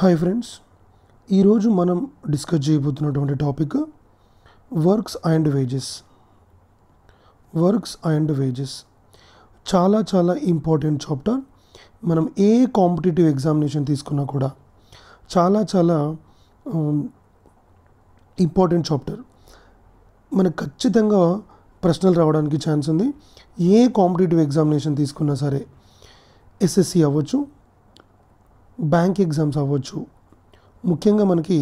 Hi friends, ఈరోజు మనం discuss చేయబోతున్నటువంటి టాపిక్ వర్క్స్ అండ్ వేజెస్. చాలా చాలా ఇంపార్టెంట్ చాప్టర్. మనం ఏ కాంపిటేటివ్ ఎగ్జామినేషన్ తీసుకున్నా కూడా చాలా ఇంపార్టెంట్ చాప్టర్. మనకు ఖచ్చితంగా ప్రశ్నలు రావడానికి ఛాన్స్ ఉంది. ఏ కాంపిటేటివ్ ఎగ్జామినేషన్ తీసుకున్నా సరే, ఎస్ఎస్సి అవ్వచ్చు, బ్యాంక్ ఎగ్జామ్స్ అవ్వచ్చు, ముఖ్యంగా మనకి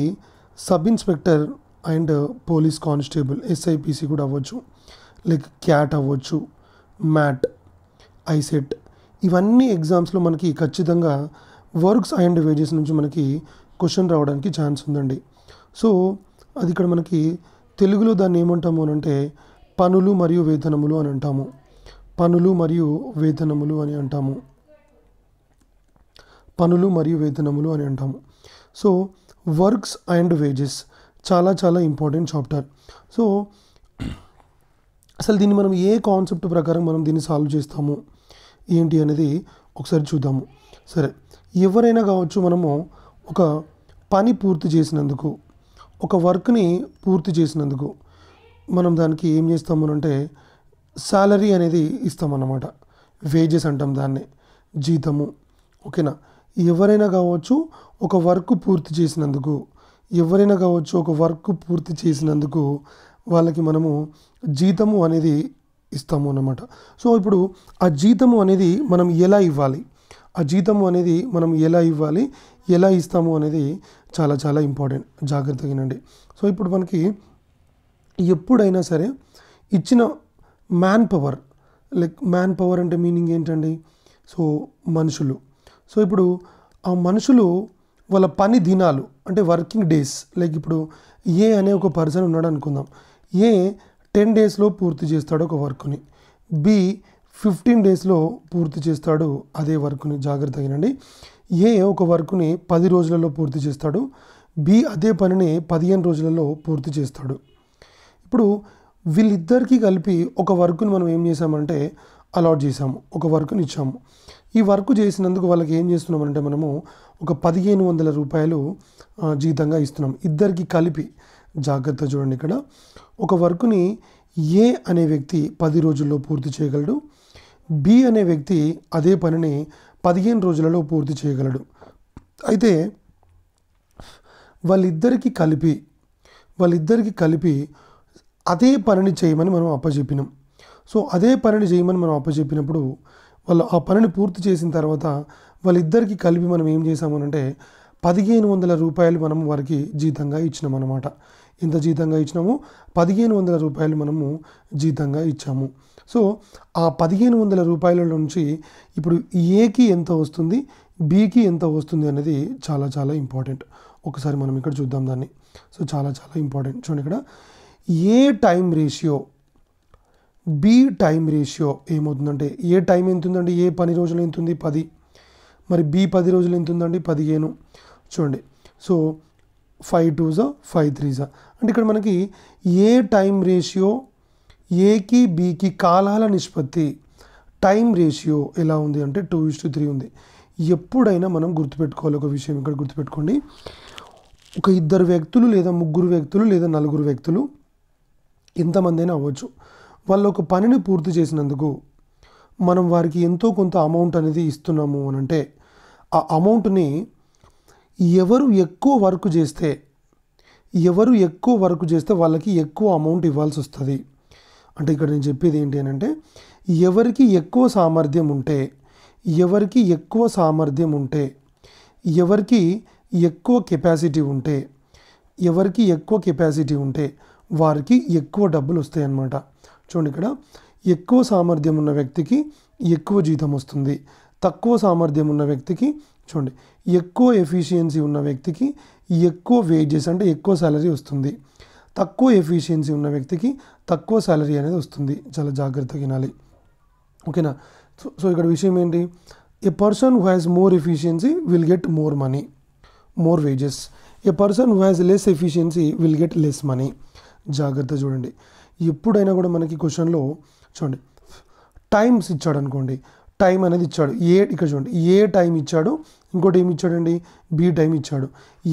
sub inspector and police constable SIPC కూడా అవ్వచ్చు, లైక్ క్యాట్ అవ్వచ్చు, మ్యాట్, ఐసెట్, ఇవన్నీ ఎగ్జామ్స్లో మనకి ఖచ్చితంగా వర్క్స్ అండ్ వేజెస్ నుంచి మనకి క్వశ్చన్ రావడానికి ఛాన్స్ ఉందండి. సో అది ఇక్కడ మనకి తెలుగులో దాన్ని ఏమంటాము అని అంటే పనులు మరియు వేతనములు అని అంటాము. పనులు మరియు వేతనములు అని అంటాము. సో వర్క్స్ అండ్ వేజెస్ చాలా ఇంపార్టెంట్ చాప్టర్. సో అసలు దీన్ని మనం ఏ కాన్సెప్ట్ ప్రకారం మనం దీన్ని సాల్వ్ చేస్తాము ఏంటి అనేది ఒకసారి చూద్దాము. సరే, ఎవరైనా కావచ్చు, మనము ఒక పని పూర్తి చేసినందుకు, ఒక వర్క్ని పూర్తి చేసినందుకు మనం దానికి ఏం చేస్తాము అంటే సాలరీ అనేది ఇస్తామన్నమాట. వేజెస్ అంటాం దాన్ని, జీతము. ఓకేనా? ఎవరైనా కావచ్చు ఒక వర్క్ పూర్తి చేసినందుకు వాళ్ళకి మనము జీతము అనేది ఇస్తాము అన్నమాట. సో ఇప్పుడు ఆ జీతము అనేది మనం ఎలా ఇవ్వాలి, ఎలా ఇస్తాము అనేది చాలా ఇంపార్టెంట్. జాగ్రత్తగా వినండి. సో ఇప్పుడు మనకి ఎప్పుడైనా సరే ఇచ్చిన మ్యాన్ పవర్ అంటే మీనింగ్ ఏంటండి? సో మనుషులు. సో ఇప్పుడు ఆ మనుషులు వాళ్ళ పని దినాలు అంటే వర్కింగ్ డేస్, లైక్ ఇప్పుడు ఏ అనే ఒక పర్సన్ ఉన్నాడు అనుకుందాం. ఏ 10 డేస్లో పూర్తి చేస్తాడు ఒక వర్క్ని, బి 15 డేస్లో పూర్తి చేస్తాడు అదే వర్క్ని. జాగ్రత్తగా వినండి. ఏ ఒక వర్క్ని 10 రోజులలో పూర్తి చేస్తాడు, బి అదే పనిని 15 రోజులలో పూర్తి చేస్తాడు. ఇప్పుడు వీళ్ళిద్దరికీ కలిపి ఒక వర్క్ని మనం ఏం చేసామంటే అలాట్ చేసాము, ఒక వర్క్ని ఇచ్చాము. ఈ వర్క్ చేసినందుకు వాళ్ళకి ఏం చేస్తున్నామంటే మనము ఒక 1500 రూపాయలు జీతంగా ఇస్తున్నాం, ఇద్దరికి కలిపి. జాగ్రత్త చూడండి, ఇక్కడ ఒక వర్క్ని ఏ అనే వ్యక్తి 10 రోజుల్లో పూర్తి చేయగలడు, బి అనే వ్యక్తి అదే పనిని 15 రోజులలో పూర్తి చేయగలడు. అయితే వాళ్ళిద్దరికి కలిపి అదే పనిని చేయమని మనం అప్పచెప్పినాం. సో అదే పనిని చేయమని మనం అప్పచెప్పినప్పుడు వాళ్ళు ఆ పనిని పూర్తి చేసిన తర్వాత వాళ్ళిద్దరికీ కలిపి మనం ఏం చేసామనంటే 1500 రూపాయలు మనం వారికి జీతంగా ఇచ్చినాం అన్నమాట. ఎంత జీతంగా ఇచ్చినాము? 1500 రూపాయలు మనము జీతంగా ఇచ్చాము. సో ఆ 1500 రూపాయల నుంచి ఇప్పుడు ఏకి ఎంత వస్తుంది, బికి ఎంత వస్తుంది అనేది చాలా ఇంపార్టెంట్. ఒకసారి మనం ఇక్కడ చూద్దాం దాన్ని. సో చాలా ఇంపార్టెంట్. చూడండి, ఇక్కడ A time ratio, B time ratio ఏమవుతుందంటే, ఏ టైం ఎంత ఉందండి? ఏ 10 రోజులు ఎంత ఉంది? 10. మరి బి 10 రోజులు ఎంత ఉందండి? 15. చూడండి, సో 5 2s 5 3s అంటే ఇక్కడ మనకి ఏ టైం రేషియో, ఏకి బికి కాలాల నిష్పత్తి టైం రేషియో ఎలా ఉంది అంటే 2:3 ఉంది. ఎప్పుడైనా మనం గుర్తుపెట్టుకోవాలి ఒక విషయం, ఇక్కడ గుర్తుపెట్టుకోండి. ఒక 2 వ్యక్తులు లేదా 3 వ్యక్తులు లేదా 4 వ్యక్తులు, ఎంతమంది అయినా అవ్వచ్చు, వాళ్ళు ఒక పనిని పూర్తి చేసినందుకు మనం వారికి ఎంతో కొంత అమౌంట్ అనేది ఇస్తున్నాము అని అంటే ఆ అమౌంట్ని ఎవరు ఎక్కువ వర్క్ చేస్తే వాళ్ళకి ఎక్కువ అమౌంట్ ఇవ్వాల్సి వస్తుంది. అంటే ఇక్కడ నేను చెప్పేది ఏంటి అని అంటే, ఎవరికి ఎక్కువ సామర్థ్యం ఉంటే, ఎవరికి ఎక్కువ కెపాసిటీ ఉంటే వారికి ఎక్కువ డబ్బులు వస్తాయి అన్నమాట. చూడండి, ఇక్కడ ఎక్కువ సామర్థ్యం ఉన్న వ్యక్తికి ఎక్కువ జీతం వస్తుంది, తక్కువ సామర్థ్యం ఉన్న వ్యక్తికి, చూడండి, ఎక్కువ ఎఫిషియన్సీ ఉన్న వ్యక్తికి ఎక్కువ వేజెస్ అంటే ఎక్కువ సాలరీ వస్తుంది, తక్కువ ఎఫిషియన్సీ ఉన్న వ్యక్తికి తక్కువ సాలరీ అనేది వస్తుంది. చాలా జాగ్రత్తగా వినాలి. ఓకేనా? సో ఇక్కడ విషయం ఏంటి? A person who has more efficiency will get more money, more wages. A person who has less efficiency will get less money. జాగ్రత్త చూడండి. ఎప్పుడైనా కూడా మనకి క్వశ్చన్లో చూడండి టైమ్స్ ఇచ్చాడు అనుకోండి, టైం అనేది ఇచ్చాడు. ఇక్కడ చూడండి, ఏ టైం ఇచ్చాడు, ఇంకోటి ఏమి ఇచ్చాడండి, బి టైం ఇచ్చాడు.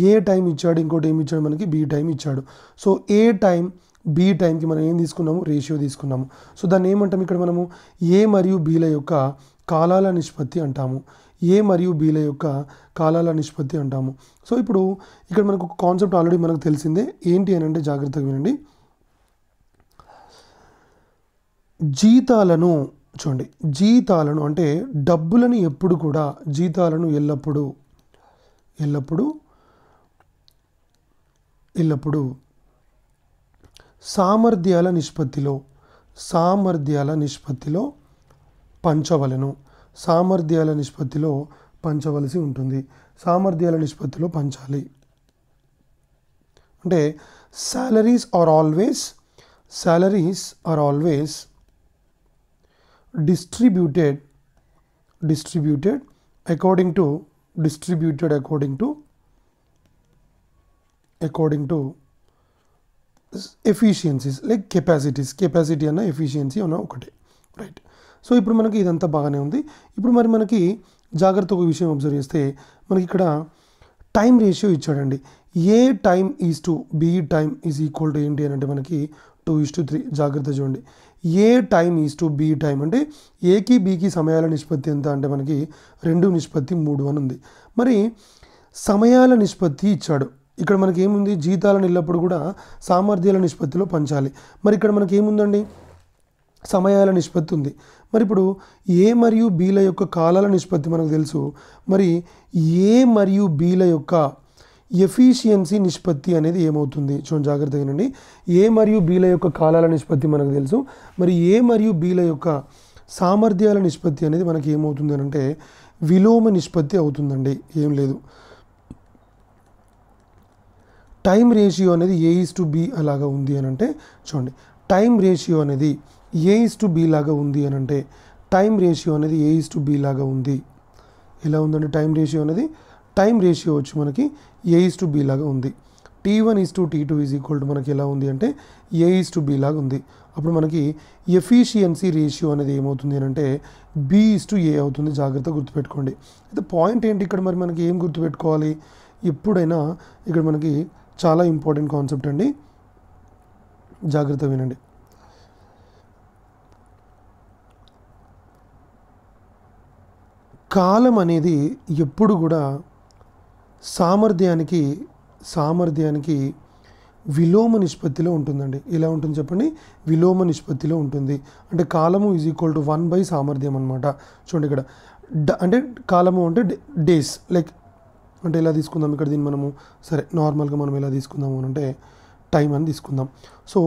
ఏ టైం ఇచ్చాడు, ఇంకోటి ఏమి ఇచ్చాడు, మనకి బి టైం ఇచ్చాడు. సో ఏ టైం బి టైంకి మనం ఏం తీసుకున్నాము, రేషియో తీసుకున్నాము. సో దాన్ని ఏమంటాం ఇక్కడ మనము, ఏ మరియు బీల యొక్క కాలాల నిష్పత్తి అంటాము. ఏ మరియు బీల యొక్క కాలాల నిష్పత్తి అంటాము. సో ఇప్పుడు ఇక్కడ మనకు ఒక కాన్సెప్ట్ ఆల్రెడీ మనకు తెలిసిందే. ఏంటి అని అంటే జాగ్రత్తగా వినండి. జీతాలను చూడండి, జీతాలను అంటే డబ్బులను ఎప్పుడు కూడా, జీతాలను ఎల్లప్పుడూ సామర్థ్యాల నిష్పత్తిలో పంచవలను. సామర్థ్యాల నిష్పత్తిలో పంచవలసి ఉంటుంది. సామర్థ్యాల నిష్పత్తిలో పంచాలి. అంటే salaries are always distributed according to efficiencies, like capacity అన్న efficiency అన్న ఒకటే, రైట్. సో ఇప్పుడు మనకి ఇదంతా బాగానే ఉంది. ఇప్పుడు మరి మనకి జాగ్రత్త ఒక విషయం అబ్జర్వ్ చేస్తే మనకి ఇక్కడ టైం రేషియో ఇచ్చాడండి. A time is to B time is equal to ఏంటి అని అంటే మనకి 2:3. జాగ్రత్త చూడండి, A time is to B time అంటే ఏకి బికి సమయాల నిష్పత్తి ఎంత అంటే మనకి 2:3 అని ఉంది. మరి సమయాల నిష్పత్తి ఇచ్చాడు. ఇక్కడ మనకి ఏముంది, జీతాలను ఎల్లప్పుడు కూడా సామర్థ్యాల నిష్పత్తిలో పంచాలి. మరి ఇక్కడ మనకి ఏముందండి, సమయాల నిష్పత్తి ఉంది. మరి ఇప్పుడు ఏ మరియు బీల యొక్క కాలాల నిష్పత్తి మనకు తెలుసు. మరి ఏ మరియు బీల యొక్క ఎఫిషియన్సీ నిష్పత్తి అనేది ఏమవుతుంది చూడండి, జాగ్రత్తగా వినండి. ఏ మరియు బీల యొక్క కాలాల నిష్పత్తి మనకు తెలుసు. మరి ఏ మరియు బీల యొక్క సామర్థ్యాల నిష్పత్తి అనేది మనకి ఏమవుతుంది అని అంటే విలోమ నిష్పత్తి అవుతుందండి. ఏం లేదు, టైం రేషియో అనేది A:B అలాగా ఉంది అని అంటే చూడండి, టైం రేషియో అనేది A:B లాగా ఉంది అని అంటే టైం రేషియో అనేది A:B లాగా ఉంది. ఎలా ఉందండి టైం రేషియో అనేది, టైం రేషియో వచ్చి మనకి A:B లాగా ఉంది. T1:T2 ఈజ్ ఈక్వల్ టు మనకి ఎలా ఉంది అంటే A:B లాగా ఉంది. అప్పుడు మనకి ఎఫిషియన్సీ రేషియో అనేది ఏమవుతుంది అని అంటే B:A అవుతుంది. జాగ్రత్త గుర్తుపెట్టుకోండి. అయితే పాయింట్ ఏంటి ఇక్కడ, మరి మనకి ఏం గుర్తుపెట్టుకోవాలి, ఎప్పుడైనా ఇక్కడ మనకి చాలా ఇంపార్టెంట్ కాన్సెప్ట్ అండి, జాగ్రత్త వినండి. కాలం అనేది ఎప్పుడు కూడా సామర్థ్యానికి విలోమ నిష్పత్తిలో ఉంటుందండి. ఎలా ఉంటుంది చెప్పండి, విలోమ నిష్పత్తిలో ఉంటుంది. అంటే కాలము ఈజ్ ఈక్వల్ టు 1/, సామర్థ్యం అనమాట. చూడండి ఇక్కడ అంటే కాలము అంటే డేస్, లైక్ అంటే ఎలా తీసుకుందాం ఇక్కడ దీన్ని మనము, సరే నార్మల్గా మనం ఎలా తీసుకుందాము అంటే టైం అని తీసుకుందాం. So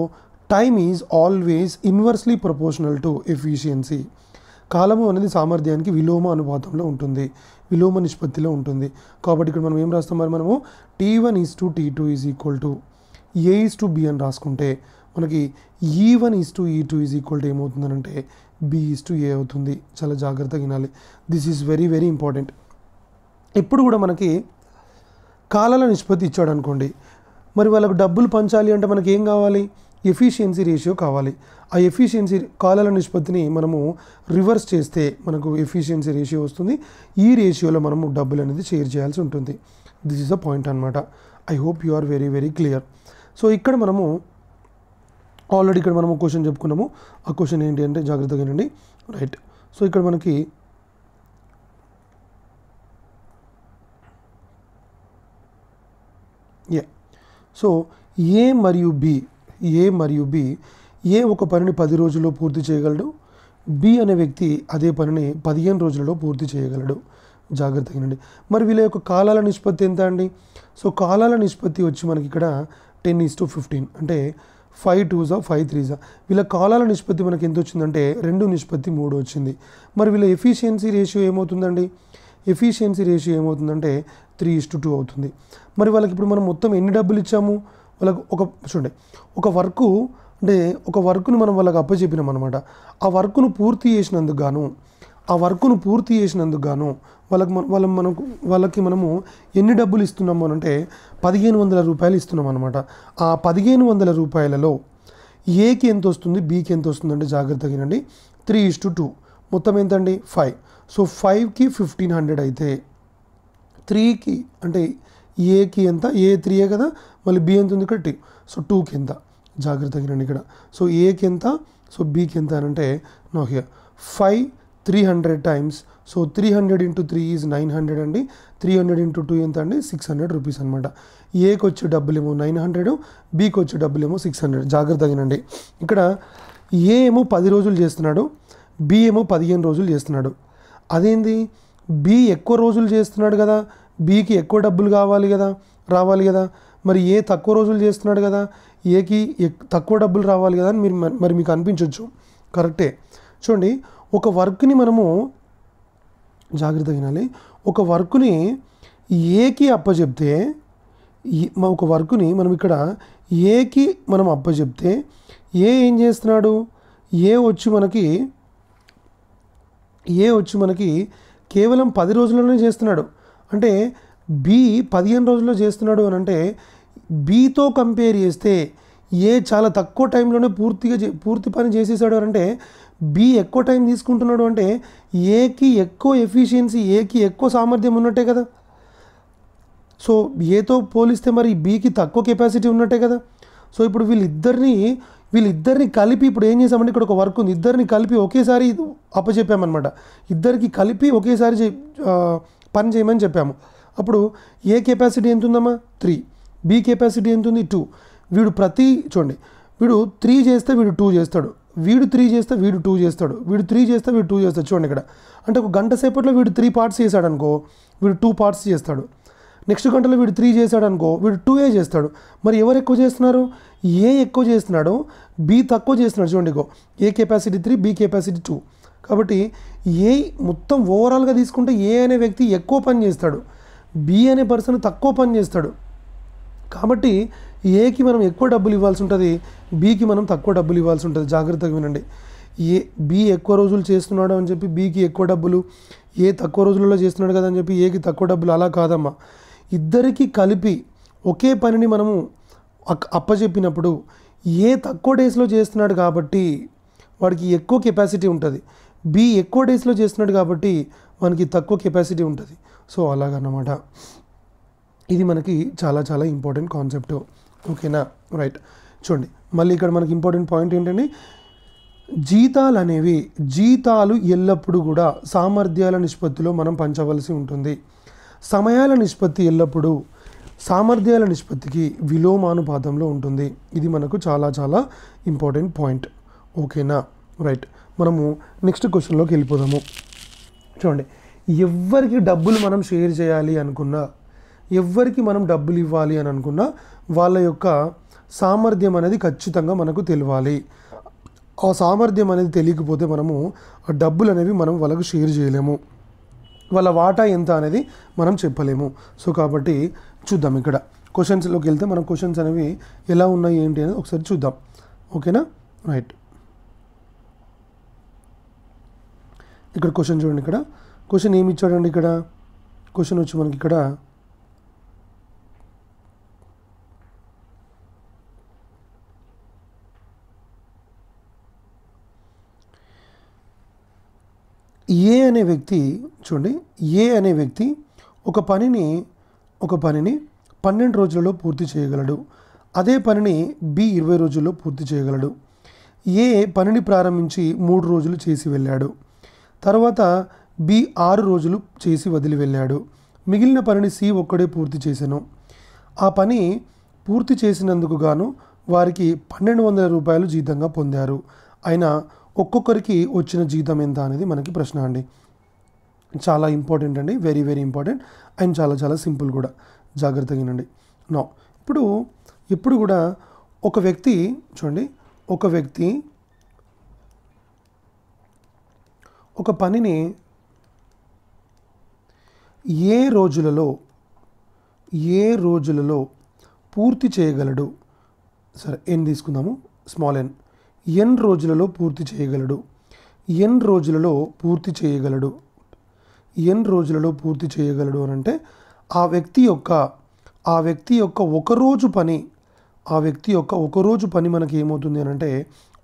time is always inversely proportional to efficiency. కాలము అనేది సామర్థ్యానికి విలోమ అనుపాతంలో ఉంటుంది, విలోమ నిష్పత్తిలో ఉంటుంది. కాబట్టి ఇక్కడ మనం ఏం రాస్తాం, మరి మనము T1:T2 is equal to A:B అని రాసుకుంటే మనకి E1:E2 is equal to ఏమవుతుందనంటే B:A అవుతుంది. చాలా జాగ్రత్తగా వినాలి, this is very very important. ఎప్పుడు కూడా మనకి కాలాల నిష్పత్తి ఇచ్చాడు అనుకోండి, మరి వాళ్ళకు డబ్బులు పంచాలి అంటే మనకి ఏం కావాలి, ఎఫిషియన్సీ రేషియో కావాలి. ఆ ఎఫిషియన్సీ కాలాల నిష్పత్తిని మనము రివర్స్ చేస్తే మనకు ఎఫిషియన్సీ రేషియో వస్తుంది. ఈ రేషియోలో మనము డబ్బులు అనేది షేర్ చేయాల్సి ఉంటుంది. దిస్ ఈజ్ అ పాయింట్ అనమాట. I hope you are very very clear. So ఇక్కడ మనము ఆల్రెడీ ఇక్కడ మనము క్వశ్చన్ చెప్పుకున్నాము. ఆ క్వశ్చన్ ఏంటి అంటే జాగ్రత్తగా వినండి, రైట్. సో ఇక్కడ మనకి సో ఏ మరియు బి, ఏ ఒక పనిని 10 రోజుల్లో పూర్తి చేయగలడు, బి అనే వ్యక్తి అదే పనిని 15 రోజులలో పూర్తి చేయగలడు. జాగ్రత్తగా వినండి. మరి వీళ్ళ యొక్క కాలాల నిష్పత్తి ఎంత అండి, సో కాలాల నిష్పత్తి వచ్చి మనకి ఇక్కడ 10:15 అంటే 5 2s 5 3s. వీళ్ళ కాలాల నిష్పత్తి మనకి ఎంత వచ్చిందంటే 2:3 వచ్చింది. మరి వీళ్ళ ఎఫిషియన్సీ రేషియో ఏమవుతుందండి, ఎఫిషియన్సీ రేషియో ఏమవుతుందంటే 3:2 అవుతుంది. మరి వాళ్ళకి ఇప్పుడు మనం మొత్తం ఎన్ని డబ్బులు ఇచ్చాము, వాళ్ళకు చూడండి ఒక వర్క్ను మనం వాళ్ళకి అప్పచెప్పినాం అనమాట. ఆ వర్క్ను పూర్తి చేసినందుకు గాను వాళ్ళకి మనము ఎన్ని డబ్బులు ఇస్తున్నాము అంటే 1500 రూపాయలు ఇస్తున్నాం అనమాట. ఆ 1500 రూపాయలలో ఏకి ఎంత వస్తుంది, బికి ఎంత వస్తుంది అంటే జాగ్రత్తగా వినండి, 3:2. మొత్తం ఎంతండి 5. సో 5కి 1500 అయితే 3కి అంటే ఏకి ఎంత, ఏ 3 కదా, మళ్ళీ బి ఎంత ఉంది ఇక్కడ 2. సో 2కి ఎంత, జాగ్రత్తగా రండి ఇక్కడ. సో ఏకి ఎంత, సో బీకి ఎంత అని అంటే no here 5 300 times. So 300 into 3 is 900 అండి. 300 ఇంటూ 2 ఎంత అండి 600 రూపీస్ అనమాట. ఏకి వచ్చే డబ్బులేమో 900, బీకి వచ్చే డబ్బులేమో 600. జాగ్రత్తగానండి ఇక్కడ ఏ ఏమో 10 రోజులు చేస్తున్నాడు, బి ఏమో 15 రోజులు చేస్తున్నాడు. అదేంది, బి ఎక్కువ రోజులు చేస్తున్నాడు కదా, బీకి ఎక్కువ డబ్బులు రావాలి కదా. మరి ఏ తక్కువ రోజులు చేస్తున్నాడు కదా, ఏకి తక్కువ డబ్బులు రావాలి కదా అని మరి మీకు అనిపించవచ్చు. కరెక్టే. చూడండి, ఒక వర్క్ని మనము జాగ్రత్తగా వినాలి. ఒక వర్క్ని ఏకి అప్పచెప్తే, ఒక వర్క్ని మనం ఇక్కడ ఏకి మనం అప్పచెప్తే ఏం చేస్తున్నాడు, ఏ వచ్చి మనకి కేవలం 10 రోజుల్లోనే చేస్తున్నాడు. అంటే బి 15 రోజుల్లో చేస్తున్నాడు అని అంటే బీతో కంపేర్ చేస్తే ఏ చాలా తక్కువ టైంలోనే పూర్తి పని చేసేసాడు అని అంటే బి ఎక్కువ టైం తీసుకుంటున్నాడు. అంటే ఏకి ఎక్కువ ఎఫిషియన్సీ, ఏకి ఎక్కువ సామర్థ్యం ఉన్నట్టే కదా. సో ఏతో పోలిస్తే మరి బీకి తక్కువ కెపాసిటీ ఉన్నట్టే కదా. సో ఇప్పుడు వీళ్ళిద్దరిని కలిపి ఇప్పుడు ఏం చేసామంటే ఇక్కడ ఒక వర్క్ ఉంది, ఇద్దరిని కలిపి ఒకేసారి అప్పచెప్పామన్నమాట. ఇద్దరికి కలిపి ఒకేసారి పని చేయమని చెప్పాము. అప్పుడు ఏ కెపాసిటీ ఎంత ఉందమ్మా 3, బి కెపాసిటీ ఎంత ఉంది 2. చూడండి, వీడు 3 చేస్తే వీడు 2 చేస్తాడు, వీడు 3 చేస్తే వీడు 2 చేస్తాడు, వీడు 3 చేస్తే వీడు 2 చేస్తాడు. చూడండి ఇక్కడ అంటే ఒక గంట సేపట్లో వీడు 3 పార్ట్స్ చేశాడు అనుకో, వీడు 2 పార్ట్స్ చేస్తాడు. నెక్స్ట్ గంటలో వీడు 3 చేశాడు అనుకో, వీడు 2 చేస్తాడు. మరి ఎవరు ఎక్కువ చేస్తున్నారు, ఏ ఎక్కువ చేస్తున్నాడు, బి తక్కువ చేస్తున్నాడు. చూడండి, ఏ కెపాసిటీ 3, బి కెపాసిటీ 2. కాబట్టి ఏ మొత్తం ఓవరాల్గా తీసుకుంటే ఏ అనే వ్యక్తి ఎక్కువ పని చేస్తాడు, బి అనే పర్సన్ తక్కువ పని చేస్తాడు. కాబట్టి ఏకి మనం ఎక్కువ డబ్బులు ఇవ్వాల్సి ఉంటుంది, బీకి మనం తక్కువ డబ్బులు ఇవ్వాల్సి ఉంటుంది. జాగ్రత్తగా వినండి. బి ఎక్కువ రోజులు చేస్తున్నాడు అని చెప్పి బీకి ఎక్కువ డబ్బులు, ఏ తక్కువ రోజులలో చేస్తున్నాడు కదా అని చెప్పి ఏకి తక్కువ డబ్బులు, అలా కాదమ్మా. ఇద్దరికి కలిపి ఒకే పనిని మనము అప్పచెప్పినప్పుడు ఏ తక్కువ డేస్లో చేస్తున్నాడు కాబట్టి వాడికి ఎక్కువ కెపాసిటీ ఉంటుంది, బి ఎక్కువ డేస్లో చేస్తున్నాడు కాబట్టి మనకి తక్కువ కెపాసిటీ ఉంటుంది. సో అలాగన్నమాట. ఇది మనకి చాలా చాలా ఇంపార్టెంట్ కాన్సెప్ట్. ఓకేనా, రైట్. చూడండి, మళ్ళీ ఇక్కడ మనకి ఇంపార్టెంట్ పాయింట్ ఏంటంటే జీతాలు ఎల్లప్పుడూ కూడా సామర్థ్యాల నిష్పత్తిలో మనం పంచవలసి ఉంటుంది. సమయాల నిష్పత్తి ఎల్లప్పుడూ సామర్థ్యాల నిష్పత్తికి విలోమానుపాతంలో ఉంటుంది. ఇది మనకు చాలా చాలా ఇంపార్టెంట్ పాయింట్. ఓకేనా, రైట్. మనము నెక్స్ట్ క్వశ్చన్లోకి వెళ్ళిపోదాము. చూడండి, ఎవరికి డబ్బులు మనం షేర్ చేయాలి అనుకున్నా, ఎవరికి మనం డబ్బులు ఇవ్వాలి అని అనుకున్నా వాళ్ళ యొక్క సామర్థ్యం అనేది ఖచ్చితంగా మనకు తెలియాలి. ఆ సామర్థ్యం అనేది తెలియకపోతే మనము ఆ డబ్బులు అనేవి మనం వాళ్ళకు షేర్ చేయలేము, వాళ్ళ వాటా ఎంత అనేది మనం చెప్పలేము. సో కాబట్టి చూద్దాం, ఇక్కడ క్వశ్చన్స్లోకి వెళ్తే మనం క్వశ్చన్స్ అనేవి ఎలా ఉన్నాయి ఏంటి అనేది ఒకసారి చూద్దాం. ఓకేనా, రైట్. ఇక్కడ క్వశ్చన్ చూడండి, ఇక్కడ క్వశ్చన్ ఏమి ఇచ్చాడండి, ఇక్కడ క్వశ్చన్ వచ్చి మనకి ఇక్కడ ఏ అనే వ్యక్తి, చూడండి, ఏ అనే వ్యక్తి ఒక పనిని 12 రోజులలో పూర్తి చేయగలడు. అదే పనిని బి 20 రోజుల్లో పూర్తి చేయగలడు. ఏ పనిని ప్రారంభించి 3 రోజులు చేసి వెళ్ళాడు. తర్వాత బి 6 రోజులు చేసి వదిలి వెళ్ళాడు. మిగిలిన పనిని సి ఒక్కడే పూర్తి చేశాను. ఆ పని పూర్తి చేసినందుకు గాను వారికి 1200 రూపాయలు జీతంగా పొందారు. అయినా ఒక్కొక్కరికి వచ్చిన జీతం ఎంత అనేది మనకి ప్రశ్న అండి. చాలా ఇంపార్టెంట్ అండి, వెరీ వెరీ ఇంపార్టెంట్ అండ్ చాలా చాలా సింపుల్ కూడా. జాగ్రత్తగా వినండి. ఇప్పుడు కూడా ఒక వ్యక్తి, చూడండి, ఒక వ్యక్తి ఒక పనిని ఏ రోజులలో పూర్తి చేయగలడు. సరే, ఎన్ తీసుకుందాము, స్మాల్ ఎన్ రోజులలో పూర్తి చేయగలడు. ఎన్ రోజులలో పూర్తి చేయగలడు అని అంటే ఆ వ్యక్తి యొక్క ఒకరోజు పని మనకి ఏమవుతుంది అని అంటే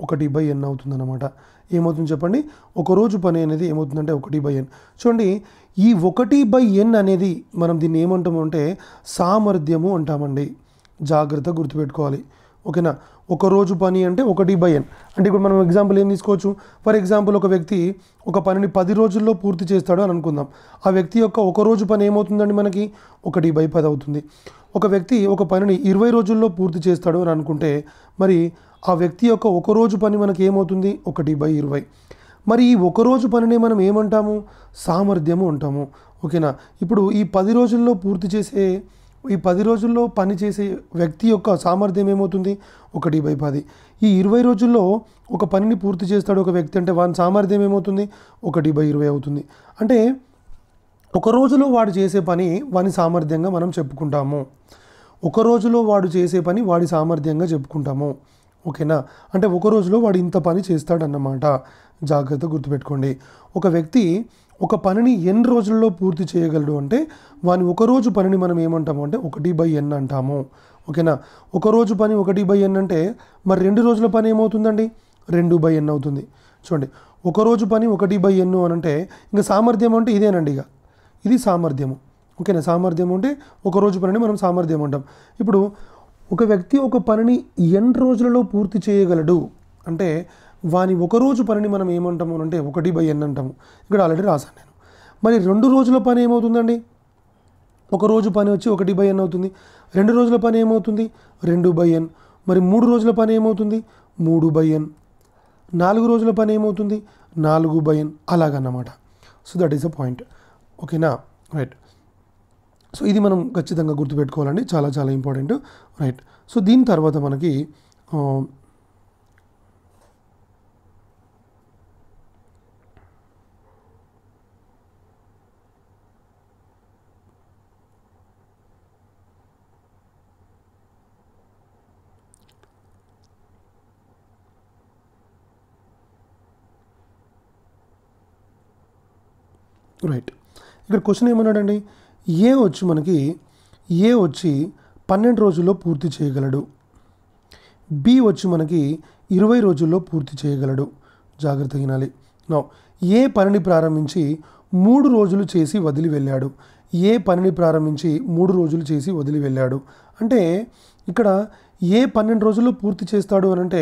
1/n అవుతుంది అన్నమాట. ఏమవుతుంది చెప్పండి, ఒకరోజు పని అనేది ఏమవుతుందంటే 1/n. చూడండి, ఈ 1/n అనేది మనం దీన్ని ఏమంటాము అంటే సామర్థ్యము అంటామండి. జాగ్రత్తగా గుర్తుపెట్టుకోవాలి. ఓకేనా, ఒకరోజు పని అంటే 1/n. అంటే ఇప్పుడు మనం ఎగ్జాంపుల్ ఏం తీసుకోవచ్చు, ఫర్ ఎగ్జాంపుల్ ఒక వ్యక్తి ఒక పనిని 10 రోజుల్లో పూర్తి చేస్తాడు అని అనుకుందాం. ఆ వ్యక్తి యొక్క ఒకరోజు పని ఏమవుతుందండి మనకి 1/10 అవుతుంది. ఒక వ్యక్తి ఒక పనిని 20 రోజుల్లో పూర్తి చేస్తాడు అని అనుకుంటే మరి ఆ వ్యక్తి యొక్క ఒకరోజు పని మనకి ఏమవుతుంది 1/20. మరి ఈ ఒకరోజు పనిని మనం ఏమంటాము, సామర్థ్యము అంటాము. ఓకేనా, ఇప్పుడు ఈ 10 రోజుల్లో పూర్తి చేసే ఈ 10 రోజుల్లో పని చేసే వ్యక్తి యొక్క సామర్థ్యం ఏమవుతుంది 1/10. ఈ 20 రోజుల్లో ఒక పనిని పూర్తి చేస్తాడు ఒక వ్యక్తి అంటే వాని సామర్థ్యం ఏమవుతుంది 1/20 అవుతుంది. అంటే ఒక రోజులో వాడు చేసే పని వాని సామర్థ్యంగా మనం చెప్పుకుంటాము. ఒక రోజులో వాడు చేసే పని వాడి సామర్థ్యంగా చెప్పుకుంటాము. ఓకేనా, అంటే ఒక రోజులో వాడు ఇంత పని చేస్తాడన్నమాట. జాగ్రత్త గుర్తుపెట్టుకోండి. ఒక వ్యక్తి ఒక పనిని ఎన్ని రోజుల్లో పూర్తి చేయగలడు అంటే వాని ఒకరోజు పనిని మనం ఏమంటాము అంటే 1/n అంటాము. ఓకేనా, ఒకరోజు పని 1/n అంటే మరి 2 రోజుల పని ఏమవుతుందండి 2/n అవుతుంది. చూడండి, ఒకరోజు పని 1/n అని అంటే ఇంకా సామర్థ్యం అంటే ఇదేనండి, ఇక ఇది సామర్థ్యము. ఓకేనా, సామర్థ్యం అంటే ఒకరోజు పనిని మనం సామర్థ్యం అంటాం. ఇప్పుడు ఒక వ్యక్తి ఒక పనిని ఎన్ని రోజులలో పూర్తి చేయగలడు అంటే వాని ఒకరోజు పనిని మనం ఏమంటాము అంటే 1/n అంటాము. ఇక్కడ ఆల్రెడీ రాశాను నేను. మరి 2 రోజుల పని ఏమవుతుందండి, ఒక రోజు పని వచ్చి 1/n అవుతుంది. 2 రోజుల పని ఏమవుతుంది 2/n. మరి 3 రోజుల పని ఏమవుతుంది 3/n. 4 రోజుల పని ఏమవుతుంది 4/n. అలాగన్నమాట. So that is a point. ఓకేనా, రైట్. సో ఇది మనం ఖచ్చితంగా గుర్తుపెట్టుకోవాలండి, చాలా చాలా ఇంపార్టెంట్. రైట్. సో దీని తర్వాత మనకి రైట్, ఇక్కడ క్వశ్చన్ ఏమన్నాడండి, ఏ వచ్చి 12 రోజుల్లో పూర్తి చేయగలడు, బి వచ్చి మనకి 20 రోజుల్లో పూర్తి చేయగలడు. జాగ్రత్తగా వినాలి. నౌ ఏ పనిని ప్రారంభించి 3 రోజులు చేసి వదిలి వెళ్ళాడు. ఏ పనిని ప్రారంభించి 3 రోజులు చేసి వదిలి వెళ్ళాడు అంటే ఇక్కడ ఏ 12 రోజుల్లో పూర్తి చేస్తాడు అని అంటే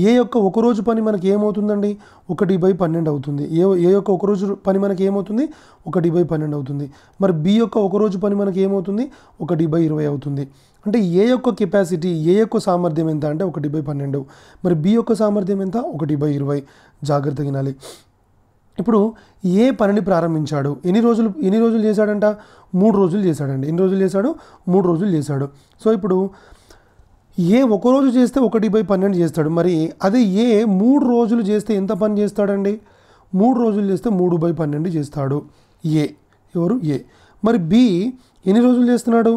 ఏ యొక్క ఒకరోజు పని మనకి ఏమవుతుందండి 1/12 అవుతుంది. ఏ యొక్క ఒకరోజు పని మనకి ఏమవుతుంది 1/12 అవుతుంది. మరి బి యొక్క ఒకరోజు పని మనకి ఏమవుతుంది 1/20 అవుతుంది. అంటే ఏ యొక్క కెపాసిటీ, ఏ యొక్క సామర్థ్యం ఎంత అంటే 1/12. మరి బి యొక్క సామర్థ్యం ఎంత 1/20. జాగ్రత్తగా వినాలి. ఇప్పుడు ఏ పనిని ప్రారంభించాడు, ఎన్ని రోజులు చేశాడంట 3 రోజులు చేశాడండి. ఎన్ని రోజులు చేశాడు 3 రోజులు చేశాడు. సో ఇప్పుడు ఏ ఒకరోజు చేస్తే 1/12 చేస్తాడు. మరి అదే ఏ 3 రోజులు చేస్తే ఎంత పని చేస్తాడండి 3 రోజులు చేస్తే 3/12 చేస్తాడు. ఏ ఎవరు ఏ. మరి బి ఎన్ని రోజులు చేస్తున్నాడు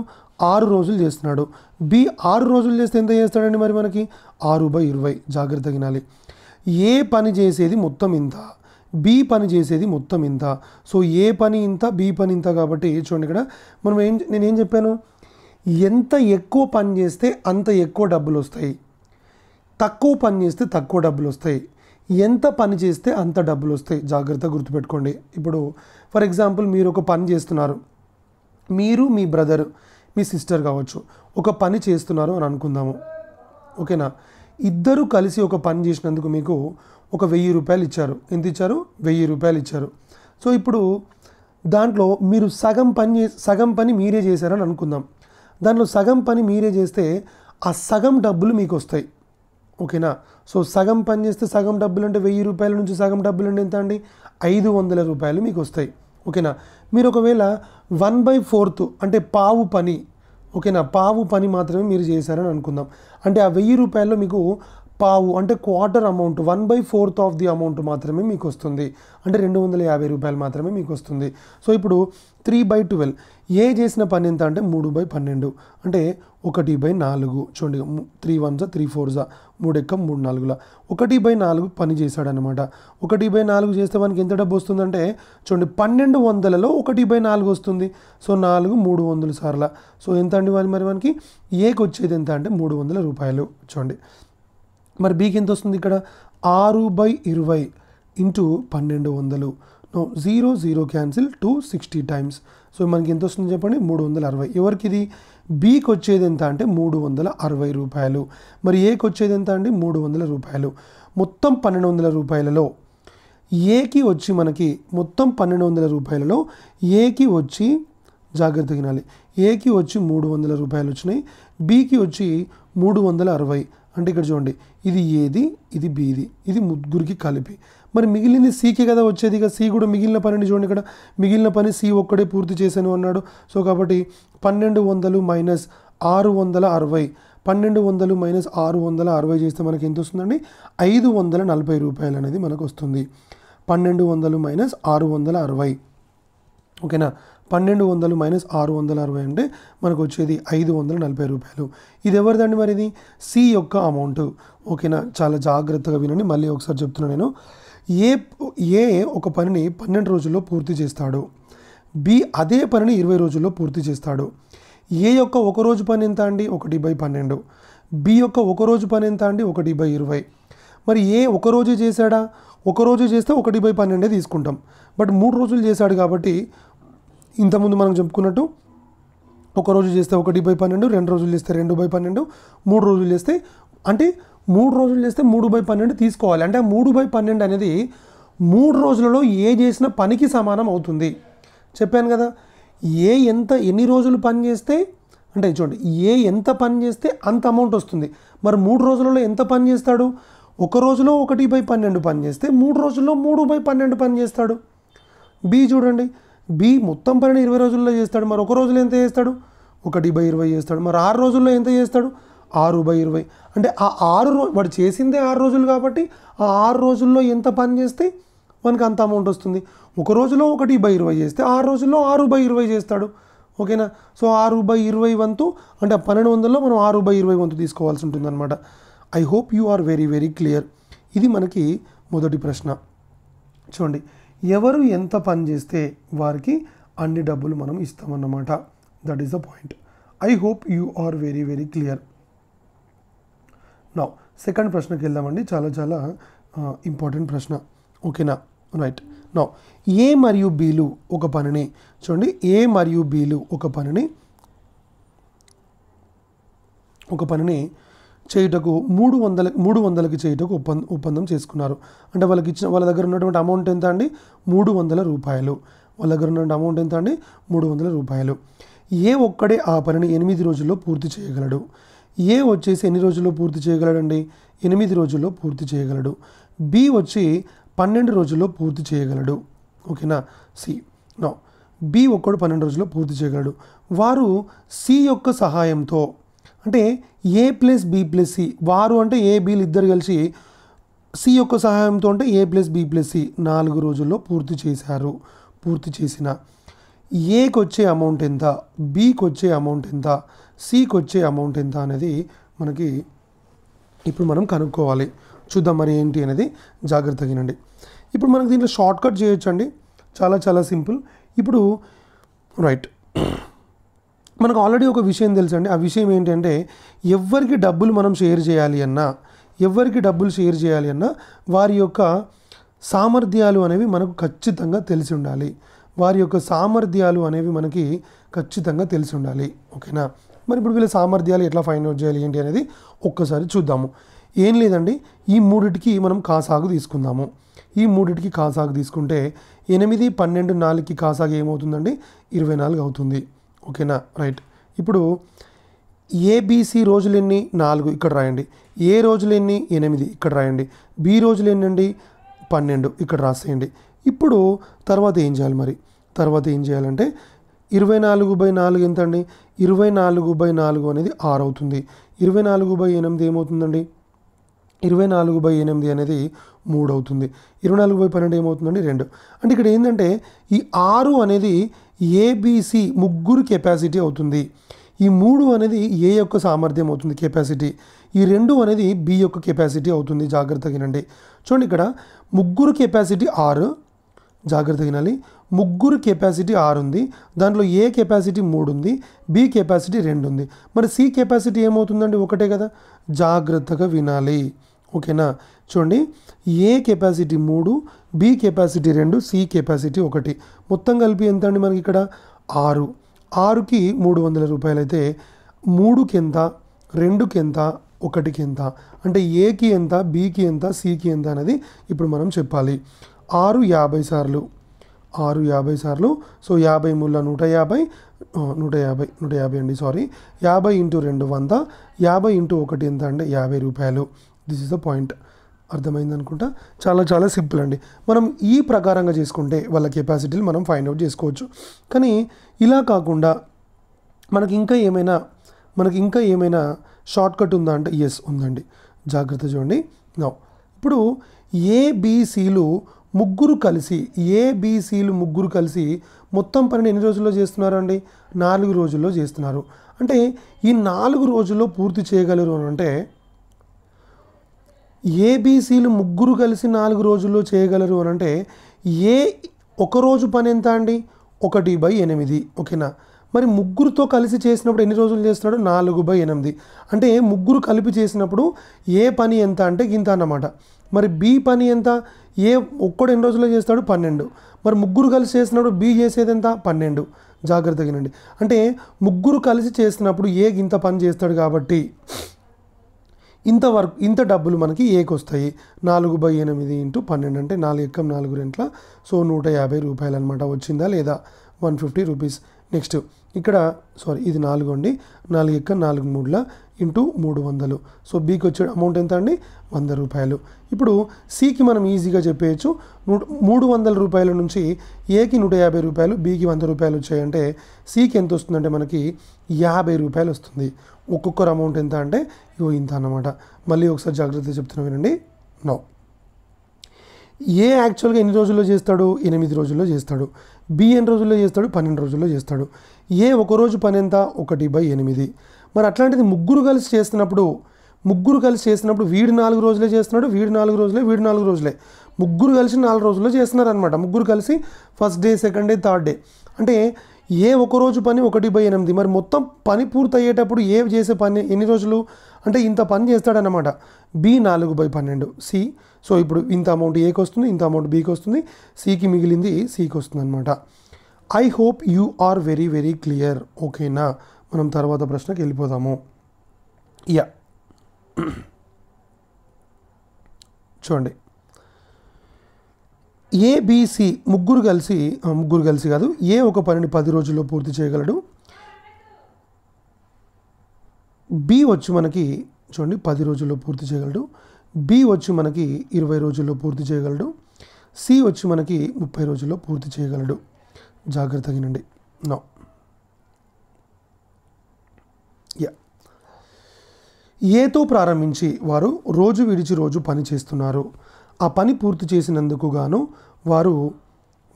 6 రోజులు చేస్తున్నాడు. బి 6 రోజులు చేస్తే ఎంత చేస్తాడండి మరి మనకి 6/20. జాగ్రత్తగా వినాలి. ఏ పని చేసేది మొత్తం ఇంత, బి పని చేసేది మొత్తం ఇంత. సో ఏ పని ఇంత, బి పని ఇంత. కాబట్టి చూడండి ఇక్కడ మనం నేనేం చెప్పాను, ఎంత ఎక్కువ పని చేస్తే అంత ఎక్కువ డబ్బులు వస్తాయి, తక్కువ పని చేస్తే తక్కువ డబ్బులు వస్తాయి, ఎంత పని చేస్తే అంత డబ్బులు వస్తాయి. జాగ్రత్తగా గుర్తుపెట్టుకోండి. ఇప్పుడు ఫర్ ఎగ్జాంపుల్ మీరు ఒక పని చేస్తున్నారు, మీరు మీ బ్రదర్ మీ సిస్టర్ కావచ్చు ఒక పని చేస్తున్నారు అని అనుకుందాము. ఓకేనా, ఇద్దరు కలిసి ఒక పని చేసినందుకు మీకు ఒక 1000 రూపాయలు ఇచ్చారు. ఎంత ఇచ్చారు 1000 రూపాయలు ఇచ్చారు. సో ఇప్పుడు దాంట్లో మీరు సగం పని మీరే చేశారని అనుకుందాం. దాంట్లో సగం పని మీరే చేస్తే ఆ సగం డబ్బులు మీకు వస్తాయి. ఓకేనా, సో సగం పని చేస్తే సగం డబ్బులు అంటే 1000 రూపాయల నుంచి సగం డబ్బులు అంటే ఎంత అండి 500 రూపాయలు మీకు వస్తాయి. ఓకేనా, మీరు ఒకవేళ 1/4 అంటే పావు పని, ఓకేనా, పావు పని మాత్రమే మీరు చేశారని అనుకుందాం. అంటే ఆ 1000 రూపాయల్లో మీకు పావు అంటే quarter amount 1/4 of the amount మాత్రమే మీకు వస్తుంది. అంటే 250 రూపాయలు మాత్రమే మీకు వస్తుంది. సో ఇప్పుడు 3/12 ఏ చేసిన పని ఎంత అంటే 3/12 అంటే 1/4. చూడండి 3 1 3 4 3 ఎక్క 3 4 1/4 పని చేశాడనమాట. 1/4 చేస్తే మనకి ఎంత డబ్బు వస్తుందంటే చూడండి 1200లో 1/4 వస్తుంది. సో 4 300 సార్ల. సో ఎంత అండి మరి మనకి ఏకి వచ్చేది ఎంత అంటే 300 రూపాయలు. చూడండి మరి బీకి ఎంత వస్తుంది ఇక్కడ 6/20. Into 1200. No 0 0 cancel 260 times. So మనకి ఎంత వస్తుంది చెప్పండి, 360. ఎవరికి ఇది? బికి వచ్చేది ఎంత అంటే 360 రూపాయలు. మరి ఏకి వచ్చేది ఎంత అండి? 300 రూపాయలు. మొత్తం 1200 రూపాయలలో ఏకి వచ్చి మనకి మొత్తం 1200 రూపాయలలో ఏకి వచ్చి జాగ్రత్తగా వినాలి, ఏకి వచ్చి 300 రూపాయలు వచ్చినాయి, బికి వచ్చి 360. అంటే ఇక్కడ చూడండి, ఇది ఏది, ఇది బీది, ఇది ముగ్గురికి కలిపి. మరి మిగిలింది సీకి కదా వచ్చేది. ఇక సి కూడా మిగిలిన పనిని చూడండి, ఇక్కడ మిగిలిన పని సి ఒక్కడే పూర్తి చేశాను అన్నాడు. సో కాబట్టి 1200 మైనస్ 660, 1200 మైనస్ 660 చేస్తే మనకి ఎంత వస్తుందండి? 540 రూపాయలు అనేది మనకు వస్తుంది. 1200 మైనస్ 660, ఓకేనా? 1200 మైనస్ 660 అంటే మనకు వచ్చేది 540 రూపాయలు. ఇది ఎవరిదండి? మరి ఇది సి యొక్క అమౌంట్, ఓకేనా? చాలా జాగ్రత్తగా వినండి, మళ్ళీ ఒకసారి చెప్తున్నాను నేను. ఏ ఒక పనిని 12 రోజుల్లో పూర్తి చేస్తాడు, బి అదే పనిని 20 రోజుల్లో పూర్తి చేస్తాడు. ఏ యొక్క ఒక రోజు పని ఎంత అండి? 1/12. బి యొక్క ఒక రోజు పని ఎంత అండి? 1/20. మరి ఏ ఒక రోజు చేశాడా? ఒక రోజు చేస్తే 1/12 తీసుకుంటాం. బట్ 3 రోజులు చేశాడు కాబట్టి ఇంతకుముందు మనం చెప్పుకున్నట్టు ఒక రోజు చేస్తే 1/12, 2 రోజులు చేస్తే 2/12, 3 రోజులు చేస్తే అంటే 3 రోజులు చేస్తే 3/12 తీసుకోవాలి. అంటే 3/12 అనేది 3 రోజులలో ఏ చేసిన పనికి సమానం అవుతుంది. చెప్పాను కదా, ఎన్ని రోజులు పని చేస్తే అంటే చూడండి, ఎంత పని చేస్తే అంత అమౌంట్ వస్తుంది. మరి 3 రోజులలో ఎంత పని చేస్తాడు? ఒక రోజులో 1/12 పని చేస్తే 3 రోజుల్లో 3/12 పని చేస్తాడు. బి చూడండి, బి మొత్తం పనిని 20 రోజుల్లో చేస్తాడు. మరి ఒక రోజులో ఎంత చేస్తాడు? 1/20 చేస్తాడు. మరి 6 రోజుల్లో ఎంత చేస్తాడు? 6/20. అంటే ఆ 6 వాడు చేసిందే 6 రోజులు కాబట్టి ఆ 6 రోజుల్లో ఎంత పని చేస్తే మనకు అంత అమౌంట్ వస్తుంది. ఒక రోజులో 1/20 చేస్తే 6 రోజుల్లో 6/20 చేస్తాడు. ఓకేనా? సో 6/20 వంతు అంటే 1200లో మనం 6/20 వంతు తీసుకోవాల్సి ఉంటుంది అనమాట. I hope you are very very clear. ఇది మనకి మొదటి ప్రశ్న. చూడండి, ఎవరు ఎంత పని చేస్తే వారికి అన్ని డబ్బులు మనం ఇస్తామన్నమాట. That is the point. I hope you are very very clear. Now second ప్రశ్నకి వెళ్దామండి. చాలా చాలా ఇంపార్టెంట్ ప్రశ్న. ఓకేనా? రైట్. నౌ ఏ మరియు బీలు ఒక పనిని చూడండి, ఏ మరియు బీలు ఒక పనిని చేయుటకు 300కి చేయుటకు ఒప్పందం చేసుకున్నారు. అంటే వాళ్ళ దగ్గర ఉన్నటువంటి అమౌంట్ ఎంత అండి? 300 రూపాయలు. వాళ్ళ దగ్గర ఉన్న అమౌంట్ ఎంత అండి? 300 రూపాయలు. ఏ ఒక్కడే ఆ పనిని 8 రోజుల్లో పూర్తి చేయగలడు. ఏ వచ్చేసి ఎన్ని రోజుల్లో పూర్తి చేయగలడండి? 8 రోజుల్లో పూర్తి చేయగలడు. బి వచ్చి 12 రోజుల్లో పూర్తి చేయగలడు. ఓకేనా? సి. నో బి ఒక్కడు 12 రోజుల్లో పూర్తి చేయగలడు. వారు సి యొక్క సహాయంతో అంటే ఏ ప్లస్ బి ప్లస్ సి, వారు అంటే ఏ బీలు ఇద్దరు కలిసి సి యొక్క సహాయంతో అంటే ఏ ప్లస్ బి ప్లస్ సి 4 రోజుల్లో పూర్తి చేశారు. పూర్తి చేసిన ఏకి వచ్చే అమౌంట్ ఎంత, బికి వచ్చే అమౌంట్ ఎంత, సికి వచ్చే అమౌంట్ ఎంత అనేది మనకి ఇప్పుడు మనం కనుక్కోవాలి. చూద్దాం మరి ఏంటి అనేది జాగ్రత్తగా వినండి. ఇప్పుడు మనకు దీంట్లో షార్ట్ కట్ చేయొచ్చు అండి, చాలా చాలా సింపుల్. ఇప్పుడు రైట్, మనకు ఆల్రెడీ ఒక విషయం తెలుసండి. ఆ విషయం ఏంటంటే ఎవరికి డబ్బులు మనం షేర్ చేయాలి అన్నా వారి యొక్క సామర్థ్యాలు అనేవి మనకు ఖచ్చితంగా తెలిసి ఉండాలి. ఓకేనా? మరి ఇప్పుడు వీళ్ళ సామర్థ్యాలు ఎట్లా ఫైండ్ అవుట్ చేయాలి ఏంటి అనేది ఒక్కసారి చూద్దాము. ఏం లేదండి, ఈ మూడిటికి మనం కాసాగు తీసుకుందాము. ఈ మూడిటికి కాసాగు తీసుకుంటే 8, 12, 4కి కాసాగు ఏమవుతుందండి? 24 అవుతుంది. ఓకేనా? రైట్. ఇప్పుడు ఏబిసి రోజులు ఎన్ని? 4 ఇక్కడ రాయండి. ఏ రోజులు ఎన్ని? 8 ఇక్కడ రాయండి. బి రోజులు ఎన్నండి? 12 ఇక్కడ రాసేయండి. ఇప్పుడు తర్వాత ఏం చేయాలి? తర్వాత ఏం చేయాలంటే 24/4 ఎంత అండి? 24/4 అనేది 6 అవుతుంది. 24/8 ఏమవుతుందండి? 24/8 అనేది 3 అవుతుంది. 24/12 ఏమవుతుందండి? 2. అంటే ఇక్కడ ఏంటంటే ఈ 6 అనేది ఏబిసి ముగ్గురు కెపాసిటీ అవుతుంది. ఈ 3 అనేది ఏ యొక్క సామర్థ్యం అవుతుంది, కెపాసిటీ. ఈ 2 అనేది బి యొక్క కెపాసిటీ అవుతుంది. జాగ్రత్తగా వినండి. చూడండి, ఇక్కడ ముగ్గురు కెపాసిటీ 6. జాగ్రత్తగా వినాలి. ముగ్గురు కెపాసిటీ 6 ఉంది. దాంట్లో ఏ కెపాసిటీ 3 ఉంది, బి కెపాసిటీ 2 ఉంది. మరి సి కెపాసిటీ ఏమవుతుందండి? ఒకటే కదా. జాగ్రత్తగా వినాలి. ఓకేనా. చూడండి, A capacity 3, B capacity 2, C capacity 1, మొత్తం కలిపి ఎంత అండి మనకి ఇక్కడ 6. 6కి 300 రూపాయలు అయితే 3కి ఎంత, 2కి ఎంత, 1కి ఎంత, అంటే ఏకి ఎంత, బికి ఎంత, సికి ఎంత అనేది ఇప్పుడు మనం చెప్పాలి. 6 50 సార్లు, 6 50 సార్లు, సో 50 మూల 150, 150 అండి, సారీ, 50 ఇంటూ 2 100, 50 ఇంటూ 1 ఎంత అంటే 50 రూపాయలు. This is the point. అర్థమైంది అనుకుంటా. చాలా చాలా సింపుల్ అండి. మనం ఈ ప్రకారంగా చేసుకుంటే వాళ్ళ కెపాసిటీలు మనం ఫైండ్ అవుట్ చేసుకోవచ్చు. కానీ ఇలా కాకుండా మనకి ఇంకా ఏమైనా షార్ట్ కట్ ఉందా అంటే ఎస్ ఉందండి. జాగ్రత్త చూడండి. నో, ఇప్పుడు ఏబిసిలు ముగ్గురు కలిసి మొత్తం పనిని ఎన్ని రోజుల్లో చేస్తున్నారు అండి? 4 రోజుల్లో చేస్తున్నారు. అంటే ఈ 4 రోజుల్లో పూర్తి చేయగలరు అని అంటే, ఏబిసిలు ముగ్గురు కలిసి 4 రోజుల్లో చేయగలరు అని అంటే ఏ ఒక రోజు పని ఎంత అండి? 1/8. ఓకేనా. మరి ముగ్గురుతో కలిసి చేసినప్పుడు ఎన్ని రోజులు చేస్తున్నాడు? 4/8. అంటే ముగ్గురు కలిపి చేసినప్పుడు ఏ పని ఎంత అంటే ఇంత అన్నమాట. మరి బి పని ఎంత? ఏ ఒక్కడు ఎన్ని రోజుల్లో చేస్తాడు? 12. మరి ముగ్గురు కలిసి చేసినప్పుడు బి చేసేది ఎంత? 12. జాగ్రత్తగా వినండి. అంటే ముగ్గురు కలిసి చేసినప్పుడు ఏ ఇంత పని చేస్తాడు కాబట్టి ఇంత డబ్బులు మనకి ఏకి వస్తాయి. 4/8 ఇంటూ 12 అంటే 4 ఎక్కం 4 రెంట్ల, సో 150 రూపాయలు అనమాట. వచ్చిందా లేదా? 150 రూపీస్. నెక్స్ట్ ఇక్కడ సారీ ఇది 4 అండి. 4 ఎక్కం 4 మూడుల ఇంటూ 300, సో బీకి వచ్చే అమౌంట్ ఎంత అండి? 100 రూపాయలు. ఇప్పుడు సికి మనం ఈజీగా చెప్పేయచ్చు. 300 రూపాయల నుంచి ఏకి 150 రూపాయలు, బికి 100 రూపాయలు వచ్చాయంటే సికి ఎంత వస్తుందంటే మనకి 50 రూపాయలు వస్తుంది. ఒక్కొక్కరు అమౌంట్ ఎంత అంటే ఇంత అన్నమాట. మళ్ళీ ఒకసారి జాగ్రత్తగా చెప్తున్నా వినండి. నో, ఏ యాక్చువల్గా ఎన్ని రోజుల్లో చేస్తాడు? 8 రోజుల్లో చేస్తాడు. బి ఎన్ని రోజుల్లో చేస్తాడు? 12 రోజుల్లో చేస్తాడు. ఏ ఒకరోజు పని ఎంత? 1/8. మరి అట్లాంటిది ముగ్గురు కలిసి చేసినప్పుడు వీడు 4 రోజులే చేస్తున్నాడు, వీడు 4 రోజులే, ముగ్గురు కలిసి 4 రోజుల్లో చేస్తున్నారు అనమాట. ముగ్గురు కలిసి first day, second day, third day. అంటే ఏ ఒకరోజు పని 1/8. మరి మొత్తం పని పూర్తి అయ్యేటప్పుడు ఏ చేసే పని ఎన్ని రోజులు అంటే ఇంత పని చేస్తాడనమాట. B 4/12 C. సో ఇప్పుడు ఇంత అమౌంట్ ఏకి వస్తుంది, ఇంత అమౌంట్ బీకి వస్తుంది, సికి మిగిలింది సికి వస్తుంది అనమాట. I hope you are very very clear. ఓకేనా. మనం తర్వాత ప్రశ్నకి వెళ్ళిపోదాము. యా, చూడండి, ఏబిసి ముగ్గురు కలిసి కాదు, ఏ ఒక పనిని 10 రోజుల్లో పూర్తి చేయగలడు. బి వచ్చి మనకి చూడండి 10 రోజుల్లో పూర్తి చేయగలడు. బి వచ్చి మనకి 20 రోజుల్లో పూర్తి చేయగలడు. సి వచ్చి మనకి 30 రోజుల్లో పూర్తి చేయగలడు. జాగ్రత్తగా వినండి. నో, యా, ఏతో ప్రారంభించి వారు రోజు విడిచి రోజు పని చేస్తున్నారు. ఆ పని పూర్తి చేసినందుకు గాను వారు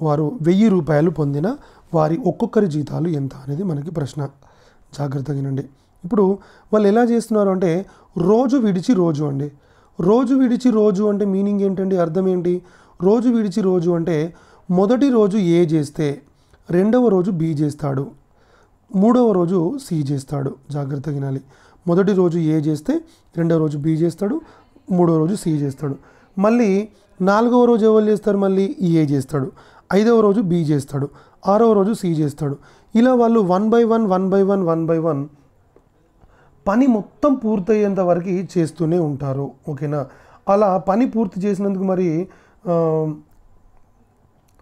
1000 రూపాయలు పొందిన వారి ఒక్కొక్కరి జీతాలు ఎంత అనేది మనకి ప్రశ్న. జాగ్రత్తగా వినండి. ఇప్పుడు వాళ్ళు ఎలా చేస్తున్నారు అంటే రోజు విడిచి రోజు అండి. రోజు విడిచి రోజు అంటే మీనింగ్ ఏంటండి? అర్థం ఏంటి? రోజు విడిచి రోజు అంటే మొదటి రోజు ఏ చేస్తే రెండవ రోజు బి చేస్తాడు, మూడవ రోజు సి చేస్తాడు. జాగ్రత్తగా వినాలి. మొదటి రోజు ఏ చేస్తే రెండవ రోజు బి చేస్తాడు, మూడవ రోజు సి చేస్తాడు. మళ్ళీ 4వ రోజు ఎవరు చేస్తారు? మళ్ళీ ఏ చేస్తాడు. 5వ రోజు బి చేస్తాడు, 6వ రోజు సి చేస్తాడు. ఇలా వాళ్ళు 1 by 1 పని మొత్తం పూర్తయ్యేంత వరకు చేస్తూనే ఉంటారు. ఓకేనా. అలా పని పూర్తి చేసినందుకు మరి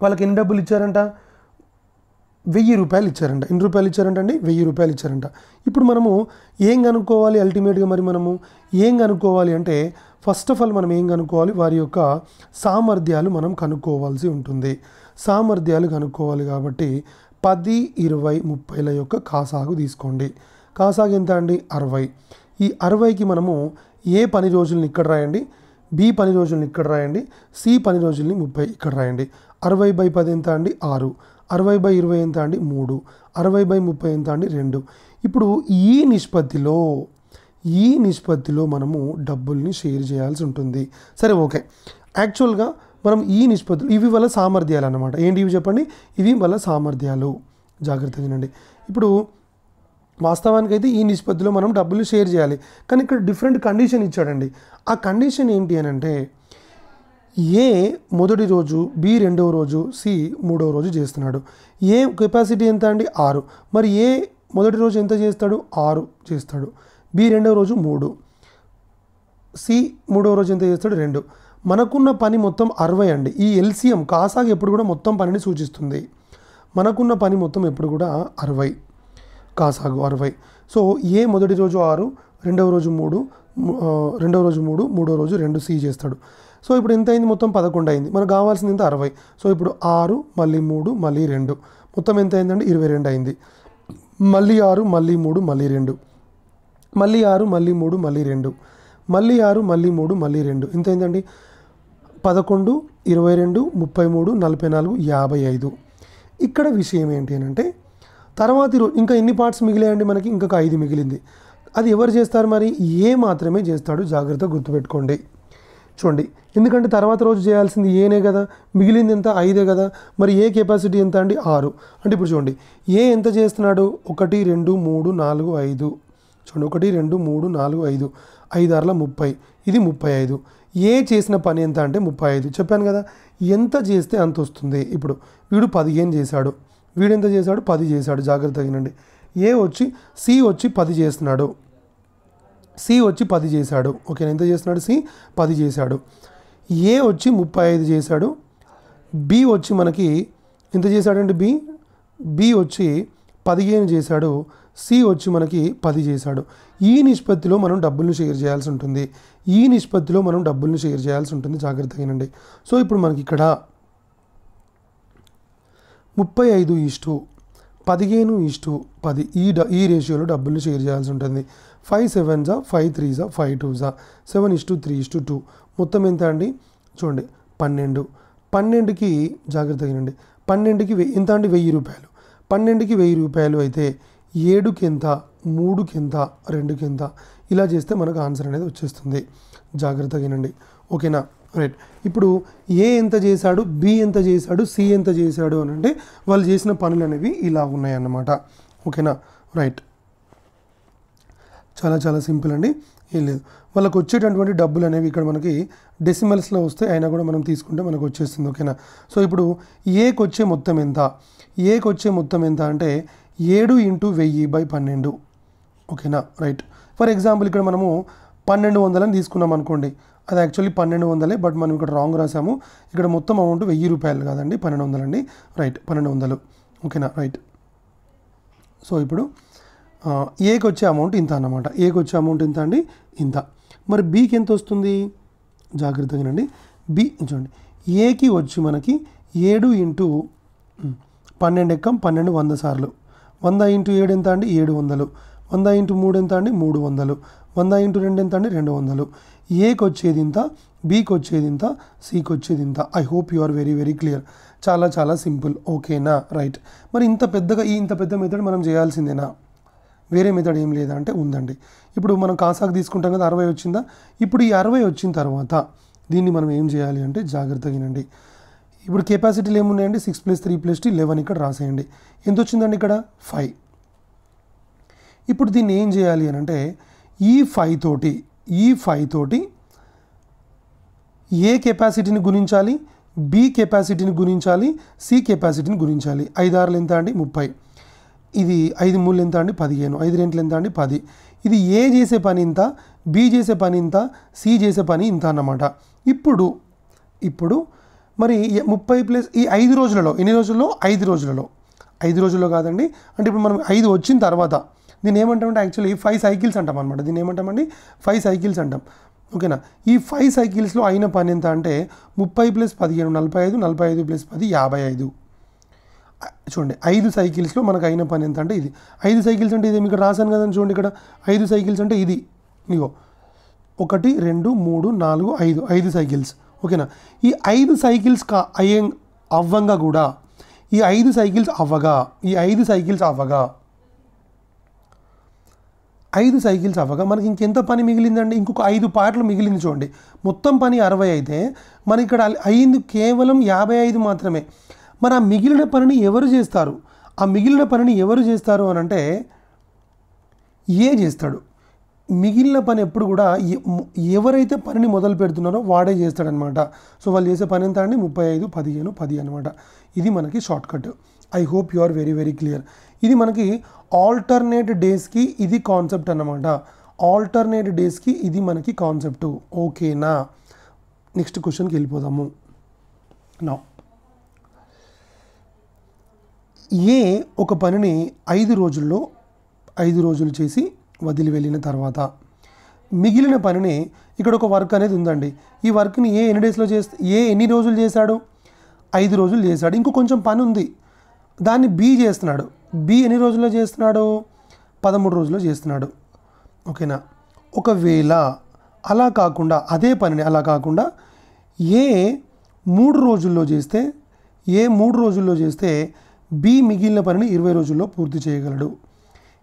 వాళ్ళకి ఎన్ని డబ్బులు ఇచ్చారంట? 1000 రూపాయలు ఇచ్చారంట. ఎన్ని రూపాయలు ఇచ్చారంట అండి? 1000 రూపాయలు ఇచ్చారంట. ఇప్పుడు మనము ఏం కనుక్కోవాలి? అల్టిమేట్గా మరి మనము ఏం కనుక్కోవాలి అంటే ఫస్ట్ ఆఫ్ ఆల్ మనం ఏం కనుక్కోవాలి? వారి యొక్క సామర్థ్యాలు మనం కనుక్కోవాల్సి ఉంటుంది. సామర్థ్యాలు కనుక్కోవాలి కాబట్టి 10, 20, 30ల యొక్క కాసాగు తీసుకోండి. కాసాగు ఎంత అండి? 60. ఈ 60కి మనము ఏ పని రోజుల్ని ఇక్కడ రాయండి, బి పని రోజుల్ని ఇక్కడ రాయండి, సి పని రోజుల్ని 30 ఇక్కడ రాయండి. 60/10 ఎంత అండి? 6. 60/20 ఎంత అండి? 3. 60/30 ఎంత అండి? 2. ఇప్పుడు ఈ నిష్పత్తిలో మనము డబ్బుల్ని షేర్ చేయాల్సి ఉంటుంది. సరే, ఓకే. యాక్చువల్గా మనం ఈ నిష్పత్తులు ఇవి వాళ్ళ సామర్థ్యాలు అన్నమాట. ఏంటి ఇవి చెప్పండి? ఇవి వాళ్ళ సామర్థ్యాలు. జాగ్రత్తగా వినండి. ఇప్పుడు వాస్తవానికి అయితే ఈ నిష్పత్తిలో మనం డబ్బులు షేర్ చేయాలి. కానీ ఇక్కడ డిఫరెంట్ కండిషన్ ఇచ్చాడండి. ఆ కండిషన్ ఏంటి అని అంటే ఏ మొదటి రోజు, బి రెండవ రోజు, సి మూడవ రోజు చేస్తున్నాడు. ఏ కెపాసిటీ ఎంత అండి 6. మరి ఏ మొదటి రోజు ఎంత చేస్తాడు 6 చేస్తాడు. బి రెండవ రోజు 3, సి మూడవ రోజు ఎంత చేస్తాడు 2. మనకున్న పని మొత్తం 60 అండి. ఈ ఎల్సిఎం కాసాగ్ ఎప్పుడు కూడా మొత్తం పనిని సూచిస్తుంది. మనకున్న పని మొత్తం ఎప్పుడు కూడా 60, కాసాగు 60. సో ఏ మొదటి రోజు 6, రెండవ రోజు 3, మూడో రోజు 2 సి చేస్తాడు. సో ఇప్పుడు ఎంత అయింది, మొత్తం 11 అయింది. మనకు కావాల్సింది ఎంత 60. సో ఇప్పుడు 6 మళ్ళీ 3 మళ్ళీ 2 మొత్తం ఎంత అయిందండి 22 అయింది. మళ్ళీ 6 మళ్ళీ 3 మళ్ళీ 2 మళ్ళీ 6 మళ్ళీ 3 మళ్ళీ 2 మళ్ళీ 6 మళ్ళీ 3 మళ్ళీ 2 ఎంత అయిందండి 11, 22, 33, 44, 55. ఇక్కడ విషయం ఏంటి అని అంటే తర్వాతి రోజు ఇంకా ఎన్ని పార్ట్స్ మిగిలాయండి మనకి, ఇంకొక 5 మిగిలింది. అది ఎవరు చేస్తారు మరి, ఏ మాత్రమే చేస్తాడు. జాగ్రత్తగా గుర్తుపెట్టుకోండి. చూడండి, ఎందుకంటే తర్వాత రోజు చేయాల్సింది ఏనే కదా, మిగిలింది ఎంత 5 కదా. మరి ఏ కెపాసిటీ ఎంత అండి 6. అంటే ఇప్పుడు చూడండి ఏ ఎంత చేస్తున్నాడు 1, 2, 3, 4, 5. చూడండి 1, 2, 3, 4, 5, 5 6 30, ఇది 35. ఏ చేసిన పని ఎంత అంటే 35. చెప్పాను కదా ఎంత చేస్తే అంత వస్తుంది. ఇప్పుడు వీడు 15 చేశాడు, వీడు ఎంత చేశాడు 10 చేశాడు. జాగ్రత్తగా వినండి. ఏ వచ్చి సి వచ్చి 10 చేస్తున్నాడు, సి వచ్చి 10 చేశాడు. ఓకేనా, ఎంత చేస్తున్నాడు సి 10 చేశాడు. ఏ వచ్చి 35 చేశాడు. బి వచ్చి మనకి ఎంత చేశాడండి బి వచ్చి 15 చేశాడు. సి వచ్చి మనకి 10 చేశాడు. ఈ నిష్పత్తిలో మనం డబ్బులను షేర్ చేయాల్సి ఉంటుంది. ఈ నిష్పత్తిలో మనం డబ్బులను షేర్ చేయాల్సి ఉంటుంది. జాగ్రత్తగా వినండి. సో ఇప్పుడు మనకి ఇక్కడ 35:15:10 ఈ రేషియోలో డబ్బులు షేర్ చేయాల్సి ఉంటుంది. 5 7s 5 3s 5 2s 7:3:2 మొత్తం ఎంత అండి చూడండి 12. 12కి జాగ్రత్తగా వినండి, 12కి ఎంత అండి 1000 రూపాయలు. 12కి 1000 రూపాయలు అయితే 7కి ఎంత, 3కి ఎంత, 2కి ఎంత, ఇలా చేస్తే మనకు ఆన్సర్ అనేది వచ్చేస్తుంది. జాగ్రత్తగా వినండి. ఓకేనా, రైట్. ఇప్పుడు ఏ ఎంత చేశాడు, బి ఎంత చేశాడు, సి ఎంత చేశాడు అని అంటే వాళ్ళు చేసిన పనులు అనేవి ఇలా ఉన్నాయన్నమాట. ఓకేనా, రైట్. చాలా చాలా సింపుల్ అండి, ఏం లేదు. వాళ్ళకు వచ్చేటటువంటి డబ్బులు అనేవి ఇక్కడ మనకి డెసిమల్స్లో వస్తే అయినా కూడా మనం తీసుకుంటే మనకు వచ్చేస్తుంది. ఓకేనా, సో ఇప్పుడు ఏకి వచ్చే మొత్తం ఎంత, ఏకి వచ్చే మొత్తం ఎంత అంటే 7 × 1000/12. ఓకేనా, రైట్. ఫర్ ఎగ్జాంపుల్ ఇక్కడ మనము 1200 తీసుకున్నాం అనుకోండి, అది యాక్చువల్లీ 1200, బట్ మనం ఇక్కడ రాంగ్ రాసాము. ఇక్కడ మొత్తం అమౌంట్ 1000 రూపాయలు కాదండి, 1200 అండి. రైట్, 1200. ఓకేనా, రైట్. సో ఇప్పుడు ఏకి వచ్చే అమౌంట్ ఇంత అన్నమాట. ఏకి వచ్చే అమౌంట్ ఎంత అండి ఇంత. మరి బీకి ఎంత వస్తుంది, జాగ్రత్తగా వినండి. బి చూడండి, ఏకి వచ్చి మనకి 7 × 12 ఎక్కం 12 100 సార్లు. 100 × 7 ఎంత అండి 700. 100 × 3 ఎంత అండి 300. 100 × 2 ఎంత అండి 200. ఏకి వచ్చేది ఇంత, బీకి వచ్చేది ఇంత, సికి వచ్చేది ఇంత. I hope you are very very clear. చాలా చాలా సింపుల్. ఓకేనా, రైట్. మరి ఇంత పెద్ద మెథడ్ మనం చేయాల్సిందేనా, వేరే మెథడ్ ఏం లేదా అంటే ఉందండి. ఇప్పుడు మనం కాసాకు తీసుకుంటాం కదా, 60 వచ్చిందా. ఇప్పుడు ఈ 60 వచ్చిన తర్వాత దీన్ని మనం ఏం చేయాలి అంటే జాగ్రత్తగా వినండి. ఇప్పుడు కెపాసిటీలు ఏమున్నాయండి 6 + 3 + 2 11 ఇక్కడ రాసేయండి. ఎంత వచ్చిందండి ఇక్కడ 5. ఇప్పుడు దీన్ని ఏం చేయాలి అని అంటే ఈ 5 తోటి ఏ కెపాసిటీని గుణించాలి, బి కెపాసిటీని గుణించాలి, సి కెపాసిటీని గుణించాలి. 5 6 ఎంత అండి 30. ఇది 5 3 ఎంత అండి 15. 5 2 ఎంత అండి 10. ఇది ఏ చేసే పని ఇంత, బి చేసే పని ఇంత, సి చేసే పని ఇంత అన్నమాట. ఇప్పుడు మరి 30 + ఈ 5 రోజులలో, ఎన్ని రోజుల్లో 5 రోజులలో, 5 రోజుల్లో కాదండి. అంటే ఇప్పుడు మనం 5 వచ్చిన తర్వాత దీన్ని ఏమంటామంటే యాక్చువల్లీ 5 సైకిల్స్ అంటాం అనమాట. దీన్ని ఏమంటామండి 5 సైకిల్స్ అంటాం. ఓకేనా, ఈ 5 సైకిల్స్లో అయిన పని ఎంత అంటే 30 + 15 45, 45 + 10 55. చూడండి 5 సైకిల్స్లో మనకు అయిన పని ఎంత అంటే ఇది. 5 సైకిల్స్ అంటే ఇది మీకు రాశాను కదండి. చూడండి ఇక్కడ 5 సైకిల్స్ అంటే ఇది, ఇగో 1 2 3 4 5 సైకిల్స్. ఓకేనా, ఈ 5 సైకిల్స్ అవ్వంగా కూడా ఈ 5 సైకిల్స్ అవ్వగా 5 సైకిల్స్ అవ్వగా మనకి ఇంకెంత పని మిగిలిందండి, ఇంకొక 5 పార్ట్లు మిగిలింది. చూడండి మొత్తం పని 60 అయితే మనకి ఇక్కడ అయ్యింది కేవలం 55 మాత్రమే. మరి ఆ మిగిలిన పనిని ఎవరు చేస్తారు, అని అంటే ఏ చేస్తాడు. మిగిలిన పని ఎప్పుడు కూడా ఎవరైతే పనిని మొదలు పెడుతున్నారో వాడే చేస్తాడనమాట. సో వాళ్ళు చేసే పని ఎంత అండి 35, 15, 10 అనమాట. ఇది మనకి shortcut. I hope you are very very clear. ఇది మనకి ఆల్టర్నేట్ డేస్కి ఇది కాన్సెప్ట్ అన్నమాట. ఆల్టర్నేట్ డేస్కి ఇది మనకి కాన్సెప్ట్. ఓకేనా? నెక్స్ట్ క్వశ్చన్కి వెళ్ళిపోదాము. నా ఏ ఒక పనిని 5 రోజులు చేసి వదిలి వెళ్ళిన తర్వాత మిగిలిన పనిని, ఇక్కడ ఒక వర్క్ అనేది ఉందండి. ఈ వర్క్ని ఎన్ని డేస్లో ఎన్ని రోజులు చేశాడు? 5 రోజులు చేశాడు. ఇంకో కొంచెం పని ఉంది, దాన్ని బి చేస్తున్నాడు. బి ఎన్ని రోజుల్లో చేస్తున్నాడు? 13 రోజుల్లో చేస్తున్నాడు. ఓకేనా? ఒకవేళ అలా కాకుండా అదే పనిని ఏ 3 రోజుల్లో చేస్తే బి మిగిలిన పనిని 20 రోజుల్లో పూర్తి చేయగలడు.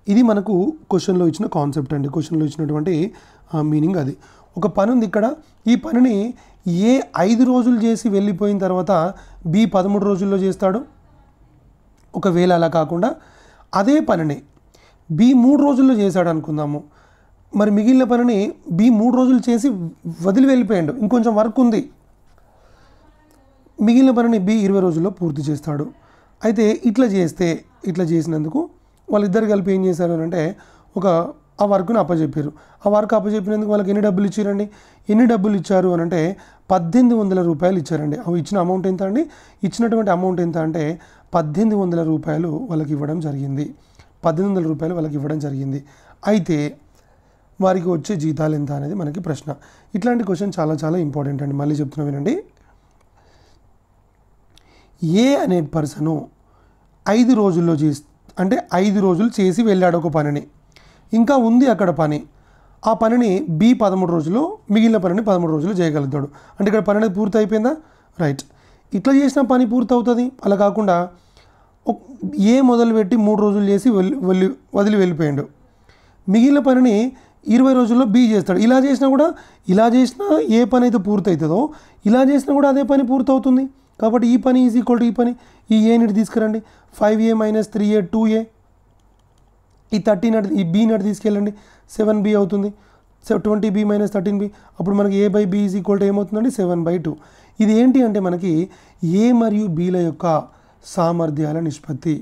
ఇది మనకు క్వశ్చన్లో ఇచ్చిన కాన్సెప్ట్ అండి. క్వశ్చన్లో ఇచ్చినటువంటి మీనింగ్ అది. ఒక పని ఉంది ఇక్కడ, ఈ పనిని ఏ 5 రోజులు చేసి వెళ్ళిపోయిన తర్వాత బి 13 రోజుల్లో చేస్తాడు. ఒకవేళ అలా కాకుండా అదే పనిని బి 3 రోజుల్లో చేశాడు అనుకుందాము. మరి మిగిలిన పనిని బి 3 రోజులు చేసి వదిలి వెళ్ళిపోయాడు, ఇంకొంచెం వర్క్ ఉంది, మిగిలిన పనిని బి 20 రోజుల్లో పూర్తి చేస్తాడు. అయితే ఇట్లా చేసినందుకు వాళ్ళిద్దరు కలిపి ఏం చేశారు అంటే ఆ వర్క్ను అప్పచెప్పారు. ఆ వర్క్ అప్పచెప్పినందుకు వాళ్ళకి ఎన్ని డబ్బులు ఇచ్చారండి? ఎన్ని డబ్బులు ఇచ్చారు అని అంటే 1800 రూపాయలు ఇచ్చారండి. అవి ఇచ్చిన అమౌంట్ ఎంత అండి? ఇచ్చినటువంటి అమౌంట్ ఎంత అంటే 1800 రూపాయలు వాళ్ళకి ఇవ్వడం జరిగింది. 1800 రూపాయలు వాళ్ళకి ఇవ్వడం జరిగింది. అయితే వారికి వచ్చే జీతాలు ఎంత అనేది మనకి ప్రశ్న. ఇట్లాంటి క్వశ్చన్ చాలా చాలా ఇంపార్టెంట్ అండి. మళ్ళీ చెప్తున్నా వినండి. ఏ అనే పర్సను 5 రోజులు చేసి వెళ్ళాడు ఒక పనిని, ఇంకా ఉంది అక్కడ పని. ఆ పనిని బి 13 రోజుల్లో, మిగిలిన పనిని 13 రోజులు చేయగలుగుతాడు. అంటే ఇక్కడ పని అనేది పూర్తి అయిపోయిందా? రైట్. ఇట్లా చేసిన పని పూర్తి అవుతుంది. అలా కాకుండా ఏ మొదలుపెట్టి 3 రోజులు చేసి వదిలి వెళ్ళిపోయాడు. మిగిలిన పనిని 20 రోజుల్లో బి చేస్తాడు. ఇలా చేసినా ఏ పని అయితే పూర్తి అవుతుందో ఇలా చేసినా కూడా అదే పని పూర్తి అవుతుంది. కాబట్టి ఈ పని ఈజ్ ఈక్వల్ టు ఈ పని. ఈ ఏ నటి తీసుకురండి, 5a - 3a 2a. ఈ 30 నటి, ఈ బి నటి తీసుకెళ్ళండి, 7b అవుతుంది. 20b - 13b. అప్పుడు మనకి a/b ఈజ్ ఈక్వల్ టు ఏమవుతుందండి? 7/2. ఇది ఏంటి అంటే మనకి ఏ మరియు బీల యొక్క సామర్థ్యాల నిష్పత్తి.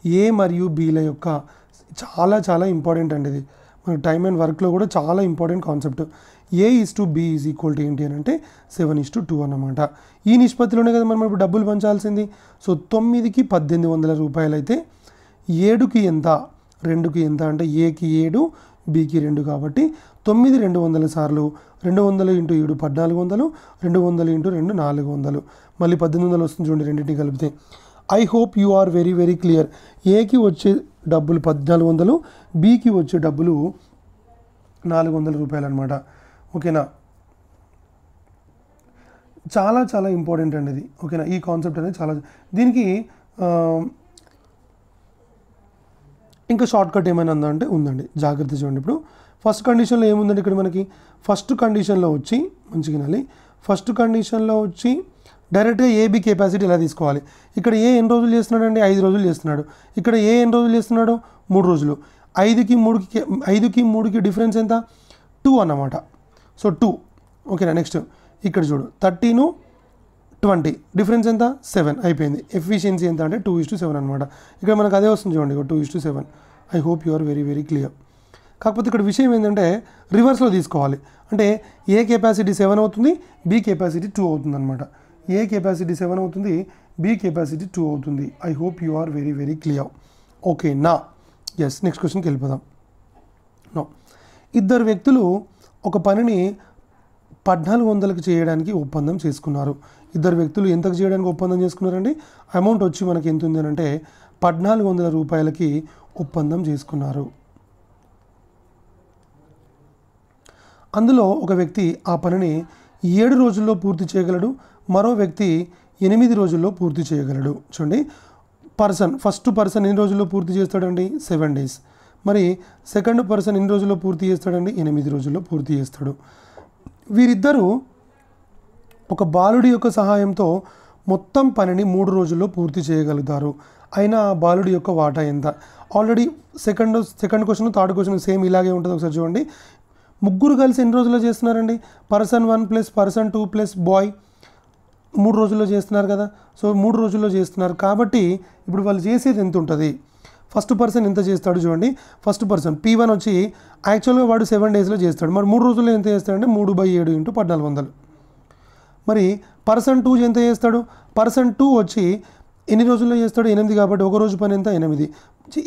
ఏ మరియు బీల యొక్క చాలా చాలా ఇంపార్టెంట్ అండి. ఇది మనకి టైమ్ అండ్ వర్క్లో కూడా చాలా important concept. a/b is equal to ఏంటి అని అంటే 7:2 అన్నమాట. ఈ నిష్పత్తిలోనే కదా మనం ఇప్పుడు డబ్బులు పంచాల్సింది. సో 9కి 1800 రూపాయలు అయితే 7కి ఎంత, 2కి ఎంత అంటే ఏకి 7, బికి 2 కాబట్టి 9 200 సార్లు 200 × 7 1400, 200 × 2 400, మళ్ళీ 1800 వస్తుంది చూడండి రెండింటిని కలిపితే. I hope you are very very clear. ఏకి వచ్చే డబ్బులు 1400, బికి వచ్చే డబ్బులు 400 రూపాయలు అనమాట. ఓకేనా? చాలా చాలా ఇంపార్టెంట్ అండి ఇది. ఓకేనా? ఈ కాన్సెప్ట్ అనేది చాలా, దీనికి ఇంకా షార్ట్ కట్ ఏమైనా ఉందా అంటే ఉందండి, జాగ్రత్త చూడండి. ఇప్పుడు ఫస్ట్ కండిషన్లో ఏముందండి ఇక్కడ మనకి? ఫస్ట్ కండిషన్లో వచ్చి డైరెక్ట్గా ఏబి కెపాసిటీ ఎలా తీసుకోవాలి. ఇక్కడ ఏ ఎన్ని రోజులు చేస్తున్నాడు అండి? 5 రోజులు చేస్తున్నాడు. ఇక్కడ ఏ ఎన్ని రోజులు చేస్తున్నాడు? 3 రోజులు. 5కి 3కి డిఫరెన్స్ ఎంత? 2 అన్నమాట. సో 2. ఓకేనా? నెక్స్ట్ ఇక్కడ చూడు 13, 20 డిఫరెన్స్ ఎంత? 7. అయిపోయింది. ఎఫిషియన్సీ ఎంత అంటే 2:7 అనమాట. ఇక్కడ మనకు అదే వస్తుంది చూడండి, 2:7. I hope you are very very clear. కాకపోతే ఇక్కడ విషయం ఏంటంటే రివర్స్లో తీసుకోవాలి. అంటే ఏ కెపాసిటీ 7 అవుతుంది, బి కెపాసిటీ 2 అవుతుంది అనమాట. ఏ కెపాసిటీ 7 అవుతుంది, బి కెపాసిటీ 2 అవుతుంది. I hope you are very very clear. Okay నా ఎస్, నెక్స్ట్ క్వశ్చన్కి వెళ్ళిపోదాం. నో, ఇద్దరు వ్యక్తులు ఒక పనిని 1400కి చేయడానికి ఒప్పందం చేసుకున్నారు. ఇద్దరు వ్యక్తులు ఎంతకు చేయడానికి ఒప్పందం చేసుకున్నారండి? అమౌంట్ వచ్చి మనకి ఎంత ఉంది అంటే 1400 రూపాయలకి ఒప్పందం చేసుకున్నారు. అందులో ఒక వ్యక్తి ఆ పనిని 7 రోజుల్లో పూర్తి చేయగలడు, మరో వ్యక్తి 8 రోజుల్లో పూర్తి చేయగలడు. చూడండి, ఫస్ట్ పర్సన్ ఎన్ని రోజుల్లో పూర్తి చేస్తాడండి? 7 days. మరి సెకండ్ పర్సన్ ఎన్ని రోజుల్లో పూర్తి చేస్తాడండి? 8 రోజుల్లో పూర్తి చేస్తాడు. వీరిద్దరూ ఒక బాలుడి యొక్క సహాయంతో మొత్తం పనిని 3 రోజుల్లో పూర్తి చేయగలుగుతారు. అయినా ఆ బాలుడి యొక్క వాటా ఎంత? Already second question third question same ఇలాగే ఉంటుంది. ఒకసారి చూడండి. ముగ్గురు కలిసి ఎన్ని రోజుల్లో చేస్తున్నారండి? Person 1 plus person 2 plus boy 3 రోజుల్లో చేస్తున్నారు కదా. సో 3 రోజుల్లో చేస్తున్నారు కాబట్టి ఇప్పుడు వాళ్ళు చేసేది ఎంత ఉంటుంది? ఫస్ట్ పర్సన్ ఎంత చేస్తాడు చూడండి. ఫస్ట్ పర్సన్ P1 వచ్చి యాక్చువల్గా వాడు 7 డేస్లో చేస్తాడు. మరి 3 రోజుల్లో ఎంత చేస్తాడంటే 3/7 × 1400. మరి పర్సన్ 2 ఎంత చేస్తాడు? పర్సన్ 2 వచ్చి ఎన్ని రోజుల్లో చేస్తాడు? 8 కాబట్టి ఒక రోజు పని ఎంత? 8.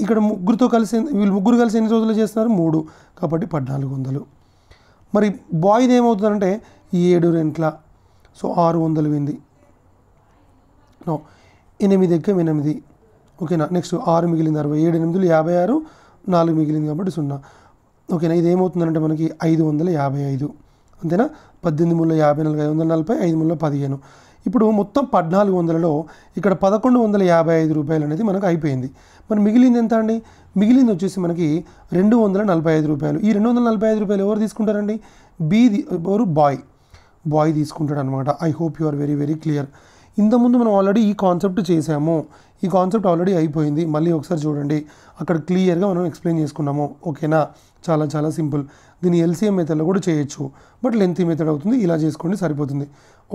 ఇక్కడ ముగ్గురితో కలిసి వీళ్ళు ముగ్గురు కలిసి ఎన్ని రోజుల్లో చేస్తున్నారు? 3 కాబట్టి 1400. మరి బాయ్ది ఏమవుతుందంటే 7 రెంట్ల, సో 600 వింది. 8 ఎక్కం 8, ఓకేనా. నెక్స్ట్ 6 మిగిలింది 60, 7 8 56, 4 మిగిలింది కాబట్టి 0, ఓకేనా. ఇది ఏమవుతుందంటే మనకి 555, అంతేనా. 18 మూల 50 4 540, 5 మూల 15. ఇప్పుడు మొత్తం 1400లో ఇక్కడ 1155 రూపాయలు అనేది మనకు అయిపోయింది. మరి మిగిలింది ఎంత అండి? మిగిలింది వచ్చేసి మనకి 245 రూపాయలు. ఈ 245 రూపాయలు ఎవరు తీసుకుంటారండి? ఎవరు? బాయ్ తీసుకుంటాడు అనమాట. I hope you are very very clear. ఇంతకుముందు మనం ఆల్రెడీ ఈ కాన్సెప్ట్ చేసాము. ఈ కాన్సెప్ట్ ఆల్రెడీ అయిపోయింది. మళ్ళీ ఒకసారి చూడండి, అక్కడ క్లియర్గా మనం ఎక్స్ప్లెయిన్ చేసుకున్నాము, ఓకేనా. చాలా చాలా సింపుల్. దీన్ని LCM మెథడ్లో కూడా చేయొచ్చు, బట్ లెంతీ మెథడ్ అవుతుంది. ఇలా చేసుకోండి సరిపోతుంది,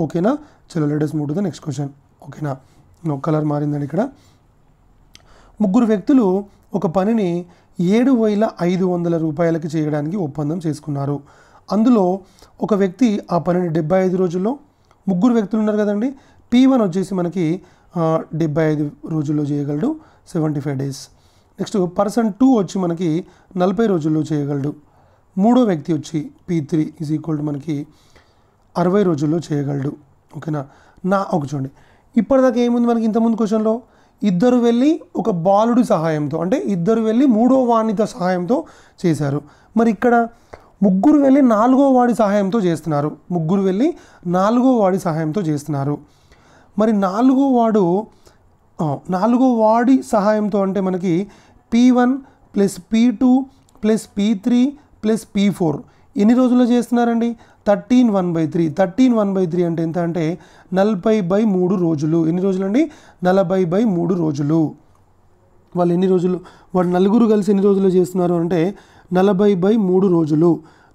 ఓకేనా. చలో let us move to the next question, ఓకేనా. కలర్ మారిందండి ఇక్కడ. ముగ్గురు వ్యక్తులు ఒక పనిని 7500 రూపాయలకి చేయడానికి ఒప్పందం చేసుకున్నారు. అందులో ఒక వ్యక్తి ఆ పనిని 75 రోజుల్లో, ముగ్గురు వ్యక్తులు ఉన్నారు కదండి. P1 వచ్చేసి మనకి 75 రోజుల్లో చేయగలడు, 75 డేస్. నెక్స్ట్ పర్సన్ 2 వచ్చి మనకి 40 రోజుల్లో చేయగలడు. మూడో వ్యక్తి వచ్చి P3 ఈజ్ ఈక్వల్ టు మనకి 60 రోజుల్లో చేయగలడు, ఓకేనా. ఒక చూడండి, ఇప్పటిదాకా ఏముంది మనకి ఇంతకుముందు క్వశ్చన్లో? ఇద్దరు వెళ్ళి ఒక బాలుడి సహాయంతో, అంటే ఇద్దరు వెళ్ళి మూడో వాడితో సహాయంతో చేశారు. మరి ఇక్కడ ముగ్గురు వెళ్ళి నాలుగో వాడి సహాయంతో చేస్తున్నారు. ముగ్గురు వెళ్ళి నాలుగో వాడి సహాయంతో చేస్తున్నారు. మరి నాలుగో వాడి సహాయంతో అంటే మనకి P1 plus P2 plus P3 plus P4 ఎన్ని రోజుల్లో చేస్తున్నారండి? 13/1/3. 13/1/3 అంటే ఎంత అంటే 40/3 రోజులు. ఎన్ని రోజులు అండి? 40/3 రోజులు. వాళ్ళు ఎన్ని రోజులు? వాళ్ళు నలుగురు కలిసి ఎన్ని రోజుల్లో చేస్తున్నారు అంటే 40/3 రోజులు.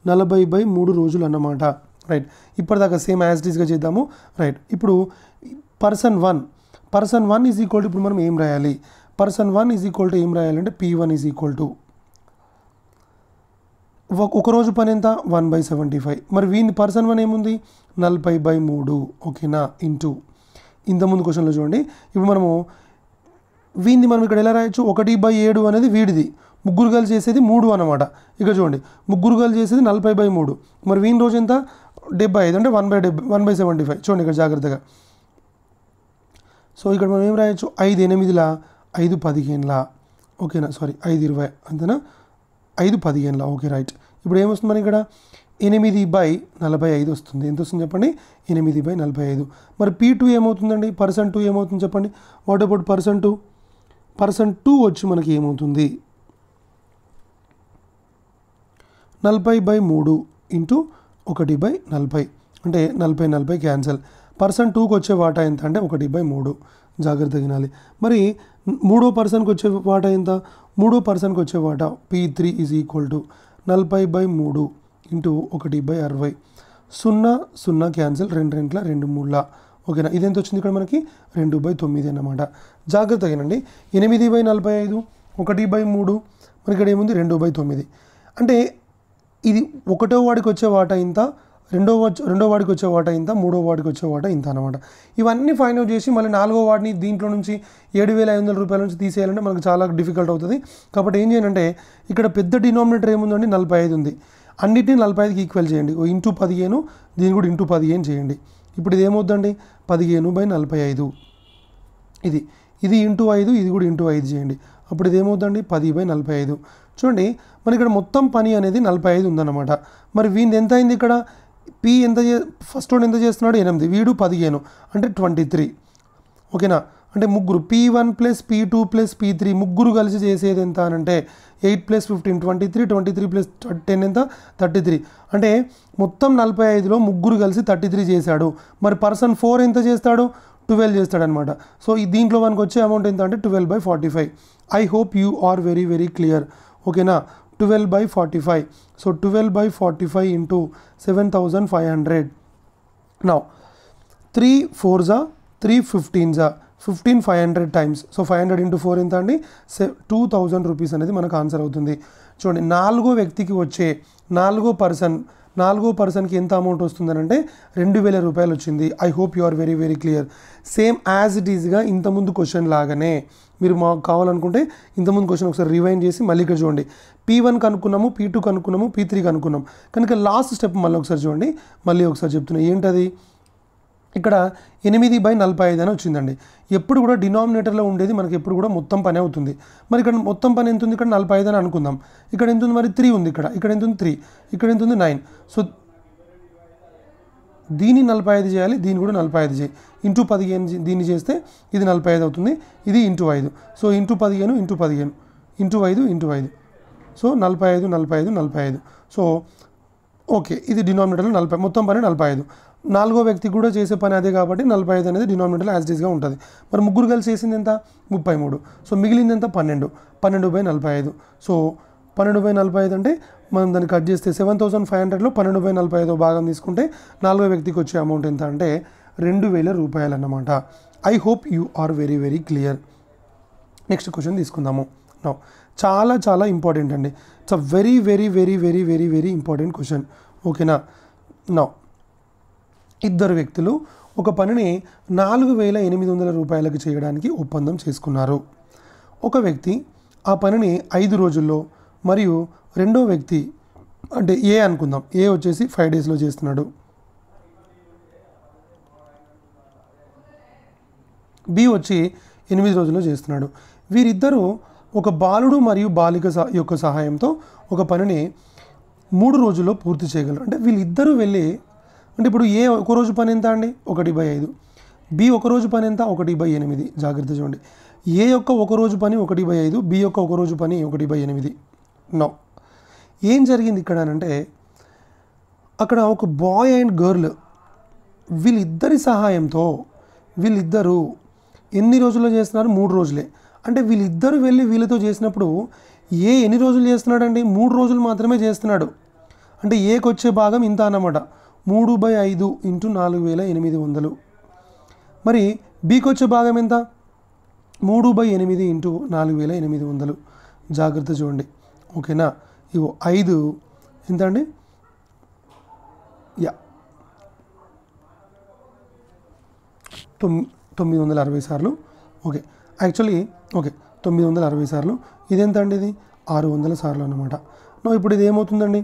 40/3 రోజులు అన్నమాట, రైట్. ఇప్పటిదాకా సేమ్ యాజ్ ఇట్ ఈస్గా చేద్దాము, రైట్. ఇప్పుడు పర్సన్ 1 ఈజ్ ఈక్వల్ టు, ఇప్పుడు మనం ఏం రాయాలి? పర్సన్ 1 ఈజ్ ఈక్వల్ టు ఏం రాయాలంటే P1 ఈజ్ ఈక్వల్ టు ఒక రోజు పని ఎంత? 1/75. మరి వీని పర్సన్ 1 ఏముంది? 40/3, ఓకేనా, ఇంటూ ఇంతకుముందు క్వశ్చన్లో చూడండి. ఇప్పుడు మనము వీడిని మనం ఇక్కడ ఎలా రాయొచ్చు? 1/7 అనేది వీడిది, ముగ్గురు కలిసి చేసేది 3 అనమాట. ఇక్కడ చూడండి, ముగ్గురు కలిసి చేసేది 40/3. మరి వీని రోజు ఎంత? 75, అంటే 1/75. చూడండి ఇక్కడ జాగ్రత్తగా. సో ఇక్కడ మనం ఏం రాయొచ్చు? 5 8లా, 5 15లా, ఓకేనా. సారీ 5 20, అంతేనా. 5 15లా, ఓకే, రైట్. ఇప్పుడు ఏమొస్తుంది మనకి ఇక్కడ? 8/45 వస్తుంది. ఎంత వస్తుంది చెప్పండి? 8/45. మరి P2 ఏమవుతుందండి? పర్సన్ 2 ఏమవుతుంది చెప్పండి? What about person 2? పర్సన్ 2 వచ్చి మనకి ఏమవుతుంది? 40/3 ఇంటూ 1/40, అంటే 40 క్యాన్సల్. పర్సన్ 2కి వచ్చే వాటా ఎంత అంటే 1/3. జాగ్రత్తగా వినాలి. మరి మూడో పర్సన్కి వచ్చే వాటా ఎంత? మూడో పర్సన్కి వచ్చే వాటా P3 is equal to 40/3 into 1/60. 0 0 cancel, 2 2 2 3, ఓకేనా. ఇది ఎంత వచ్చింది ఇక్కడ మనకి? 2/9 అన్నమాట. జాగ్రత్తగా వినండి. 8/45, 1/3, మరి ఇక్కడ ఏముంది? 2/9. అంటే ఇది ఒకటో వాడికి వచ్చే వాటా ఇంత, రెండో వాడికి వచ్చే వాటా ఇంత, మూడో వాడికి వచ్చే వాటా ఇంత అనమాట. ఇవన్నీ ఫైండ్ అవుట్ చేసి మళ్ళీ నాలుగో వాడిని దీంట్లో నుంచి 7500 రూపాయల నుంచి తీసేయాలంటే మనకు చాలా డిఫికల్ట్ అవుతుంది. కాబట్టి ఏం చేయాలంటే ఇక్కడ పెద్ద డినామినేటర్ ఏముందండి? 45 ఉంది. అన్నిటిని 45కి ఈక్వల్ చేయండి. ఇంటూ 15, దీన్ని కూడా ఇంటూ 15 చేయండి. ఇప్పుడు ఇది ఏమవుతుందండి? 15/45. ఇది ఇంటూ 5, ఇది కూడా ఇంటూ 5 చేయండి. అప్పుడు ఇది ఏమవుతుందండి? 10/45. చూడండి, మన ఇక్కడ మొత్తం పని అనేది 45 ఉందన్నమాట. మరి వీడిని ఎంత అయింది ఇక్కడ? P ఎంత ఫస్ట్ వాడు ఎంత చేస్తున్నాడు? 8, వీడు 15, అంటే 23, ఓకేనా. అంటే ముగ్గురు P1 plus P2 plus P3 ముగ్గురు కలిసి చేసేది ఎంత అని అంటే 8 + 15 23, 23 + 10 ఎంత? 33. అంటే మొత్తం 45లో ముగ్గురు కలిసి 33 చేశాడు. మరి పర్సన్ 4 ఎంత చేస్తాడు? 12 చేస్తాడనమాట. సో దీంట్లో మనకు వచ్చే అమౌంట్ ఎంత అంటే 12/45. I hope you are very very clear. ఓకేనా, 12/45. So 12/45 into 7,500. Now 3 4s 3 15s 15,500 times. So 500 into 4 ఎంత అండి, 2,000 రూపీస్ అనేది మనకు ఆన్సర్ అవుతుంది. చూడండి, నాలుగో వ్యక్తికి వచ్చే నాలుగో పర్సన్కి ఎంత అమౌంట్ వస్తుందని అంటే 2,000 రూపాయలు వచ్చింది. I hope you are very very clear. Same as it ఈజ్గా ఇంతకుముందు క్వశ్చన్ లాగానే మీరు మాకు కావాలనుకుంటే ఇంతకుముందు క్వశ్చన్ ఒకసారి రివైండ్ చేసి మళ్ళీ ఇక్కడ చూడండి. P1 కనుక్కున్నాము, P2 కనుక్కున్నాము, P3 కనుక్కున్నాం. కనుక లాస్ట్ స్టెప్ మళ్ళీ ఒకసారి చూడండి, మళ్ళీ ఒకసారి చెప్తున్నా ఏంటది. ఇక్కడ 8/45 అని వచ్చిందండి. ఎప్పుడు కూడా డినామినేటర్లో ఉండేది మనకి ఎప్పుడు కూడా మొత్తం పని అవుతుంది. మరి ఇక్కడ మొత్తం పని ఎంత ఉంది, ఇక్కడ 45 అని అనుకుందాం. ఇక్కడ ఎంత ఉంది మరి, 3 ఉంది. ఇక్కడ ఎంత ఉంది, 3. ఇక్కడ ఎంత ఉంది, 9. సో దీన్ని 45 చేయాలి, దీన్ని కూడా 45 చేయి. ఇంటూ 15 దీన్ని చేస్తే ఇది 45 అవుతుంది, ఇది into 5. So into 15 into 15 into 5 into 5. So 45 45 45. So okay, ఇది డినామినేటర్లో 40, మొత్తం పని 45. నాలుగో వ్యక్తి కూడా చేసే పని అదే కాబట్టి 45 అనేది డినామినేటర్లో యాజ్ డీస్గా ఉంటుంది. మరి ముగ్గురు కలిసి చేసింది ఎంత, 33. సో మిగిలింది ఎంత, 12. 12/45. సో 12/45 అంటే మనం దాన్ని కట్ చేస్తే 7,500లో 12/45 భాగం తీసుకుంటే నాలుగో వ్యక్తికి వచ్చే అమౌంట్ ఎంత అంటే 2,000 రూపాయలు అన్నమాట. I hope you are very very clear. Next question తీసుకుందాము. నౌ చాలా చాలా ఇంపార్టెంట్ అండి. It's a very very very very very very important question. ఓకేనా. నౌ ఇద్దరు వ్యక్తులు ఒక పనిని 4,800 రూపాయలకు చేయడానికి ఒప్పందం చేసుకున్నారు. ఒక వ్యక్తి ఆ పనిని 5 రోజుల్లో మరియు రెండో వ్యక్తి అంటే ఏ అనుకుందాం, ఏ వచ్చేసి 5 డేస్లో చేస్తున్నాడు, బి వచ్చి 8 రోజుల్లో చేస్తున్నాడు. వీరిద్దరూ ఒక బాలుడు మరియు బాలిక యొక్క సహాయంతో ఒక పనిని 3 రోజుల్లో పూర్తి చేయగలరు. అంటే వీళ్ళిద్దరూ వెళ్ళి, అంటే ఇప్పుడు ఏ ఒకరోజు పని ఎంత అండి, 1/5. బి ఒకరోజు పని ఎంత, 1/8. జాగ్రత్త చూడండి, ఏ యొక్క ఒకరోజు పని 1/5, బి యొక్క ఒకరోజు పని 1/8. నో ఏం జరిగింది ఇక్కడ అంటే, అక్కడ ఒక బాయ్ అండ్ గర్ల్ వీళ్ళిద్దరి సహాయంతో వీళ్ళిద్దరూ ఎన్ని రోజుల్లో చేస్తున్నారు, 3 రోజులే. అంటే వీళ్ళిద్దరూ వెళ్ళి వీళ్ళతో చేసినప్పుడు ఏ ఎన్ని రోజులు చేస్తున్నాడండి, 3 రోజులు మాత్రమే చేస్తున్నాడు. అంటే ఏకి వచ్చే భాగం ఇంత అన్నమాట, 3/5 ఇంటూ 4,800. మరి బీకి వచ్చే భాగం ఎంత, 3/8 ఇంటూ 4,800. జాగ్రత్త చూడండి. ఓకేనా, ఇగో 5 ఎంత అండి, 960 సార్లు. ఓకే, యాక్చువల్లీ ఓకే 960 సార్లు. ఇదెంత అండి, ఇది 600 సార్లు అన్నమాట. ఇప్పుడు ఇది ఏమవుతుందండి,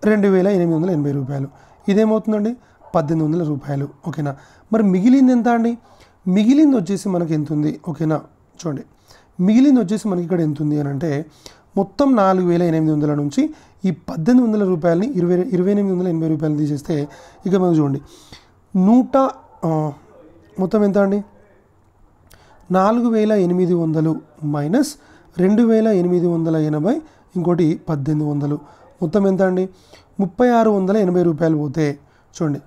2,880 రూపాయలు. ఇదేమవుతుందండి, 1,800 రూపాయలు. ఓకేనా. మరి మిగిలింది ఎంత అండి, మిగిలింది వచ్చేసి మనకి ఎంత ఉంది. ఓకేనా, చూడండి మిగిలింది వచ్చేసి మనకి ఇక్కడ ఎంత ఉంది అని అంటే, మొత్తం 4,800 నుంచి ఈ 1,800 రూపాయలని 2,880 రూపాయలు తీసేస్తే ఇక మనం చూడండి మొత్తం ఎంత అండి, 4,800 మైనస్ 2,880 ఇంకోటి 1,800 మొత్తం ఎంత అండి, 3,680 రూపాయలు పోతే చూడండి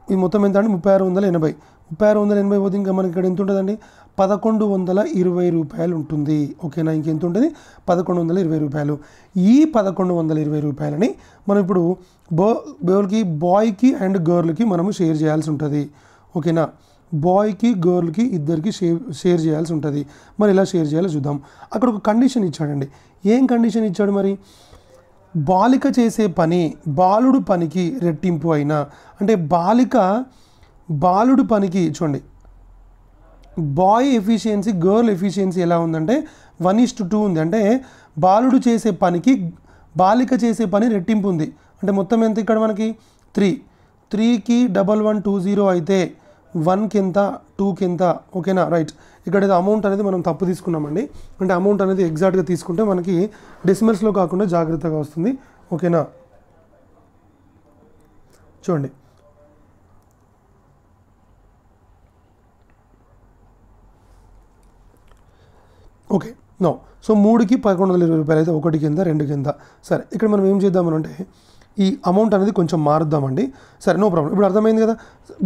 ఇది మొత్తం ఎంత అండి, 3,680 పోతే ఇంకా మనకి ఇక్కడ ఎంత ఉంటుందండి, 1,120 రూపాయలు ఉంటుంది. ఓకేనా, ఇంకెంత ఉంటుంది, 1,120 రూపాయలు. ఈ 1,120 రూపాయలని మనం ఇప్పుడు బాయ్కి అండ్ గర్ల్కి మనము షేర్ చేయాల్సి ఉంటుంది. ఓకేనా, బాయ్కి గర్ల్కి ఇద్దరికి షేర్ చేయాల్సి ఉంటుంది. మరి ఎలా షేర్ చేయాలో చూద్దాం. అక్కడ ఒక కండిషన్ ఇచ్చాడండి. ఏం కండిషన్ ఇచ్చాడు మరి, బాలిక చేసే పని బాలుడు పనికి రెట్టింపు అయినా, అంటే బాలుడు పనికి చూడండి బాయ్ ఎఫిషియన్సీ గర్ల్ ఎఫిషియన్సీ ఎలా ఉందంటే 1:2 ఉంది. అంటే బాలుడు చేసే పనికి బాలిక చేసే పని రెట్టింపు ఉంది. అంటే మొత్తం ఎంత ఇక్కడ మనకి 3కి 1120 అయితే 1కి ఎంత, 2కి ఎంత. ఓకేనా, రైట్. ఇక్కడ అమౌంట్ అనేది మనం తప్పు తీసుకున్నామండి. అంటే అమౌంట్ అనేది ఎగ్జాక్ట్గా తీసుకుంటే మనకి డెసిమల్స్లో కాకుండా జాగ్రత్తగా వస్తుంది. ఓకేనా, చూడండి ఓకే. నో సో 3కి 1,120 రూపాయలు అయితే 1కి ఎంత, 2కి ఎంత. సరే, ఇక్కడ మనం ఏం చేద్దామని అంటే ఈ అమౌంట్ అనేది కొంచెం మారుద్దామండి. సరే, నో ప్రాబ్లం. ఇప్పుడు అర్థమైంది కదా.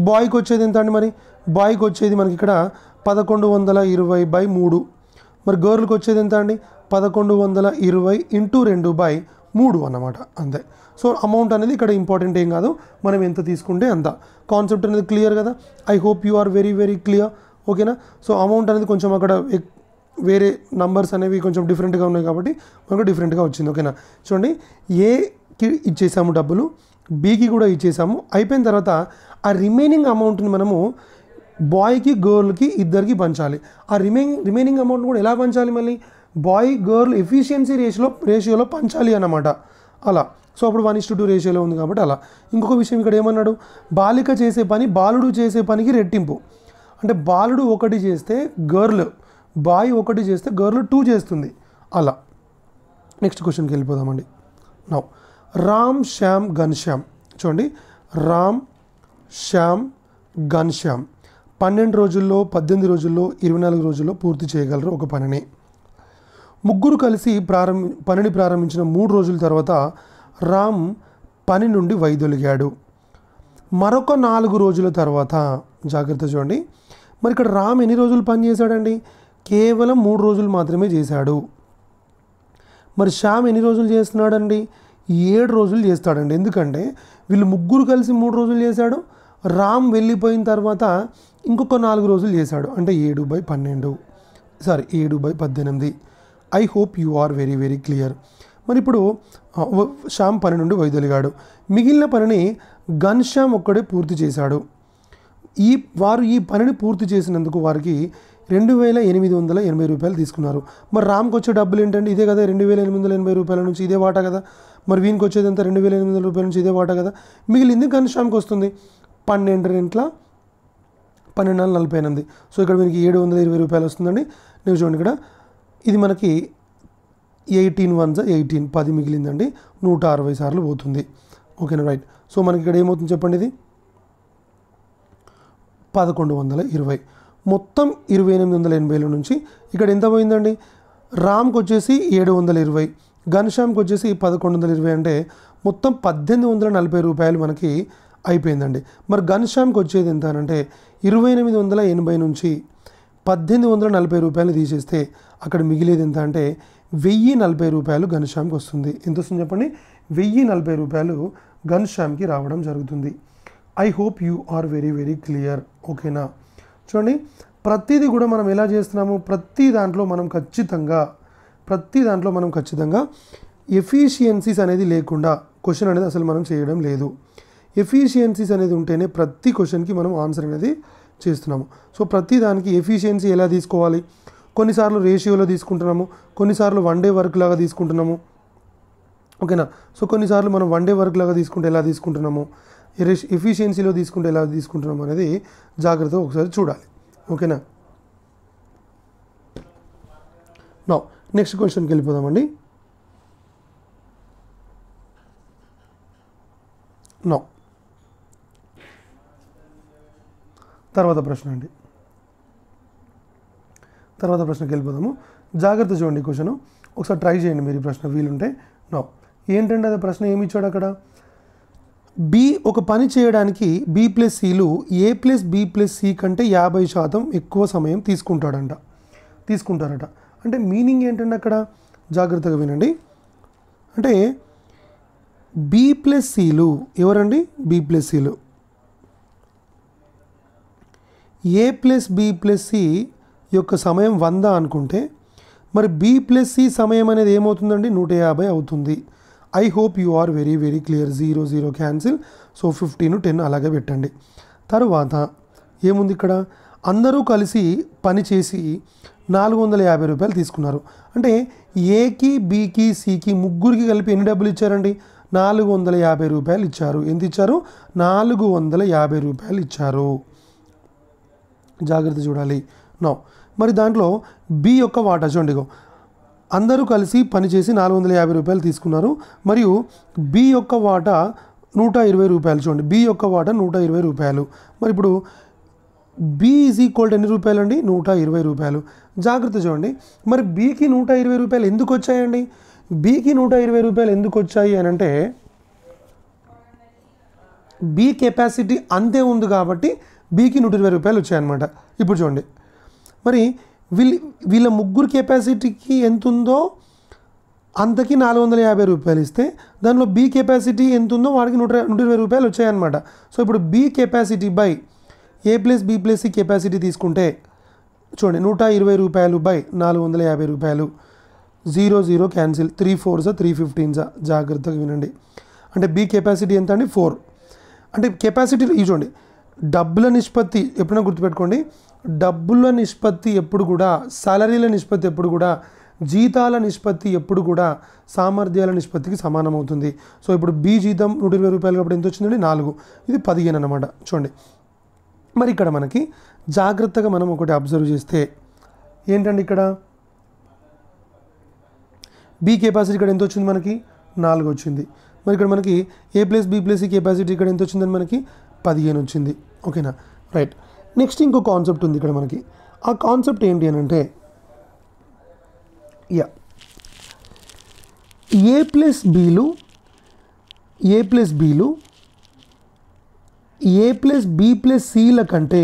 బాయ్కి వచ్చేది ఎంత అండి? మరి బాయ్కి వచ్చేది మనకి ఇక్కడ 1120/3. మరి గర్ల్కి వచ్చేది ఎంత అండి? 1120 × 2/3 అన్నమాట, అంతే. సో అమౌంట్ అనేది ఇక్కడ ఇంపార్టెంట్ ఏం కాదు, మనం ఎంత తీసుకుంటే అంత. కాన్సెప్ట్ అనేది క్లియర్ కదా. I hope you are very very clear. ఓకేనా. సో అమౌంట్ అనేది కొంచెం అక్కడ వేరే నంబర్స్ అనేవి కొంచెం డిఫరెంట్గా ఉన్నాయి కాబట్టి మనకు డిఫరెంట్గా వచ్చింది. ఓకేనా. చూడండి, ఏకి ఇచ్చేసాము డబ్బులు, బీకి కూడా ఇచ్చేసాము. అయిపోయిన తర్వాత ఆ రిమైనింగ్ అమౌంట్ని మనము బాయ్కి గర్ల్కి ఇద్దరికి పంచాలి. ఆ రిమైనింగ్ అమౌంట్ కూడా ఎలా పంచాలి? మళ్ళీ బాయ్ గర్ల్ ఎఫిషియన్సీ రేషియోలో పంచాలి అన్నమాట. అలా. సో అప్పుడు 1:2 రేషియోలో ఉంది కాబట్టి అలా. ఇంకొక విషయం ఇక్కడ ఏమన్నాడు? బాలిక చేసే పని బాలుడు చేసే పనికి రెట్టింపు. అంటే బాలుడు 1 చేస్తే బాయ్ 1 చేస్తే గర్ల్ 2 చేస్తుంది, అలా. నెక్స్ట్ క్వశ్చన్కి వెళ్ళిపోదామండి. నౌ రామ్ శ్యామ్ ఘన్శ్యామ్. చూడండి, రామ్ శ్యామ్ ఘన్శ్యామ్ 12 రోజుల్లో, 18 రోజుల్లో, 24 రోజుల్లో పూర్తి చేయగలరు ఒక పనిని. ముగ్గురు కలిసి పనిని ప్రారంభించిన 3 రోజుల తర్వాత రామ్ పని నుండి వైదొలిగాడు. మరొక 4 రోజుల తర్వాత, జాగ్రత్త చూడండి, మరి ఇక్కడ రామ్ ఎన్ని రోజులు పని చేశాడండి? కేవలం 3 రోజులు మాత్రమే చేశాడు. మరి శ్యామ్ ఎన్ని రోజులు చేస్తున్నాడండి? 7 రోజులు చేస్తాడండి. ఎందుకంటే వీళ్ళు ముగ్గురు కలిసి 3 రోజులు చేశాడు, రామ్ వెళ్ళిపోయిన తర్వాత ఇంకొక 4 రోజులు చేశాడు, అంటే 7/18. I hope you are very very clear. మరి ఇప్పుడు శ్యామ్ పని నుండి వైదొలిగాడు. మిగిలిన పనిని ఘన్శ్యామ్ ఒక్కడే పూర్తి చేశాడు. వారు ఈ పనిని పూర్తి చేసినందుకు వారికి 2,880 రూపాయలు తీసుకున్నారు. మరి రామ్కి వచ్చే డబ్బులు ఏంటంటే ఇదే కదా, 2,880 రూపాయల నుంచి ఇదే వాటా కదా. మరి వీనికి వచ్చేది ఎంత? 2,800 రూపాయల నుంచి ఇదే వాటా కదా. మిగిలింది ఘన్శ్యామ్కి వస్తుంది. 12 48. సో ఇక్కడ వీనికి 720 రూపాయలు వస్తుందండి. నేను చూడండి, ఇక్కడ ఇది మనకి 18 1 18, 10 మిగిలిందండి. 160 సార్లు పోతుంది. ఓకేనా, రైట్. సో మనకి ఇక్కడ ఏమవుతుంది చెప్పండి, ఇది 1120. మొత్తం 2,880 నుంచి ఇక్కడ ఎంత పోయిందండి? రామ్కి వచ్చేసి 720, ఘన్శ్యామ్కి వచ్చేసి 1120, అంటే మొత్తం 1,840 రూపాయలు మనకి అయిపోయిందండి. మరి ఘన్శ్యామ్కి వచ్చేది ఎంత అంటే 2,880 నుంచి 1,840 రూపాయలు తీసేస్తే అక్కడ మిగిలేది ఎంత అంటే 1,040 రూపాయలు ఘన్శ్యామ్కి వస్తుంది. ఎంత వస్తుంది చెప్పండి? 1,040 రూపాయలు ఘన్శ్యామ్కి రావడం జరుగుతుంది. I hope you are very very clear. ఓకేనా. చూడండి, ప్రతిదీ కూడా మనం ఎలా చేస్తున్నాము, ప్రతి దాంట్లో మనం ఖచ్చితంగా ఎఫిషియన్సీస్ అనేది లేకుండా క్వశ్చన్ అనేది అసలు మనం చేయడం లేదు. ఎఫిషియన్సీస్ అనేది ఉంటేనే ప్రతి క్వశ్చన్కి మనం ఆన్సర్ అనేది చేస్తున్నాము. సో ప్రతి దానికి ఎఫిషియన్సీ ఎలా తీసుకోవాలి? కొన్నిసార్లు రేషియోలో తీసుకుంటున్నాము, కొన్నిసార్లు 1 డే వర్క్ లాగా తీసుకుంటున్నాము. ఓకేనా. సో కొన్నిసార్లు మనం 1 డే వర్క్ లాగా తీసుకుంటే ఎలా తీసుకుంటున్నాము, ఎఫిషియన్సీలో తీసుకుంటే ఎలా తీసుకుంటున్నాము అనేది జాగ్రత్తగా ఒకసారి చూడాలి. ఓకేనా. నౌ నెక్స్ట్ క్వశ్చన్కి వెళ్ళిపోదామండి. నౌ తర్వాత ప్రశ్నకి వెళ్ళిపోదాము. జాగ్రత్త చూడండి క్వశ్చన్, ఒకసారి ట్రై చేయండి మీరు ఈ ప్రశ్న వీలుంటే. నో ఏంటంటే అది ప్రశ్న ఏమి ఇచ్చాడు అక్కడ? బి ఒక పని చేయడానికి B+Cలు A+B+C కంటే 50% ఎక్కువ సమయం తీసుకుంటారట. అంటే మీనింగ్ ఏంటంటే అక్కడ జాగ్రత్తగా వినండి. అంటే B+Cలు ఎవరండి? B+Cలు A+B+C యొక్క సమయం 100 అనుకుంటే మరి B+C సమయం అనేది ఏమవుతుందండి? 150 అవుతుంది. I hope you are very very clear. 0 0 cancel. So 15 10 అలాగే పెట్టండి. తర్వాత ఏముంది ఇక్కడ? అందరూ కలిసి పని చేసి 450 రూపాయలు తీసుకున్నారు. అంటే ఏకి బికి సికి ముగ్గురికి కలిపి ఎన్ని డబ్బులు ఇచ్చారండి? 450 రూపాయలు ఇచ్చారు. ఎంత ఇచ్చారు? 450 రూపాయలు ఇచ్చారు. జాగ్రత్త చూడాలి. నో మరి దాంట్లో బి యొక్క వాటా చూడండి, అందరూ కలిసి పనిచేసి 450 రూపాయలు తీసుకున్నారు. మరియు బి యొక్క వాటా 120 రూపాయలు. చూడండి, బి యొక్క వాటా 120 రూపాయలు. మరి ఇప్పుడు బి ఈజ్ ఈక్వల్ టు ఎన్ని రూపాయలు అండి? 120 రూపాయలు. జాగ్రత్త చూడండి, మరి బికి 120 రూపాయలు ఎందుకు వచ్చాయండి? బికి 120 రూపాయలు ఎందుకు వచ్చాయి అని అంటే బి కెపాసిటీ అంతే ఉంది కాబట్టి బికి 120 రూపాయలు వచ్చాయన్నమాట. ఇప్పుడు చూడండి, మరి వీళ్ళ ముగ్గురు కెపాసిటీకి ఎంత ఉందో అంతకి 450 రూపాయలు ఇస్తే దానిలో బి కెపాసిటీ ఎంత ఉందో వాడికి 120 రూపాయలు వచ్చాయన్నమాట. సో ఇప్పుడు B capacity by A plus B plus C capacity తీసుకుంటే చూడండి 120 రూపాయలు బై 450 రూపాయలు, 0 0 క్యాన్సిల్, 3 4 315 జాగ్రత్తగా వినండి. అంటే బి కెపాసిటీ ఎంత అండి 4. అంటే కెపాసిటీ ఇది చూడండి, డబ్బుల నిష్పత్తి ఎప్పుడైనా గుర్తుపెట్టుకోండి, డబ్బుల నిష్పత్తి ఎప్పుడు కూడా, సాలరీల నిష్పత్తి ఎప్పుడు కూడా, జీతాల నిష్పత్తి ఎప్పుడు కూడా సామర్థ్యాల నిష్పత్తికి సమానం అవుతుంది. సో ఇప్పుడు బి జీతం 120 రూపాయలు కాబట్టి ఎంత వచ్చిందండి 4, ఇది 15 అన్నమాట. చూడండి, మరి ఇక్కడ మనకి జాగ్రత్తగా మనం ఒకటి అబ్జర్వ్ చేస్తే ఏంటండి, ఇక్కడ బి కెపాసిటీ ఇక్కడ ఎంత వచ్చింది మనకి 4 వచ్చింది. మరి ఇక్కడ మనకి A plus B plus C capacity ఇక్కడ ఎంత వచ్చిందని మనకి 15 వచ్చింది. ఓకేనా, రైట్. నెక్స్ట్ ఇంకో కాన్సెప్ట్ ఉంది ఇక్కడ మనకి. ఆ కాన్సెప్ట్ ఏంటి అని అంటే ఏ ప్లస్ బీలు ఏ ప్లస్ బి ప్లస్ సిల కంటే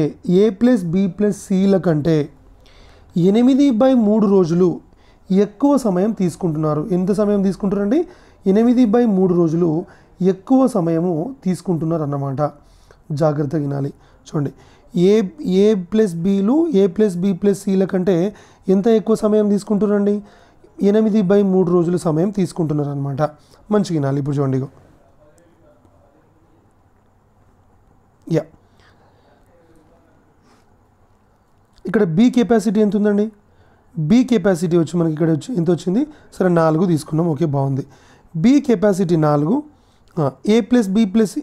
8/3 రోజులు ఎక్కువ సమయం తీసుకుంటున్నారు. ఎంత సమయం తీసుకుంటారండి? 8/3 రోజులు ఎక్కువ సమయము తీసుకుంటున్నారు అన్నమాట. జాగ్రత్తగా వినాలి. చూడండి, ఏ ప్లస్ బి ప్లస్ సిల కంటే ఎంత ఎక్కువ సమయం తీసుకుంటున్నారండి? 8/3 రోజులు సమయం తీసుకుంటున్నారు అనమాట. మంచిగా వినాలి. ఇప్పుడు చూడండి, ఇక్కడ బి కెపాసిటీ ఎంత ఉందండి? బి కెపాసిటీ వచ్చి మనకి ఇక్కడ వచ్చి ఎంత వచ్చింది? సరే 4 తీసుకున్నాం, ఓకే బాగుంది. B capacity 4, A plus B plus C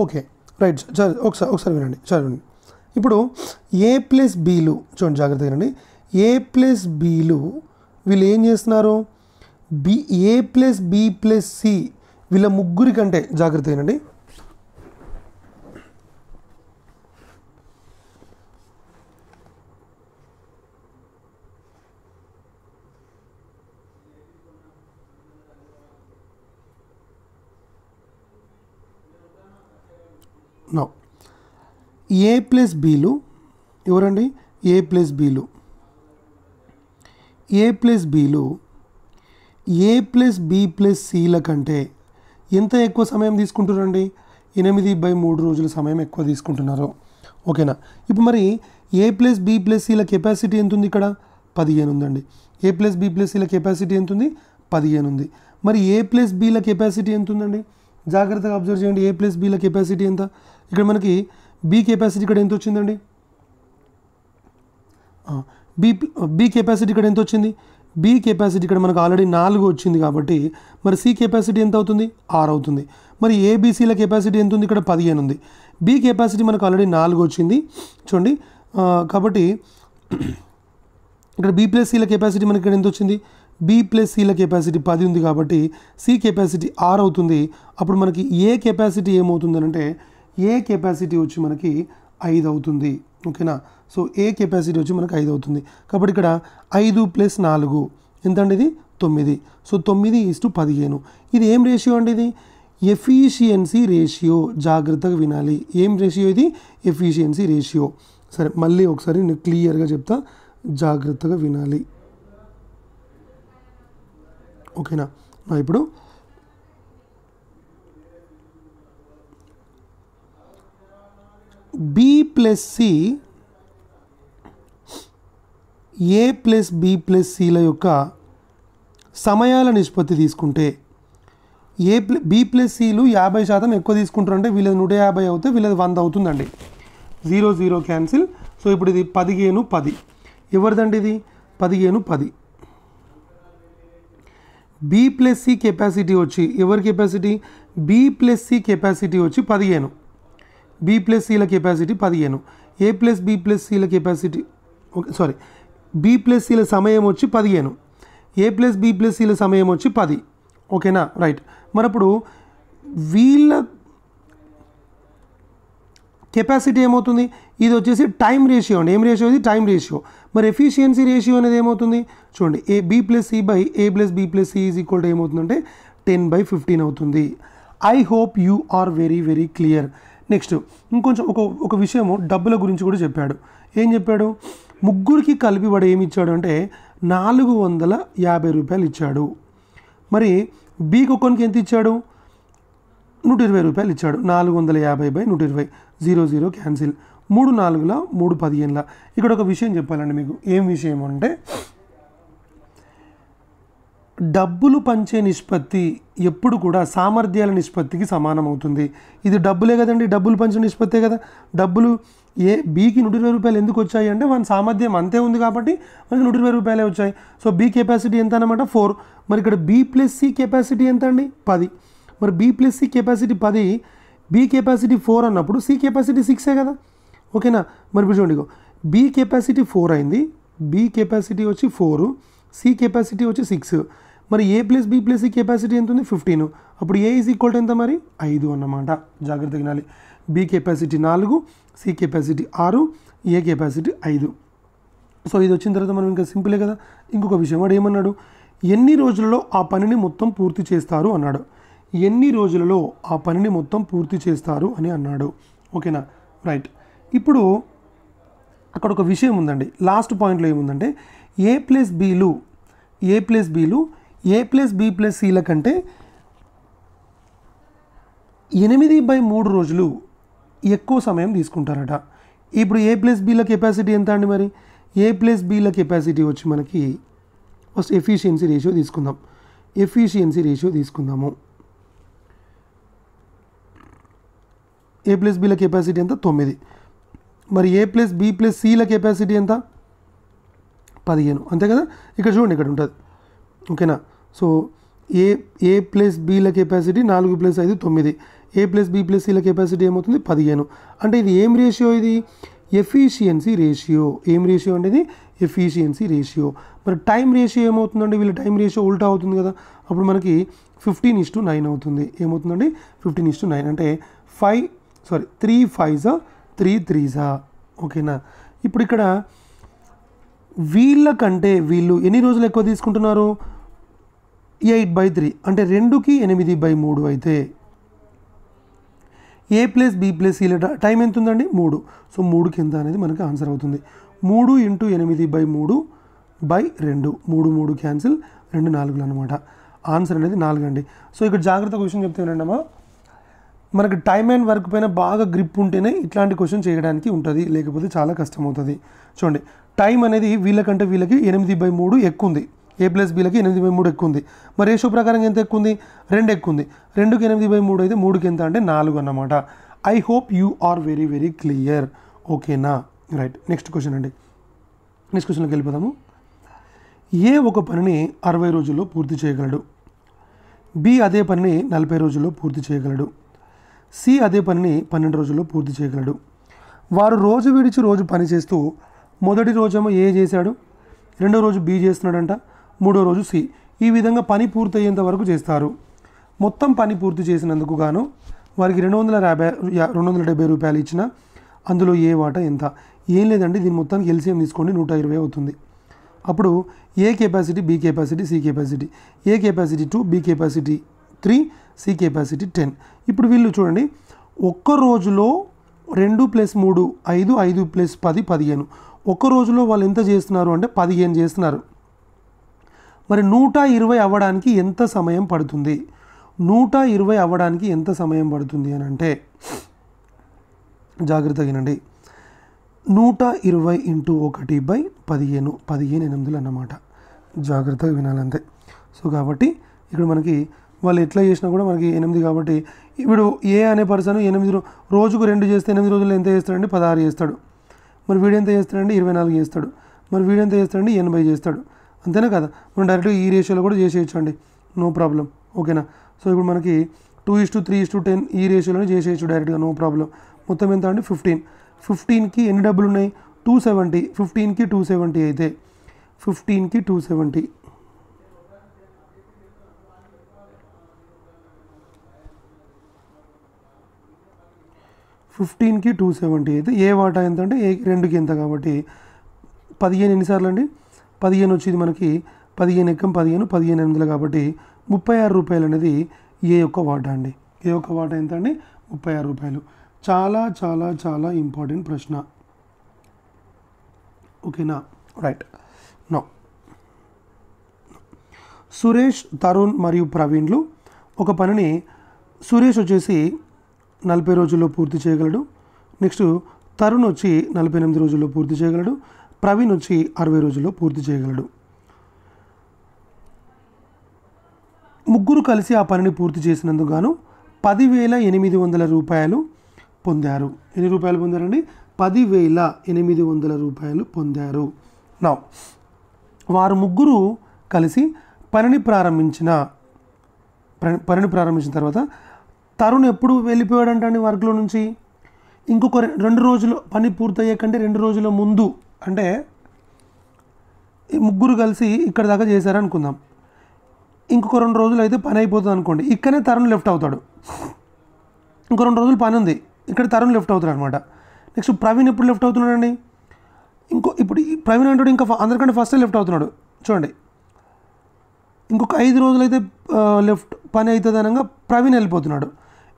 okay, right. ఒకసారి వినండి, చదవండి. ఇప్పుడు ఏ ప్లస్ బీలు చూడండి, జాగ్రత్తగా వినండి. ఏ ప్లస్ బీలు వీళ్ళు ఏం చేస్తున్నారు? ఏ ప్లస్ బి ప్లస్ సి వీళ్ళ ముగ్గురి కంటే, జాగ్రత్తగా వినండి, ఏ ప్లస్ బీలు ఎవరండి? ఏ ప్లస్ బి ప్లస్ సిల కంటే ఎంత ఎక్కువ సమయం తీసుకుంటున్నారండి? 8/3 రోజుల సమయం ఎక్కువ తీసుకుంటున్నారు. ఓకేనా, ఇప్పుడు మరి ఏ ప్లస్ బి ప్లస్ సిల కెపాసిటీ ఎంత ఉంది? ఇక్కడ 15 ఉందండి. ఏ ప్లస్ బి ప్లస్ సిల కెపాసిటీ ఎంత ఉంది? 15 ఉంది. మరి ఏ ప్లస్ బిల కెపాసిటీ ఎంత ఉందండి? జాగ్రత్తగా అబ్జర్వ్ చేయండి. ఏ ప్లస్ బిల కెపాసిటీ ఎంత? ఇక్కడ మనకి బి కెపాసిటీ ఇక్కడ ఎంత వచ్చిందండి? బి కెపాసిటీ ఇక్కడ ఎంత వచ్చింది? బి కెపాసిటీ ఇక్కడ మనకు ఆల్రెడీ 4 వచ్చింది కాబట్టి మరి సి కెపాసిటీ ఎంత అవుతుంది? 6 అవుతుంది. మరి ఏబిసిల కెపాసిటీ ఎంత ఉంది? ఇక్కడ 15 ఉంది. బి కెపాసిటీ మనకు ఆల్రెడీ 4 వచ్చింది చూడండి. కాబట్టి ఇక్కడ బి ప్లస్ సిల కెపాసిటీ మనకి ఇక్కడ ఎంత వచ్చింది? బి ప్లస్ సిల కెపాసిటీ 10 ఉంది కాబట్టి సి కెపాసిటీ 6 అవుతుంది. అప్పుడు మనకి ఏ కెపాసిటీ ఏమవుతుంది అంటే ఏ కెపాసిటీ వచ్చి మనకి 5 అవుతుంది. ఓకేనా, సో ఏ కెపాసిటీ వచ్చి మనకి 5 అవుతుంది. కాబట్టి ఇక్కడ 5 + 4 ఎంత అండి? ఇది 9. సో 9:15. ఇది ఏం రేషియో అండి? ఇది ఎఫిషియన్సీ రేషియో. జాగ్రత్తగా వినాలి. ఏం రేషియో ఇది? Efficiency ratio. సరే, మళ్ళీ ఒకసారి నేను క్లియర్గా చెప్తా, జాగ్రత్తగా వినాలి. ఓకేనా, ఇప్పుడు బి ప్లస్ సి ఏ ప్లస్ బి ప్లస్ సిల యొక్క సమయాల నిష్పత్తి తీసుకుంటే బి ప్లస్ సిలు 50% ఎక్కువ తీసుకుంటారు. అంటే వీళ్ళది 150 అవుతే వీళ్ళది 100 అవుతుందండి. 0 0 క్యాన్సిల్. సో ఇప్పుడు ఇది 15 10 ఎవరిదండి? ఇది 15 10. బి ప్లస్ సి కెపాసిటీ వచ్చి ఎవరి capacity B plus C capacity వచ్చి 15. బి ప్లస్ సిల capacity 15. A plus B plus సిల కెపాసిటీ సారీ బి ప్లస్ సిల సమయం వచ్చి 15. ఏ ప్లస్ బి ప్లస్ సిల సమయం వచ్చి 10. ఓకేనా రైట్. మరి అప్పుడు వీళ్ళ కెపాసిటీ ఏమవుతుంది ఇది వచ్చేసి టైం రేషియో అండి. ఏం రేషియో ఇది టైం రేషియో. మరి ఎఫిషియన్సీ రేషియో అనేది ఏమవుతుంది చూడండి A B plus C by A plus B plus C is equal to ఏమవుతుందంటే 10/15 అవుతుంది. I hope you are very very clear. Next ఇంకొంచెం ఒక విషయము డబ్బుల గురించి కూడా చెప్పాడు. ఏం చెప్పాడు ముగ్గురికి కలిపి వాడు ఏమి ఇచ్చాడు అంటే 450 రూపాయలు ఇచ్చాడు. మరి బీకి ఒక్కరికి ఎంత ఇచ్చాడు 120 రూపాయలు ఇచ్చాడు. 450/120 0 క్యాన్సిల్. 3 4ల 3 15ల. ఇక్కడ ఒక విషయం చెప్పాలండి మీకు. ఏం విషయం అంటే డబ్బులు పంచే నిష్పత్తి ఎప్పుడు కూడా సామర్థ్యాల నిష్పత్తికి సమానం అవుతుంది. ఇది డబ్బులే కదండి, డబ్బులు పంచే నిష్పత్తే కదా. డబ్బులు బీకి 120 రూపాయలు ఎందుకు వచ్చాయి అంటే మన సామర్థ్యం అంతే ఉంది కాబట్టి మనకి 120 రూపాయలే వచ్చాయి. సో బీ కెపాసిటీ ఎంత అనమాట 4. మరి ఇక్కడ బీ ప్లస్ సి కెపాసిటీ ఎంత అండి 10. మరి B plus C capacity 10, B capacity 4 అన్నప్పుడు సి కెపాసిటీ 6 కదా. ఓకేనా. మరి ఇప్పుడు చూడండి బీ కెపాసిటీ 4 అయింది, బీ కెపాసిటీ వచ్చి 4, సి కెపాసిటీ వచ్చి 6. మరి A plus B plus C capacity ఎంత ఉంది 15. అప్పుడు ఏ ఈజ్ ఈక్వల్ టు ఎంత మరి 5 అన్నమాట. జాగ్రత్తగా వినాలి. B capacity 4, C capacity 6, A capacity 5. So ఇది వచ్చిన తర్వాత మనం ఇంకా సింపులే కదా. ఇంకొక విషయం వాడు ఏమన్నాడు ఎన్ని రోజులలో ఆ పనిని మొత్తం పూర్తి చేస్తారు అన్నాడు. ఎన్ని రోజులలో ఆ పనిని మొత్తం పూర్తి చేస్తారు అని అన్నాడు. ఓకేనా రైట్. ఇప్పుడు అక్కడ ఒక విషయం ఉందండి. లాస్ట్ పాయింట్లో ఏముందంటే ఏ ప్లస్ బీలు ఏ ప్లస్ బి ప్లస్ సిల కంటే 8/3 రోజులు ఎక్కువ సమయం తీసుకుంటారట. ఇప్పుడు ఏ ప్లస్ బీల కెపాసిటీ ఎంత అండి మరి ఏ ప్లస్ బీల కెపాసిటీ వచ్చి మనకి ఫస్ట్ ఎఫిషియన్సీ రేషియో తీసుకుందాం. ఎఫిషియన్సీ రేషియో తీసుకుందాము. ఏ ప్లస్ బీల కెపాసిటీ ఎంత 9. మరి ఏ ప్లస్ బి ప్లస్ సిల కెపాసిటీ ఎంత 15 అంతే కదా. ఇక్కడ చూడండి ఇక్కడ ఉంటుంది. ఓకేనా. సో ఏ ప్లస్ బీల కెపాసిటీ 4 + 5 9. ఏ ప్లస్ బి ప్లస్ సిల కెపాసిటీ ఏమవుతుంది 15. అంటే ఇది ఏం రేషియో ఇది ఎఫిషియన్సీ రేషియో. ఏం రేషియో అంటే ఇది ఎఫిషియన్సీ రేషియో. మరి టైం రేషియో ఏమవుతుందండి వీళ్ళ టైం రేషియో ఉల్టా అవుతుంది కదా. అప్పుడు మనకి 15:9 అవుతుంది. ఏమవుతుందండి 15:9 అంటే 3 5s 3 3s. ఓకేనా. ఇప్పుడు ఇక్కడ వీళ్ళకంటే వీళ్ళు ఎన్ని రోజులు ఎక్కువ తీసుకుంటున్నారు 8/3 అంటే 2కి 8/3 అయితే ఏ ప్లస్ బి ప్లస్ సిల టైం ఎంత ఉందండి 3. సో 3కి ఎంత అనేది మనకి ఆన్సర్ అవుతుంది. 3 × 8/3/2 3 3 క్యాన్సిల్ 2 4 అనమాట. ఆన్సర్ అనేది 4 అండి. సో ఇక్కడ జాగ్రత్త క్వశ్చన్ చెప్తే ఏంటంటే మనకి టైమ్ అండ్ వర్క్ పైన బాగా గ్రిప్ ఉంటేనే ఇట్లాంటి క్వశ్చన్ చేయడానికి ఉంటుంది, లేకపోతే చాలా కష్టం అవుతుంది. చూడండి టైం అనేది వీళ్ళకంటే వీళ్ళకి 8/3 ఎక్కువ ఉంది. ఏ ప్లస్ బీలకి 8/3 ఎక్కువ ఉంది. మరి రేషియో ప్రకారం ఎంత ఎక్కువ ఉంది 2 ఎక్కువ ఉంది. 2కి 8/3 అయితే 3కి ఎంత అంటే 4 అన్నమాట. I hope you are very very clear. ఓకేనా రైట్. నెక్స్ట్ క్వశ్చన్ అండి. నెక్స్ట్ క్వశ్చన్కి వెళ్ళిపోదాము. ఏ ఒక పనిని 60 రోజుల్లో పూర్తి చేయగలడు, బి అదే పనిని 40 రోజుల్లో పూర్తి చేయగలడు, సి అదే పనిని 12 రోజుల్లో పూర్తి చేయగలడు. వారు రోజు విడిచి రోజు పని చేస్తూ మొదటి రోజేమో ఏ చేశాడు, రెండో రోజు బి చేస్తున్నాడంట, మూడో రోజు సి. ఈ విధంగా పని పూర్తయ్యేంత వరకు చేస్తారు. మొత్తం పని పూర్తి చేసినందుకు గాను వారికి 270 రూపాయలు ఇచ్చిన అందులో ఏ వాటా ఎంత. ఏం లేదండి దీని మొత్తానికి ఎల్సిఎం తీసుకోండి 120 అవుతుంది. అప్పుడు A capacity B capacity C capacity, A capacity 2 B capacity 3 C capacity 10. ఇప్పుడు వీళ్ళు చూడండి ఒక్క రోజులో 2 + 3 5 5 + 10 15. ఒక్క రోజులో వాళ్ళు ఎంత చేస్తున్నారు అంటే 15 చేస్తున్నారు. మరి 120 అవ్వడానికి ఎంత సమయం పడుతుంది, 120 అవ్వడానికి ఎంత సమయం పడుతుంది అని అంటే జాగ్రత్తగా వినండి. 120 × 1/15 15 అన్నమాట. జాగ్రత్తగా వినాలంతే. సో కాబట్టి ఇక్కడ మనకి వాళ్ళు ఎట్లా చేసినా కూడా మనకి 8 కాబట్టి ఇప్పుడు ఏ అనే పర్సన్ 8 రోజుకు 2 చేస్తే 8 రోజుల్లో ఎంత చేస్తాడండి 16 చేస్తాడు. మరి వీడు ఎంత చేస్తాడండి 24 చేస్తాడు. మరి వీడెంత చేస్తాడండి 80 చేస్తాడు, అంతేనా కదా. మనం డైరెక్ట్గా ఈ రేషియోలో కూడా చేసేయచ్చు అండి, నో ప్రాబ్లం. ఓకేనా. సో ఇప్పుడు మనకి 2:3:10 ఈ రేషియోలోనే చేసేయచ్చు డైరెక్ట్గా, నో ప్రాబ్లం. మొత్తం ఎంత అండి 15. 15కి ఎన్ని డబ్బులు ఉన్నాయి 270. 15కి 270 అయితే 15కి 270. ఫిఫ్టీన్కి 270 అయితే ఏ వాటా ఎంత అంటే ఏ 2కి ఎంత, కాబట్టి 15 ఎన్నిసార్లు అండి 15 వచ్చేది మనకి 15 ఎక్కం 15 15 8 కాబట్టి 36 రూపాయలు అనేది ఏ యొక్క వాటా అండి. ఏ యొక్క వాటా ఎంత అండి 36 రూపాయలు. చాలా చాలా చాలా ఇంపార్టెంట్ ప్రశ్న. ఓకేనా, రైట్. నో సురేష్, తరుణ్ మరియు ప్రవీణ్లు ఒక పనిని సురేష్ వచ్చేసి 40 రోజుల్లో పూర్తి చేయగలడు. నెక్స్ట్ తరుణ్ వచ్చి 48 రోజుల్లో పూర్తి చేయగలడు. ప్రవీణ్ వచ్చి 60 రోజుల్లో పూర్తి చేయగలడు. ముగ్గురు కలిసి ఆ పనిని పూర్తి చేసినందుకు గాను 10,800 రూపాయలు పొందారు. ఎన్ని రూపాయలు పొందారండి 10,800 రూపాయలు పొందారు. నా వారు ముగ్గురు కలిసి పనిని ప్రారంభించిన తర్వాత తరుణ్ ఎప్పుడు వెళ్ళిపోయాడంటే వర్క్లో నుంచి ఇంకొక 2 రోజులు పని పూర్తయ్యే కంటే 2 రోజుల ముందు, అంటే ఈ ముగ్గురు కలిసి ఇక్కడ దాకా చేశారనుకుందాం, ఇంకొక 2 రోజులు అయితే పని అయిపోతుంది అనుకోండి, ఇక్కడనే తరుణ్ లెఫ్ట్ అవుతాడు. ఇంకో 2 రోజులు పని ఉంది, ఇక్కడ తరుణ్ లెఫ్ట్ అవుతాడు అనమాట. నెక్స్ట్ ప్రవీణ్ ఎప్పుడు లెఫ్ట్ అవుతున్నాడండి, ఇప్పుడు ప్రవీణ్ అంటాడు ఇంకా అందరికంటే ఫస్టే లెఫ్ట్ అవుతున్నాడు చూడండి. ఇంకొక 5 రోజులు అయితే లెఫ్ట్ పని అవుతుంది అనగా ప్రవీణ్ వెళ్ళిపోతున్నాడు.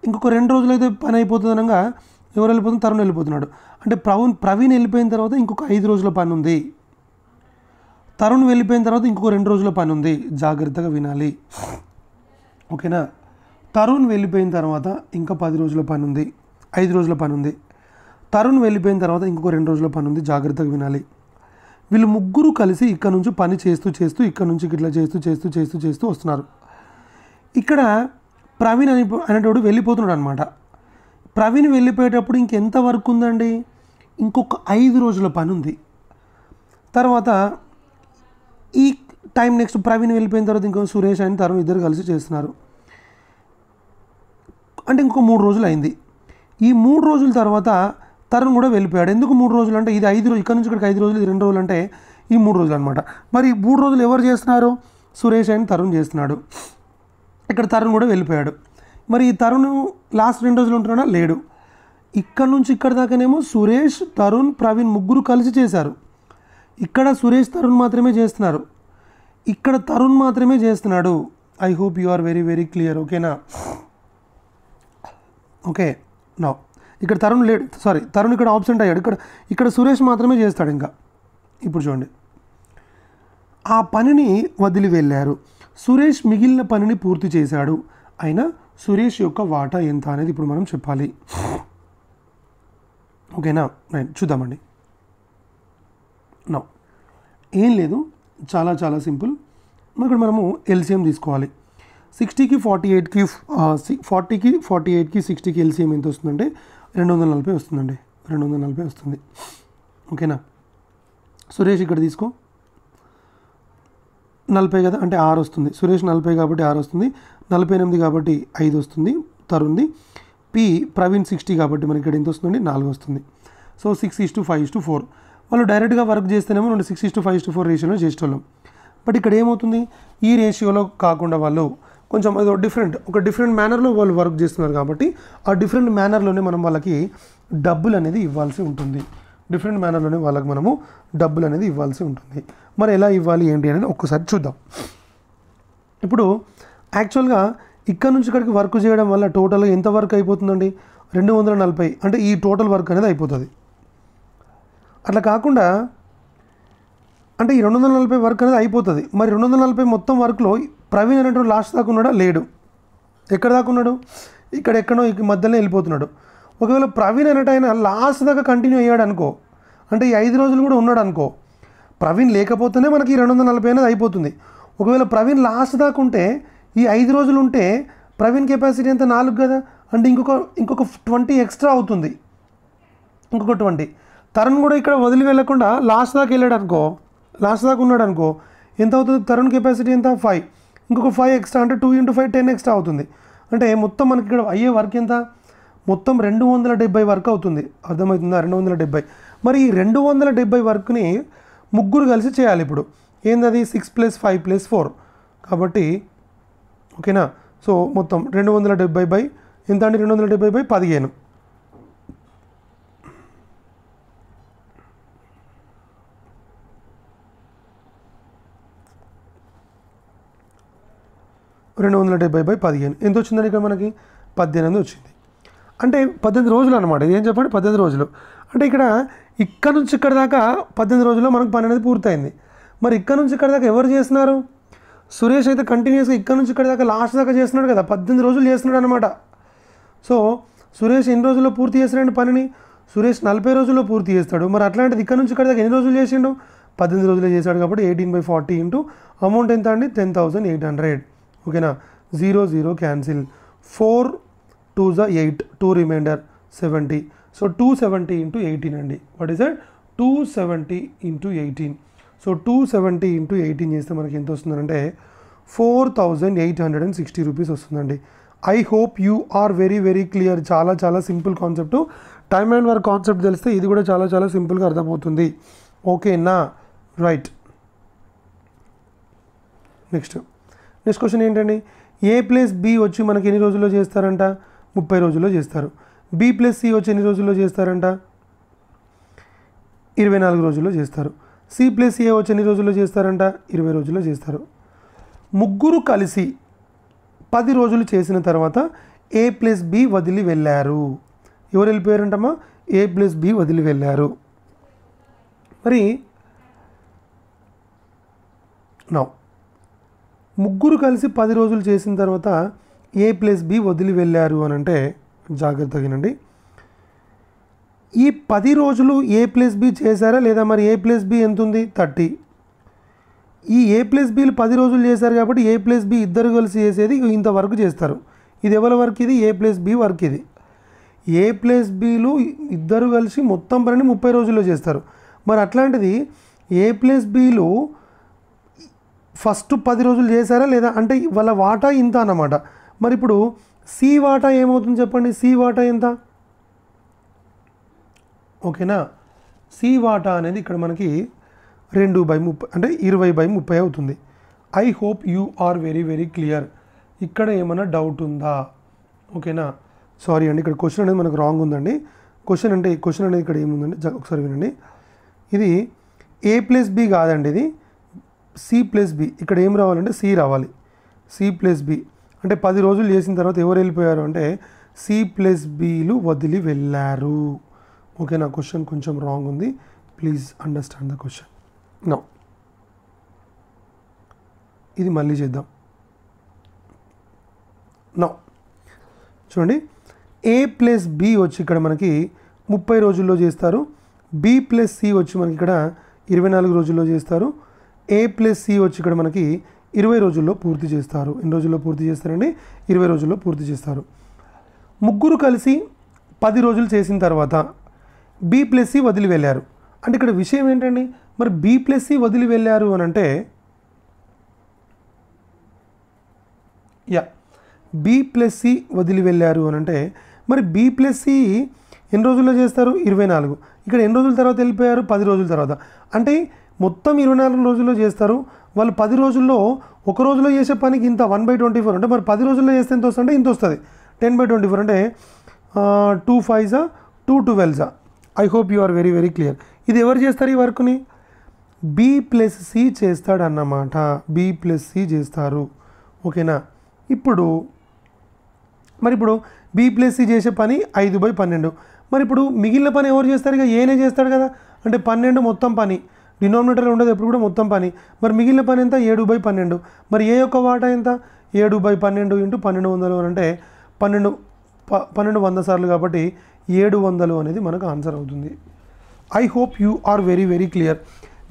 ఇంకొక 2 రోజులు అయితే పని అయిపోతుంది అనగా ఎవరు వెళ్ళిపోతుంది తరుణ్ వెళ్ళిపోతున్నాడు. అంటే ప్రవీణ్ వెళ్ళిపోయిన తర్వాత ఇంకొక 5 రోజుల పని ఉంది, తరుణ్ వెళ్ళిపోయిన తర్వాత ఇంకొక 2 రోజుల పని ఉంది. జాగ్రత్తగా వినాలి, ఓకేనా. తరుణ్ వెళ్ళిపోయిన తర్వాత ఇంకా 10 రోజుల పని ఉంది, 5 రోజుల పని ఉంది. తరుణ్ వెళ్ళిపోయిన తర్వాత ఇంకొక 2 రోజుల పని ఉంది, జాగ్రత్తగా వినాలి. వీళ్ళు ముగ్గురు కలిసి ఇక్కడ నుంచి పని చేస్తూ ఇక్కడ నుంచి ఇట్లా చేస్తూ వస్తున్నారు. ఇక్కడ ప్రవీణ్ అనేటోడు వెళ్ళిపోతున్నాడు అనమాట. ప్రవీణ్ వెళ్ళిపోయేటప్పుడు ఇంకెంత వర్క్ ఉందండి, ఇంకొక 5 రోజుల పని ఉంది. తర్వాత ఈ టైం నెక్స్ట్ ప్రవీణ్ వెళ్ళిపోయిన తర్వాత ఇంకో సురేష్ అని తరుణ్ ఇద్దరు కలిసి చేస్తున్నారు. అంటే ఇంకొక 3 రోజులు అయింది. ఈ 3 రోజుల తర్వాత తరుణ్ కూడా వెళ్ళిపోయాడు. ఎందుకు 3 రోజులు అంటే ఇది 5 రోజులు, ఇక్కడ నుంచి ఇక్కడికి 5 రోజులు, ఇది 2 రోజులు అంటే ఈ 3 రోజులు అనమాట. మరి 3 రోజులు ఎవరు చేస్తున్నారు, సురేష్ అని తరుణ్ చేస్తున్నాడు. ఇక్కడ తరుణ్ కూడా వెళ్ళిపోయాడు. మరి ఈ తరుణ్ లాస్ట్ 2 రోజులు ఉంటున్నాడా, లేడు. ఇక్కడ నుంచి ఇక్కడ దాకానేమో సురేష్, తరుణ్, ప్రవీణ్ ముగ్గురు కలిసి చేశారు. ఇక్కడ సురేష్ తరుణ్ మాత్రమే చేస్తున్నారు, ఇక్కడ తరుణ్ మాత్రమే చేస్తున్నాడు. I hope you are very very clear, ఓకేనా. ఓకే, నో ఇక్కడ తరుణ్ లేడు, సారీ తరుణ్ ఇక్కడ ఆబ్సెంట్ అయ్యాడు. ఇక్కడ సురేష్ మాత్రమే చేస్తాడు. ఇంకా ఇప్పుడు చూడండి, ఆ పనిని వదిలి వెళ్ళారు. సురేష్ మిగిలిన పనిని పూర్తి చేశాడు. అయినా సురేష్ యొక్క వాటా ఎంత అనేది ఇప్పుడు మనం చెప్పాలి, ఓకేనా. రైట్, చూద్దామండి. నో ఏం లేదు, చాలా చాలా సింపుల్. ఇక్కడ మనము ఎల్సిఎం తీసుకోవాలి. 60కి 48కి 40కి 48కి 60కి ఎల్సిఎం ఎంత వస్తుందంటే 240 వస్తుందండి, 240 వస్తుంది, ఓకేనా. సురేష్ ఇక్కడ తీసుకో, 40 కదా అంటే 6 వస్తుంది. సురేష్ 40 కాబట్టి 6 వస్తుంది, 48 కాబట్టి 5 వస్తుంది తరుణ్ది. ప్రవీణ్ 60 కాబట్టి మనకి ఇక్కడ ఎంత వస్తుందండి 4 వస్తుంది. సో 6:5:4. వాళ్ళు డైరెక్ట్గా వర్క్ చేస్తేనేమో 6:5:4 రేషియోలో చేసేటోళ్ళం. బట్ ఇక్కడ ఏమవుతుంది, ఈ రేషియోలో కాకుండా వాళ్ళు కొంచెం ఒక డిఫరెంట్ మేనర్లో వాళ్ళు వర్క్ చేస్తున్నారు కాబట్టి ఆ డిఫరెంట్ మేనర్లోనే మనం వాళ్ళకి డబ్బులు అనేది ఇవ్వాల్సి ఉంటుంది. డిఫరెంట్ మేనర్లోనే వాళ్ళకి మనము డబ్బులు అనేది ఇవ్వాల్సి ఉంటుంది. మరి ఎలా ఇవ్వాలి ఏంటి అనేది ఒక్కసారి చూద్దాం. ఇప్పుడు యాక్చువల్గా ఇక్కడ నుంచి ఇక్కడికి వర్క్ చేయడం వల్ల టోటల్గా ఎంత వర్క్ అయిపోతుందండి 240, అంటే ఈ టోటల్ వర్క్ అనేది అయిపోతుంది. అట్లా కాకుండా అంటే ఈ 240 వర్క్ అనేది అయిపోతుంది. మరి 240 మొత్తం వర్క్లో ప్రవీణ్ అనేటువంటి లాస్ట్ దాకా ఉన్నాడా, లేడు. ఎక్కడ దాకా ఉన్నాడు, ఇక్కడ ఎక్కడో మధ్యలో వెళ్ళిపోతున్నాడు. ఒకవేళ ప్రవీణ్ అనేటైనా లాస్ట్ దాకా కంటిన్యూ అయ్యాడు అనుకో, అంటే ఈ 5 రోజులు కూడా ఉన్నాడు అనుకో, ప్రవీణ్ లేకపోతేనే మనకి 240 అనేది అయిపోతుంది. ఒకవేళ ప్రవీణ్ లాస్ట్ దాకా ఉంటే ఈ 5 రోజులు ఉంటే ప్రవీణ్ కెపాసిటీ ఎంత 4 కదా, అంటే ఇంకొక 20 ఎక్స్ట్రా అవుతుంది, ఇంకొక 20. తరుణ్ కూడా ఇక్కడ వదిలి వెళ్ళకుండా లాస్ట్ దాకా వెళ్ళాడు అనుకో, లాస్ట్ దాకా ఉన్నాడు అనుకో, ఎంత అవుతుంది? తరుణ్ కెపాసిటీ ఎంత? 5. ఇంకొక 5 ఎక్స్ట్రా అంటే 2 × 5 10 ఎక్స్ట్రా అవుతుంది. అంటే మొత్తం మనకి ఇక్కడ అయ్యే వర్క్ ఎంత? మొత్తం 270 వర్క్ అవుతుంది. అర్థమవుతుందా? 270. మరి ఈ 270 వర్క్ని ముగ్గురు కలిసి చేయాలి. ఇప్పుడు ఏందది? 6 + 5 + 4 కాబట్టి ఓకేనా. సో మొత్తం 270 ఎంత అండి? 270/15. ఎంత వచ్చిందని ఇక్కడ మనకి 18 వచ్చింది. అంటే 18 రోజులు అనమాట. ఇది ఏం చెప్పండి? 18 రోజులు. అంటే ఇక్కడ నుంచి ఇక్కడ దాకా 18 రోజుల్లో మనకు పని అనేది పూర్తయింది. మరి ఇక్కడ నుంచి ఇక్కడ దాకా ఎవరు చేస్తున్నారు? సురేష్ అయితే కంటిన్యూస్గా ఇక్కడ నుంచి ఇక్కడ దాకా లాస్ట్ దాకా చేస్తున్నాడు కదా, 18 రోజులు చేస్తున్నాడు అనమాట. సో సురేష్ ఎన్ని రోజుల్లో పూర్తి చేస్తున్నాడు పనిని? సురేష్ 40 రోజుల్లో పూర్తి చేస్తాడు. మరి అట్లాంటిది ఇక్కడ నుంచి ఇక్కడ దాకా ఎన్ని రోజులు చేసిండు? 18 రోజులే చేశాడు. కాబట్టి 18/40 ఇంటూ అమౌంట్ ఎంత అండి? 10,800. ఓకేనా. 0 0 క్యాన్సిల్. 4 2s 8, 2 reminder 70. సో 270 × 18 అండి. What is that? 270 × 18. సో 270 × 18 చేస్తే మనకి ఎంత వస్తుందంటే 4,860 రూపీస్ వస్తుందండి. I hope you are very very clear. చాలా చాలా simple concept. Time and work concept తెలిస్తే ఇది కూడా చాలా చాలా సింపుల్గా అర్థమవుతుంది. ఓకేనా, రైట్. నెక్స్ట్ క్వశ్చన్ ఏంటండి? A + B వచ్చి మనకి ఎన్ని రోజుల్లో చేస్తారంట? 30 రోజుల్లో చేస్తారు. B + C వచ్చి ఎన్ని రోజుల్లో చేస్తారంట? 24 రోజుల్లో చేస్తారు. C + A వచ్చి ఎన్ని రోజుల్లో చేస్తారంట? 20 రోజుల్లో చేస్తారు. ముగ్గురు కలిసి 10 రోజులు చేసిన తర్వాత A + B వదిలి వెళ్ళారు. ఎవరు వెళ్ళిపోయారంటమ్మా? A + B వదిలి వెళ్ళారు. మరి ముగ్గురు కలిసి 10 రోజులు చేసిన తర్వాత A + B వదిలి వెళ్ళారు అని అంటే జాగ్రత్తగా వినండి. ఈ 10 రోజులు A + B చేశారా లేదా? మరి A + B ఎంత ఉంది? 30. ఈ A + Bలు 10 రోజులు చేశారు కాబట్టి A + B ఇద్దరు కలిసి చేసేది ఇంత వర్క్ చేస్తారు. ఇది ఎవరి వర్క్? ఇది A + B వర్క్. ఇది A + Bలు ఇద్దరు కలిసి మొత్తం పనిని 30 రోజుల్లో చేస్తారు. మరి అట్లాంటిది A + Bలు ఫస్ట్ 10 రోజులు చేశారా లేదా? అంటే వాళ్ళ వాటా ఇంత అన్నమాట. మరి ఇప్పుడు C వాటా ఏమవుతుంది చెప్పండి? C వాటా ఎంత? ఓకేనా. C వాటా అనేది ఇక్కడ మనకి 2/30 అంటే 20/30 అవుతుంది. I hope you are very very clear. ఇక్కడ ఏమైనా డౌట్ ఉందా? ఓకేనా. సారీ అండి, ఇక్కడ క్వశ్చన్ అనేది మనకు రాంగ్ ఉందండి. క్వశ్చన్ అనేది ఇక్కడ ఏముందండి? ఒకసారి వినండి. ఇది A + B కాదండి, ఇది C + B. ఇక్కడ ఏం రావాలంటే C రావాలి. C + B అంటే 10 రోజులు చేసిన తర్వాత ఎవరు వెళ్ళిపోయారు అంటే C + Bలు వదిలి వెళ్ళారు. ఓకేనా. క్వశ్చన్ కొంచెం రాంగ్ ఉంది. Please understand the question. No ఇది మళ్ళీ చేద్దాం. నో చూడండి, A + B వచ్చి ఇక్కడ మనకి 30 రోజుల్లో చేస్తారు. B + C వచ్చి మనకి ఇక్కడ 24 రోజుల్లో చేస్తారు. A + C వచ్చి ఇక్కడ మనకి 20 రోజుల్లో పూర్తి చేస్తారు. ఎన్ని రోజుల్లో పూర్తి చేస్తారండి? 20 రోజుల్లో పూర్తి చేస్తారు. ముగ్గురు కలిసి 10 రోజులు చేసిన తర్వాత B + C వదిలి వెళ్ళారు. అంటే ఇక్కడ విషయం ఏంటండి? మరి B + C వదిలి వెళ్ళారు అని అంటే B + C వదిలి వెళ్ళారు అని అంటే మరి B + C ఎన్ని రోజుల్లో చేస్తారు? 24. ఇక్కడ ఎన్ని రోజుల తర్వాత వెళ్ళిపోయారు? 10 రోజుల తర్వాత. అంటే మొత్తం 24 రోజుల్లో చేస్తారు. వాళ్ళు 10 రోజుల్లో ఒక రోజులో చేసే పనికి ఇంత 1/24 అంటే మరి 10 రోజుల్లో చేస్తే ఎంత వస్తుంది? ఇంత వస్తుంది. 10/24 అంటే 2 5s 2 12s. I hope you are very very clear. ఇది ఎవరు చేస్తారు ఈ వర్క్ని? B + C చేస్తాడన్నమాట. B + C చేస్తారు. ఓకేనా. ఇప్పుడు B + C చేసే పని 5/12. మరి ఇప్పుడు మిగిలిన పని ఎవరు చేస్తారు? ఇక ఏనే చేస్తాడు కదా. అంటే 12 మొత్తం పని, డినామినేటర్ ఉండదు ఎప్పుడు కూడా, మొత్తం పని. మరి మిగిలిన పని ఎంత? 7/12. మరి ఏ యొక్క వాటా ఎంత? 7/12 × 1200 అంటే 12 100 సార్లు కాబట్టి 700 అనేది మనకు ఆన్సర్ అవుతుంది. I hope you are very very clear.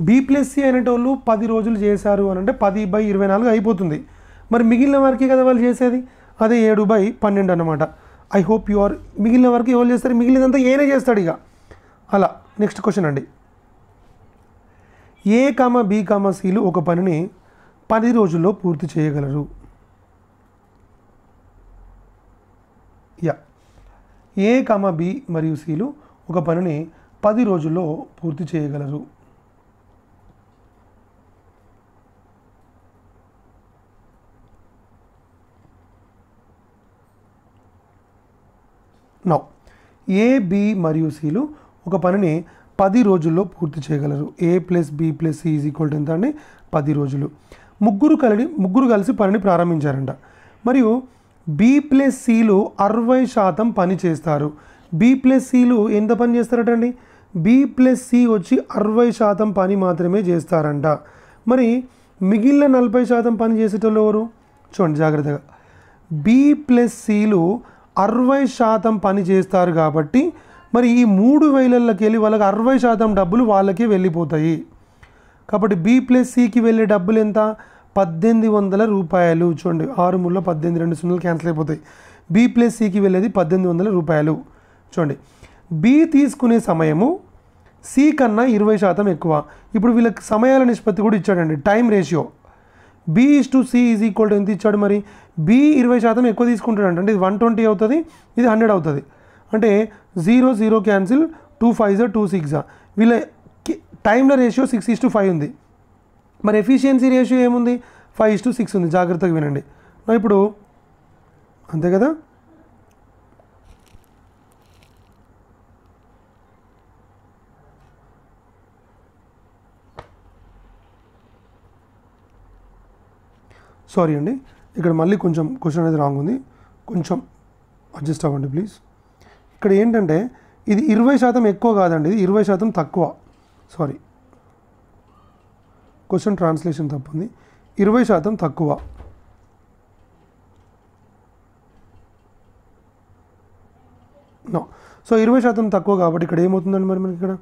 B + C అనేటోళ్ళు 10 రోజులు చేశారు అని అంటే 10/24 అయిపోతుంది. మరి మిగిలిన వరకే కదా వాళ్ళు చేసేది, అదే 7/12 అన్నమాట. I hope you are. మిగిలిన వరకు ఎవరు చేస్తారు? మిగిలినంతా ఏనే చేస్తాడు ఇక అలా. నెక్స్ట్ క్వశ్చన్ అండి. ఏ కామ బి కామ సిలు ఒక పనిని 10 రోజుల్లో పూర్తి చేయగలరు. ఏ కామ బి మరియు సిలు ఒక పనిని 10 రోజుల్లో పూర్తి చేయగలరు. నో, ఏ బి మరియు సిలు ఒక పనిని 10 రోజుల్లో పూర్తి చేయగలరు. A plus B plus C is equal to ఎంత అండి? 10 రోజులు. ముగ్గురు కలిసి పనిని ప్రారంభించారంట. మరియు బి ప్లస్ సిలు 60% పని చేస్తారు. బి ప్లస్ సిలు ఎంత పని చేస్తారట అండి? బి ప్లస్ సి వచ్చి 60% పని మాత్రమే చేస్తారంట. మరి మిగిలిన 40% పని చేసేటోళ్ళు ఎవరు? చూడండి జాగ్రత్తగా. బి ప్లస్ సిలు 60% పని చేస్తారు కాబట్టి మరి ఈ 3000కి వెళ్ళి వాళ్ళకి 60% డబ్బులు వాళ్ళకే వెళ్ళిపోతాయి. కాబట్టి బి ప్లస్ సికి వెళ్ళే డబ్బులు ఎంత? 1800 రూపాయలు. చూడండి 6 ముళ్ళ 18, 2 సున్నాలు క్యాన్సిల్ అయిపోతాయి. బి ప్లస్ సికి వెళ్ళేది 1800 రూపాయలు. చూడండి, బి తీసుకునే సమయము సి కన్నా 20% ఎక్కువ. ఇప్పుడు వీళ్ళకి సమయాల నిష్పత్తి కూడా ఇచ్చాడండి, time ratio. B is to C is equal to ఎంత ఇచ్చాడు? మరి బి 20% ఎక్కువ తీసుకుంటాడంట. అంటే ఇది 120 అవుతుంది, ఇది 100 అవుతుంది. అంటే 0 0 క్యాన్సిల్, 2 5 2 6. వీళ్ళ టైంల రేషియో 6:5 ఉంది. మరి ఎఫిషియన్సీ రేషియో ఏముంది? 5:6 ఉంది. జాగ్రత్తగా వినండి. ఇప్పుడు అంతే కదా. సారీ అండి, ఇక్కడ మళ్ళీ కొంచెం క్వశ్చన్ అనేది రాంగ్ ఉంది. కొంచెం అడ్జస్ట్ అవ్వండి ప్లీజ్. ఇక్కడ ఏంటంటే ఇది 20% ఎక్కువ కాదండి, ఇది 20% తక్కువ. Sorry, question translation తప్పుంది. 20% తక్కువ. నో, సో 20% తక్కువ కాబట్టి ఇక్కడ ఏమవుతుందండి మరి మనకి ఇక్కడ?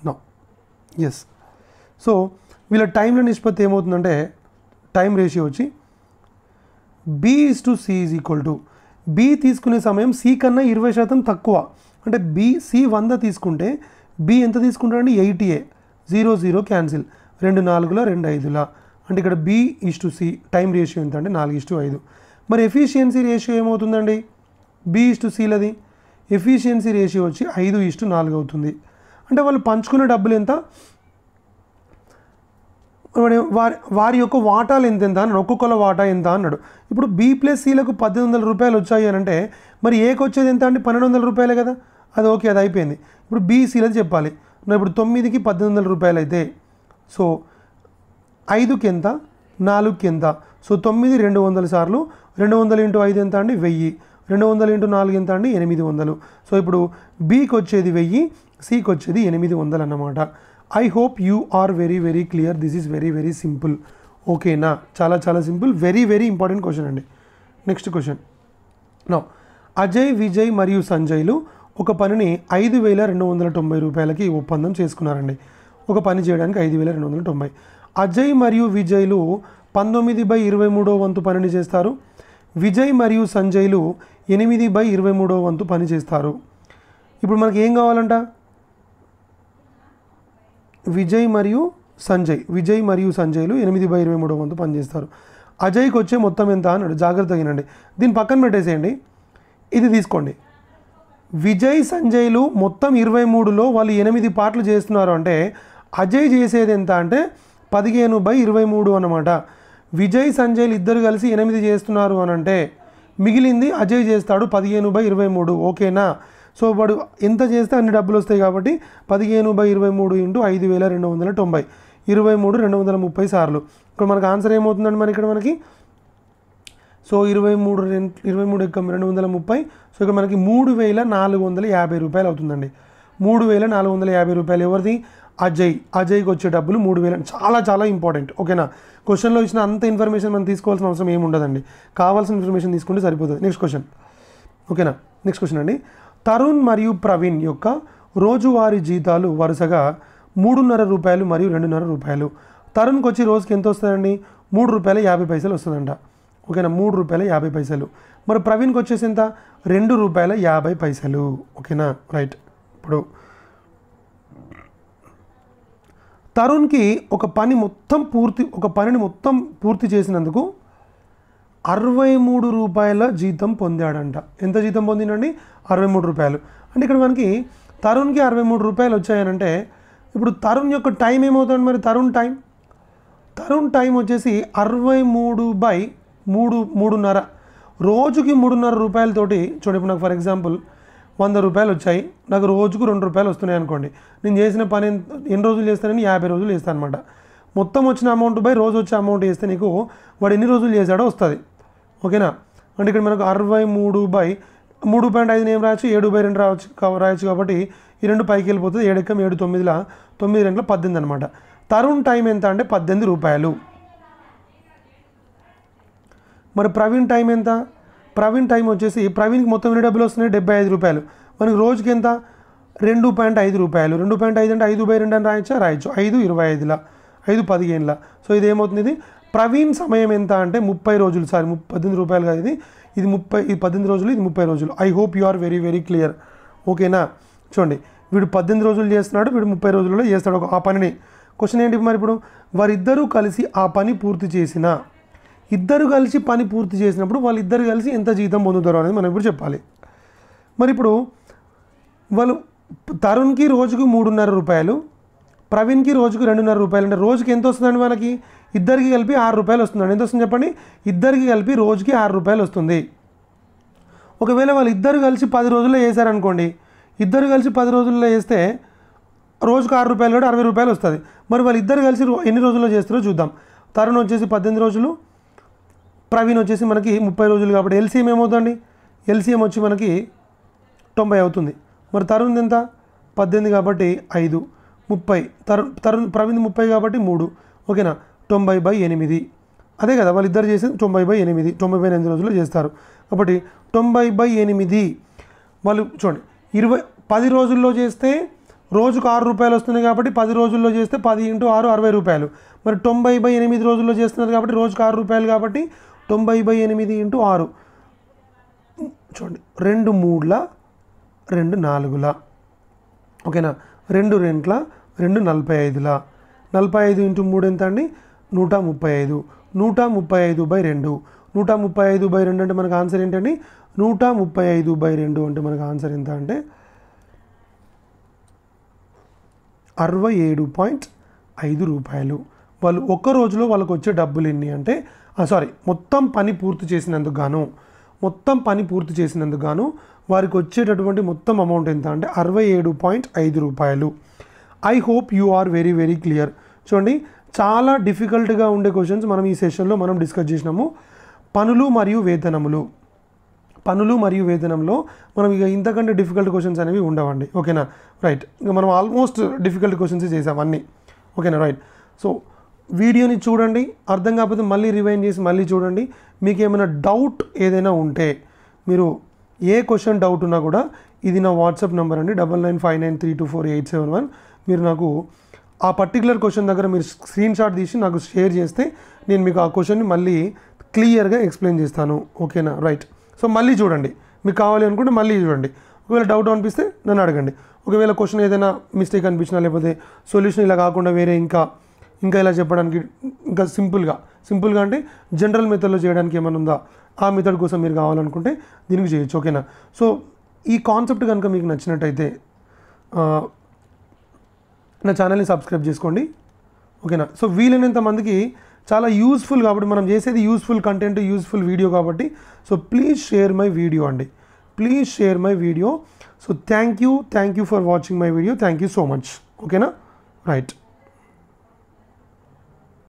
No, yes. సో వీళ్ళ టైంల నిష్పత్తి ఏమవుతుందంటే టైం రేషియో వచ్చి B is to C is equal to, B తీసుకునే సమయం సి కన్నా 20% తక్కువ. అంటే బి సి 100 తీసుకుంటే బి ఎంత తీసుకుంటాడండి? 80. 0 0 క్యాన్సిల్, 2 4 2 5. అంటే ఇక్కడ B is to C time ratio ఎంత అంటే 4:5. మరి ఎఫిషియన్సీ రేషియో ఏమవుతుందండి? బి ఈజ్ టు సిలది ఎఫిషియన్సీ రేషియో వచ్చి 5:4 అవుతుంది. అంటే వాళ్ళు పంచుకునే డబ్బులు ఎంత? వారి యొక్క వాటాలు ఎంత అన్నాడు, ఒక్కొక్కల వాటా ఎంత అన్నాడు. ఇప్పుడు బి ప్లస్ సిలకు 1800 రూపాయలు వచ్చాయి అని అంటే మరి ఏకి వచ్చేది ఎంత అండి? 1200 రూపాయలే కదా. అది ఓకే, అది అయిపోయింది. ఇప్పుడు బీసీలది చెప్పాలి. ఇప్పుడు 9కి 1800 రూపాయలు అయితే సో 5కి ఎంత, 4కి ఎంత? సో 9 200 సార్లు 200 × 5 ఎంత అండి? 1000. 200 × 4 ఎంత అండి? 800. సో ఇప్పుడు బీకి వచ్చేది 1000, సికి వచ్చేది 800 అన్నమాట. I hope you are very very clear. This is very very simple. ఓకేనా? చాలా చాలా సింపుల్. వెరీ వెరీ ఇంపార్టెంట్ క్వశ్చన్ అండి. Next question. No, Ajay, Vijay మరియు సంజయ్లు ఒక పనిని 5290 రూపాయలకి ఒప్పందం చేసుకున్నారండి. ఒక పని చేయడానికి 5290. అజయ్ మరియు విజయ్లు 19/23 వంతు పనిని చేస్తారు. విజయ్ మరియు సంజయ్లు 8/23 వంతు పని చేస్తారు. ఇప్పుడు మనకి ఏం కావాలంట? విజయ్ మరియు సంజయ్లు 8/23 వంతు పనిచేస్తారు. అజయ్కి వచ్చే మొత్తం ఎంత అన్నాడు. జాగ్రత్తగా వినండి, దీన్ని పక్కన పెట్టేసేయండి, ఇది తీసుకోండి. విజయ్ సంజయ్లు మొత్తం 23లో వాళ్ళు 8 పార్ట్లు చేస్తున్నారు అంటే అజయ్ చేసేది ఎంత అంటే 15/23 అన్నమాట. విజయ్ సంజయ్లు ఇద్దరు కలిసి 8 చేస్తున్నారు అని అంటే మిగిలింది అజయ్ చేస్తాడు 15/23. ఓకేనా? సో వాడు ఎంత చేస్తే అన్ని డబ్బులు వస్తాయి కాబట్టి 15/23 × 5290, 23 230 సార్లు. ఇక్కడ మనకు ఆన్సర్ ఏమవుతుందండి? మరి ఇక్కడ మనకి సో 23 × 230. సో ఇక్కడ మనకి 3450 రూపాయలు అవుతుందండి. 3450 రూపాయలు ఎవరిది? అజయ్కి వచ్చే డబ్బులు 3000. చాలా చాలా ఇంపార్టెంట్. ఓకేనా? క్వశ్చన్లో ఇచ్చిన అంత ఇన్ఫర్మేషన్ మనం తీసుకోవాల్సిన అవసరం ఏమి ఉండదండి, కావాల్సిన ఇన్ఫర్మేషన్ తీసుకుంటే సరిపోతుంది. Next question. ఓకేనా? నెక్స్ట్ క్వశ్చన్ అండి. తరుణ్ మరియు ప్రవీణ్ యొక్క రోజువారీ జీతాలు వరుసగా 3.5 రూపాయలు మరియు 2.5 రూపాయలు. తరుణ్కి వచ్చి రోజుకి ఎంత వస్తుందండి? 3 రూపాయల 50 పైసలు వస్తుందంట. ఓకేనా, ₹3.50. మరి ప్రవీణ్కి వచ్చేసి ఎంత, ₹2.50. ఓకేనా, రైట్. ఇప్పుడు తరుణ్కి ఒక పనిని మొత్తం పూర్తి చేసినందుకు ₹63 జీతం పొందాడంట. ఎంత జీతం పొందిండండి, ₹63. అంటే ఇక్కడ మనకి తరుణ్కి ₹63 వచ్చాయనంటే ఇప్పుడు తరుణ్ యొక్క టైం ఏమవుతుంది మరి, తరుణ్ టైం వచ్చేసి 63/3.5 రోజుకి ₹3.5 చూడండి. ఇప్పుడు నాకు ఫర్ ఎగ్జాంపుల్ ₹100 వచ్చాయి, నాకు రోజుకు ₹2 వస్తున్నాయి అనుకోండి. నేను చేసిన పని ఎన్ని రోజులు చేస్తానని 50 రోజులు చేస్తాను అనమాట. మొత్తం వచ్చిన అమౌంట్ బై రోజు వచ్చే అమౌంట్ చేస్తే నీకు వాడు ఎన్ని రోజులు చేశాడో వస్తుంది. ఓకేనా, అంటే ఇక్కడ మనకు 63/3.5 ఏం రాయొచ్చు, 7/2 రాయొచ్చు. కాబట్టి ఈ 2 పైకి వెళ్ళిపోతుంది. 7 ఎక్కం 7 9 9 2 18 అనమాట. తరుణ్ టైం ఎంత అంటే ₹18. మరి ప్రవీణ్ టైం ఎంత, ప్రవీణ్ టైం వచ్చేసి ప్రవీణ్కి మొత్తం ఎన్ని డబ్బులు వస్తున్నాయి, ₹75. మనకి రోజుకి ఎంత, ₹2.5. 2.5 అంటే 5/2 అని రాయొచ్చు. 5 25 5 15. సో ఇది ఏమవుతుంది, ఇది ప్రవీణ్ సమయం ఎంత అంటే 30 రోజులు. సారీ, ₹18 కాదు, ఇది 18 రోజులు, ఇది 30 రోజులు. I hope you are very very clear. ఓకేనా, చూడండి వీడు 18 రోజులు చేస్తున్నాడు, వీడు 30 రోజులలో చేస్తాడు ఆ పనిని. క్వశ్చన్ ఏంటి మరి, ఇప్పుడు వారిద్దరూ కలిసి ఆ పని పూర్తి చేసినప్పుడు వాళ్ళిద్దరు కలిసి ఎంత జీతం పొందుతారో అనేది మనం ఇప్పుడు చెప్పాలి. మరి ఇప్పుడు వాళ్ళు తరుణ్కి రోజుకు ₹3.5, ప్రవీణ్కి రోజుకు ₹2.5. అంటే రోజుకి ఎంత వస్తుందండి మనకి, ఇద్దరికి కలిపి ₹6 వస్తుందండి. ఎంత వస్తుంది చెప్పండి, ఇద్దరికి కలిపి రోజుకి ₹6 వస్తుంది. ఒకవేళ వాళ్ళు ఇద్దరు కలిసి 10 రోజుల్లో చేశారనుకోండి, ఇద్దరు కలిసి 10 రోజుల్లో చేస్తే రోజుకు ₹6 కూడా ₹60 వస్తుంది. మరి వాళ్ళు ఇద్దరు కలిసి ఎన్ని రోజుల్లో చేస్తారో చూద్దాం. తరుణ్ వచ్చేసి 18 రోజులు, ప్రవీణ్ వచ్చేసి మనకి 30 రోజులు. కాబట్టి ఎల్సీఎం ఏమవుతుంది, ఎల్సీఎం వచ్చి మనకి 90 అవుతుంది. మరి తరుణ్ ఎంత, 18 కాబట్టి 5, 30. ప్రవీణ్ 30 కాబట్టి 3. ఓకేనా, 90/8. అదే కదా వాళ్ళిద్దరు చేసి 90/8, 90/8 రోజుల్లో చేస్తారు. కాబట్టి 90/8 వాళ్ళు చూడండి, 10 రోజుల్లో చేస్తే రోజుకు ₹6 వస్తుంది. కాబట్టి 10 రోజుల్లో చేస్తే 10 × 6 ₹60. మరి 90/8 రోజుల్లో చేస్తున్నారు కాబట్టి రోజుకు ₹6 కాబట్టి 90/8 × 6 చూడండి, 2 3 2 4. ఓకేనా, 2 2 2 45. 45 × 3 ఎంత అండి, 135. 135/2. 135/2 అంటే మనకు ఆన్సర్ ఏంటండి, 135/2 అంటే మనకు ఆన్సర్ ఎంత అంటే ₹67.5. వాళ్ళు ఒక్క రోజులో వాళ్ళకు వచ్చే డబ్బులు ఎన్ని అంటే మొత్తం పని పూర్తి చేసినందుకు గాను వారికి వచ్చేటటువంటి మొత్తం అమౌంట్ ఎంత అంటే ₹67.5. I hope you are very very clear. చూడండి, చాలా డిఫికల్ట్గా ఉండే క్వశ్చన్స్ మనం ఈ సెషన్లో మనం డిస్కస్ చేసినాము. పనులు మరియు వేతనంలో మనం ఇక ఇంతకంటే డిఫికల్ట్ క్వశ్చన్స్ అనేవి ఉండవండి. ఓకేనా, రైట్. ఇంకా మనం ఆల్మోస్ట్ డిఫికల్ట్ క్వశ్చన్స్ చేసాం అన్నీ. ఓకేనా, రైట్. సో వీడియోని చూడండి, అర్థం కాకపోతే మళ్ళీ రివైండ్ చేసి మళ్ళీ చూడండి. మీకు ఏమైనా డౌట్ ఏదైనా ఉంటే, మీరు ఏ క్వశ్చన్ డౌట్ ఉన్నా కూడా ఇది నా వాట్సాప్ నెంబర్ అండి, 9959324871. మీరు నాకు ఆ పర్టికులర్ క్వశ్చన్ దగ్గర మీరు స్క్రీన్ షాట్ తీసి నాకు షేర్ చేస్తే నేను మీకు ఆ క్వశ్చన్ని మళ్ళీ క్లియర్గా ఎక్స్ప్లెయిన్ చేస్తాను. ఓకేనా, రైట్. సో మళ్ళీ చూడండి, మీకు కావాలి అనుకుంటే మళ్ళీ చూడండి. ఒకవేళ డౌట్ అనిపిస్తే నన్ను అడగండి. ఒకవేళ క్వశ్చన్ ఏదైనా మిస్టేక్ అనిపించినా, లేకపోతే సొల్యూషన్ ఇలా కాకుండా వేరే ఇంకా ఇలా చెప్పడానికి ఇంకా సింపుల్గా అంటే జనరల్ మెథడ్లో చేయడానికి ఏమైనా ఉందా, ఆ మెథడ్ కోసం మీరు కావాలనుకుంటే దీనికి చేయొచ్చు. ఓకేనా, సో ఈ కాన్సెప్ట్ కనుక మీకు నచ్చినట్టయితే నా ఛానల్ని సబ్స్క్రైబ్ చేసుకోండి. ఓకేనా, సో వీలైనంత మందికి చాలా యూస్ఫుల్ కాబట్టి, మనం చేసేది యూస్ఫుల్ కంటెంట్, యూస్ఫుల్ వీడియో కాబట్టి, so please share my video అండి, please share my video. So thank you for watching my video. Thank you so much. ఓకేనా, రైట్.